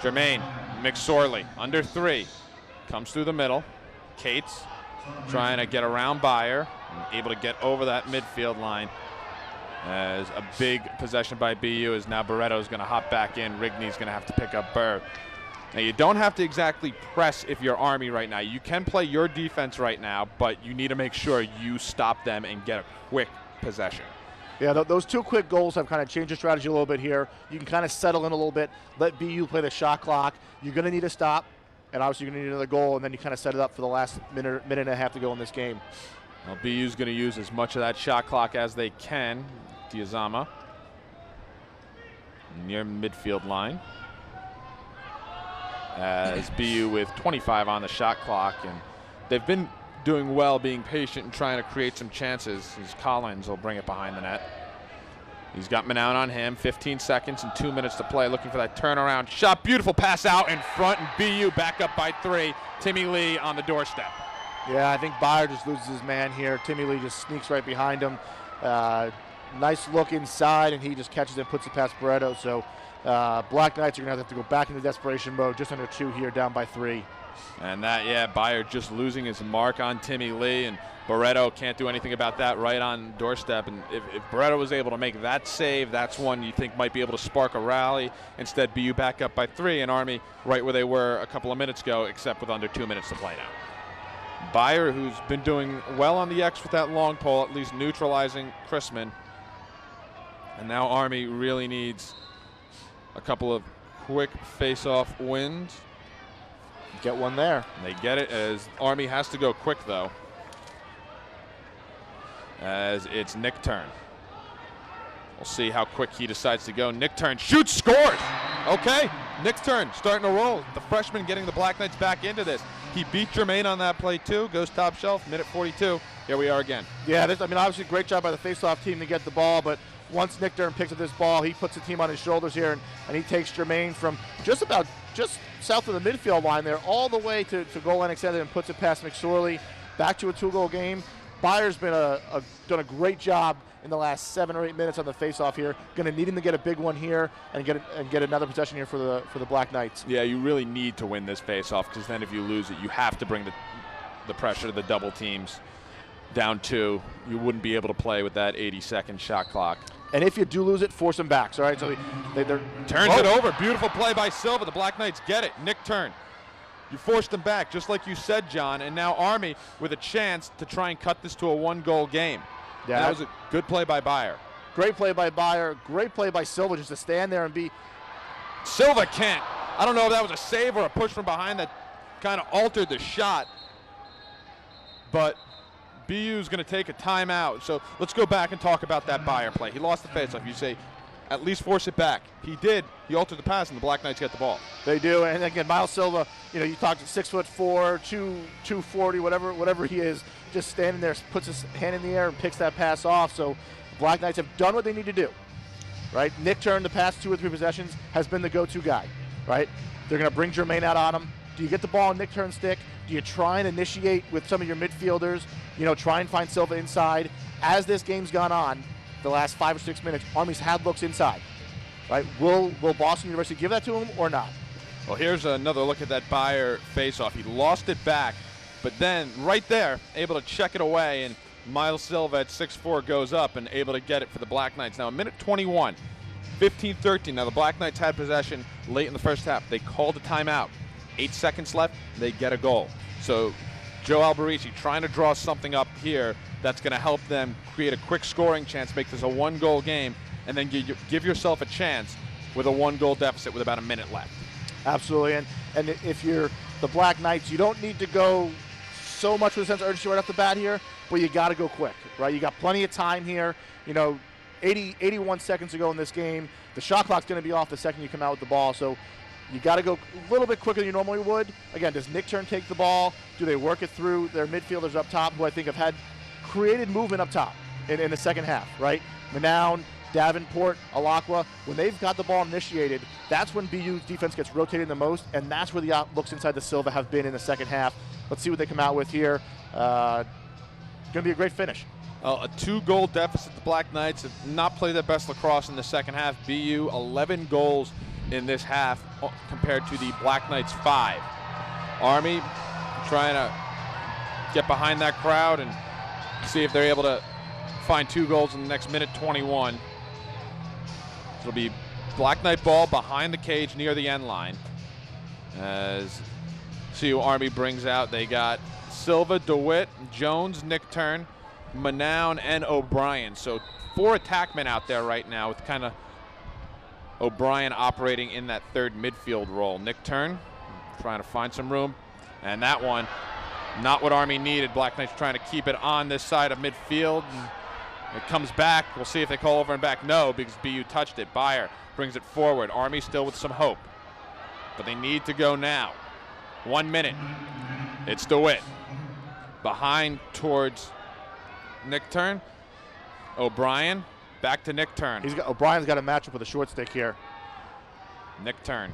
Jermaine, Mcsorely, under 3, comes through the middle. Cates trying to get around Pryor, and able to get over that midfield line. As a big possession by BU is now Barretto's going to hop back in. Rigney's going to have to pick up Burl. Now, you don't have to exactly press if you're Army right now. You can play your defense right now, but you need to make sure you stop them and get a quick possession. Yeah, those 2 quick goals have kind of changed the strategy a little bit here. You can kind of settle in a little bit, let BU play the shot clock. You're going to need a stop, and obviously you're going to need another goal, and then you kind of set it up for the last minute and a half to go in this game. Well, BU's going to use as much of that shot clock as they can. Zama near midfield line. As BU with 25 on the shot clock, and they've been doing well, being patient and trying to create some chances. As Collins will bring it behind the net. He's got Noun on him. 15 seconds and 2 minutes to play. Looking for that turnaround shot. Beautiful pass out in front, and BU back up by 3. Timmy Lee on the doorstep. Yeah, I think Pryor just loses his man here. Timmy Lee just sneaks right behind him. Nice look inside, and he just catches it and puts it past Barretto. So Black Knights are going to have to go back into desperation mode. Just under 2 here, down by 3. And that, yeah, Pryor just losing his mark on Timmy Lee, and Barretto can't do anything about that right on doorstep. And if Barretto was able to make that save, that's one you think might be able to spark a rally. Instead, BU back up by 3, and Army right where they were a couple of minutes ago, except with under 2 minutes to play now. Pryor, who's been doing well on the X with that long pole, at least neutralizing Chrisman. And now Army really needs a couple of quick face-off wins. Get one there. And they get it, as Army has to go quick, though, as it's Nick Turn. We'll see how quick he decides to go. Nick Turn shoots, scores. Okay, Nick Turn starting to roll. The freshman getting the Black Knights back into this. He beat Jermaine on that play too. Goes top shelf, minute 42. Here we are again. Yeah, obviously great job by the face-off team to get the ball, but once Nick Turn picks up this ball, he puts the team on his shoulders here, and he takes Jermaine from just south of the midfield line there all the way to goal line extended and puts it past Mcsorely. Back to a 2-goal game. Pryor's been done a great job in the last 7 or 8 minutes on the face-off here. Going to need him to get a big one here and get another possession here for the Black Knights. Yeah, you really need to win this face-off, because then if you lose it, you have to bring the pressure to the double teams down 2. You wouldn't be able to play with that 80-second shot clock. And if you do lose it, force them back. All right, so they're turns it over. Beautiful play by Silva. The Black Knights get it. Nick Turn. You forced them back, just like you said, John. And now Army with a chance to try and cut this to a 1-goal game. Yeah, that was a good play by Pryor. Great play by Pryor. Great play by Silva just to stand there and be. Silva can't. I don't know if that was a save or a push from behind that kind of altered the shot. But BU's going to take a timeout. So let's go back and talk about that Pryor play. He lost the faceoff. You say, at least force it back. He did. He altered the pass, and the Black Knights get the ball. They do. And again, Miles Silva, you talked 6'4", 240, whatever he is, just standing there, puts his hand in the air and picks that pass off. So the Black Knights have done what they need to do, right? Nick Turn, the past 2 or 3 possessions, has been the go-to guy, right? They're going to bring Jermaine out on him. Do you get the ball on Nick Turn's stick? Do you try and initiate with some of your midfielders? Try and find Silva inside. As this game's gone on, the last 5 or 6 minutes, Army's had looks inside, right? Will Boston University give that to him or not? Well, here's another look at that Pryor face-off. He lost it back, but then right there, able to check it away, and Miles Silva at 6'4" goes up and able to get it for the Black Knights. Now, a minute 21, 15-13. Now, the Black Knights had possession late in the first half. They called a timeout. 8 seconds left, they get a goal. So Joe Alberici trying to draw something up here that's going to help them create a quick scoring chance, make this a 1-goal game, and then give yourself a chance with a 1-goal deficit with about a minute left. Absolutely, and if you're the Black Knights, you don't need to go so much with a sense of urgency right off the bat here, but you got to go quick, right? You got plenty of time here. 81 seconds to go in this game. The shot clock's going to be off the second you come out with the ball, so you got to go a little bit quicker than you normally would. Again, does Nick Turn take the ball? Do they work it through their midfielders up top, who I think have had created movement up top in the second half, right? Noun, Davenport, Alecko, when they've got the ball initiated, that's when BU's defense gets rotated the most, and that's where the looks inside the Silva have been in the second half. Let's see what they come out with here. Going to be a great finish. A 2-goal deficit. The Black Knights have not played their best lacrosse in the second half. BU 11 goals in this half compared to the Black Knights 5. Army trying to get behind that crowd and see if they're able to find 2 goals in the next minute 21. It'll be Black Knight ball behind the cage near the end line. As see who Army brings out. They got Silva, DeWitt, Jones, Nick Turn, Noun, and O'Brien. So 4 attackmen out there right now, with kind of O'Brien operating in that third midfield role. Nick Turn trying to find some room, and that one not what Army needed. Black Knights trying to keep it on this side of midfield. It comes back. We'll see if they call over and back. No, because BU touched it. Pryor brings it forward. Army still with some hope, but they need to go now. 1 minute. It's DeWitt. Behind towards Nick Turn. O'Brien back to Nick Turn. O'Brien's got a matchup with a short stick here. Nick Turn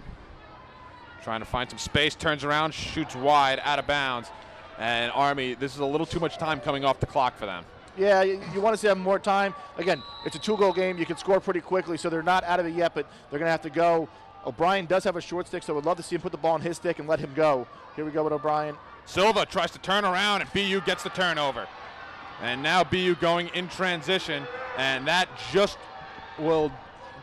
trying to find some space, turns around, shoots wide, out of bounds. And Army, this is a little too much time coming off the clock for them. Yeah, you want to see them more time. Again, it's a 2-goal game. You can score pretty quickly, so they're not out of it yet, but they're going to have to go. O'Brien does have a short stick, so I would love to see him put the ball on his stick and let him go. Here we go with O'Brien. Silva tries to turn around, and BU gets the turnover. And now BU going in transition, and that will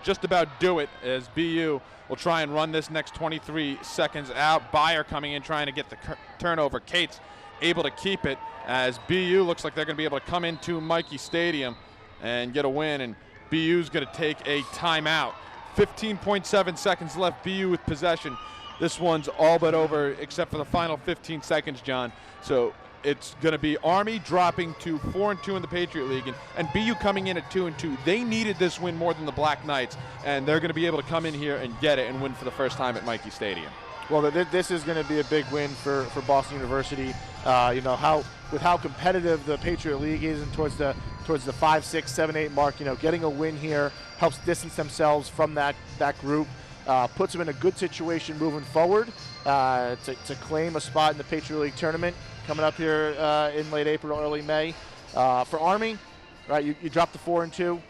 just about do it, as BU will try and run this next 23 seconds out. Byer coming in trying to get the turnover. Cates able to keep it, as BU looks like they're going to be able to come into Michie Stadium and get a win, and BU's going to take a timeout. 15.7 seconds left, BU with possession. This one's all but over except for the final 15 seconds, John. So it's going to be Army dropping to 4-2 in the Patriot League, and BU coming in at 2-2. They needed this win more than the Black Knights, and they're going to be able to come in here and get it and win for the first time at Michie Stadium. Well, this is going to be a big win for Boston University. You know, how competitive the Patriot League is, and towards the 5, 6, 7, 8 mark. You know, getting a win here helps distance themselves from that group, puts them in a good situation moving forward to claim a spot in the Patriot League tournament coming up here in late April, early May. For Army, right? You dropped to 4-2.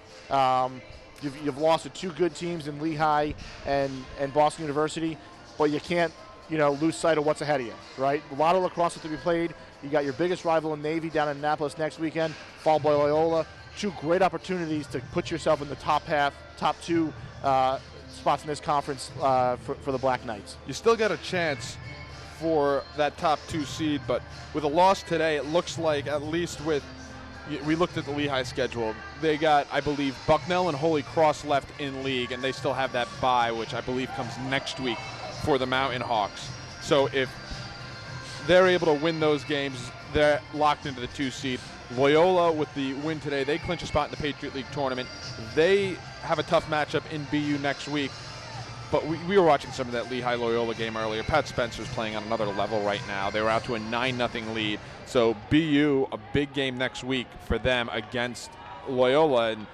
You've lost to 2 good teams in Lehigh and Boston University. But you can't, lose sight of what's ahead of you, right? A lot of lacrosse to be played. You got your biggest rival in Navy down in Annapolis next weekend, followed by Loyola. 2 great opportunities to put yourself in the top 2 spots in this conference for the Black Knights. You still got a chance for that top 2 seed, but with a loss today, it looks like, at least we looked at the Lehigh schedule. They got, I believe, Bucknell and Holy Cross left in league, and they still have that bye, which I believe comes next week for the Mountain Hawks. So if they're able to win those games, they're locked into the 2 seed. Loyola, with the win today, they clinch a spot in the Patriot League tournament. They have a tough matchup in BU next week. But we were watching some of that Lehigh-Loyola game earlier. Pat Spencer's playing on another level right now. They were out to a 9-0 lead. So BU, a big game next week for them against Loyola. And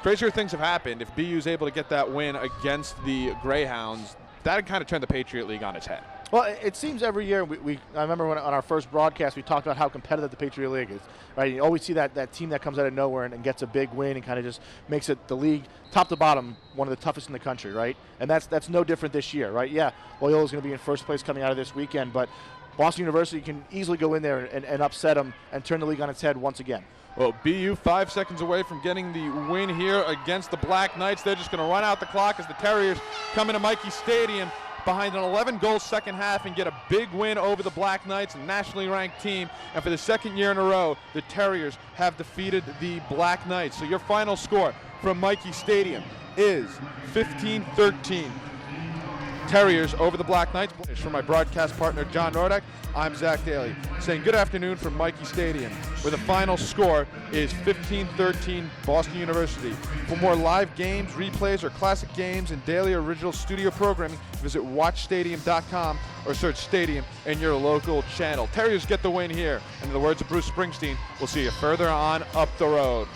crazier things have happened. If BU's able to get that win against the Greyhounds, that would kind of turn the Patriot League on its head. Well, it seems every year, I remember when on our first broadcast we talked about how competitive the Patriot League is, right? You always see that team that comes out of nowhere and gets a big win and kind of just makes it the league, top to bottom, one of the toughest in the country, right? And that's no different this year, right? Yeah, Loyola's going to be in first place coming out of this weekend, but Boston University can easily go in there and upset them and turn the league on its head once again. Well, BU 5 seconds away from getting the win here against the Black Knights. They're just going to run out the clock as the Terriers come into Michie Stadium behind an 11-goal second half and get a big win over the Black Knights, a nationally ranked team. And for the second year in a row, the Terriers have defeated the Black Knights. So your final score from Michie Stadium is 15-13. Terriers over the Black Knights. For my broadcast partner, John Nordak, I'm Zach Daly, saying good afternoon from Michie Stadium, where the final score is 15-13 Boston University. For more live games, replays, or classic games and daily original studio programming, visit watchstadium.com or search Stadium in your local channel. Terriers get the win here. And in the words of Bruce Springsteen, we'll see you further on up the road.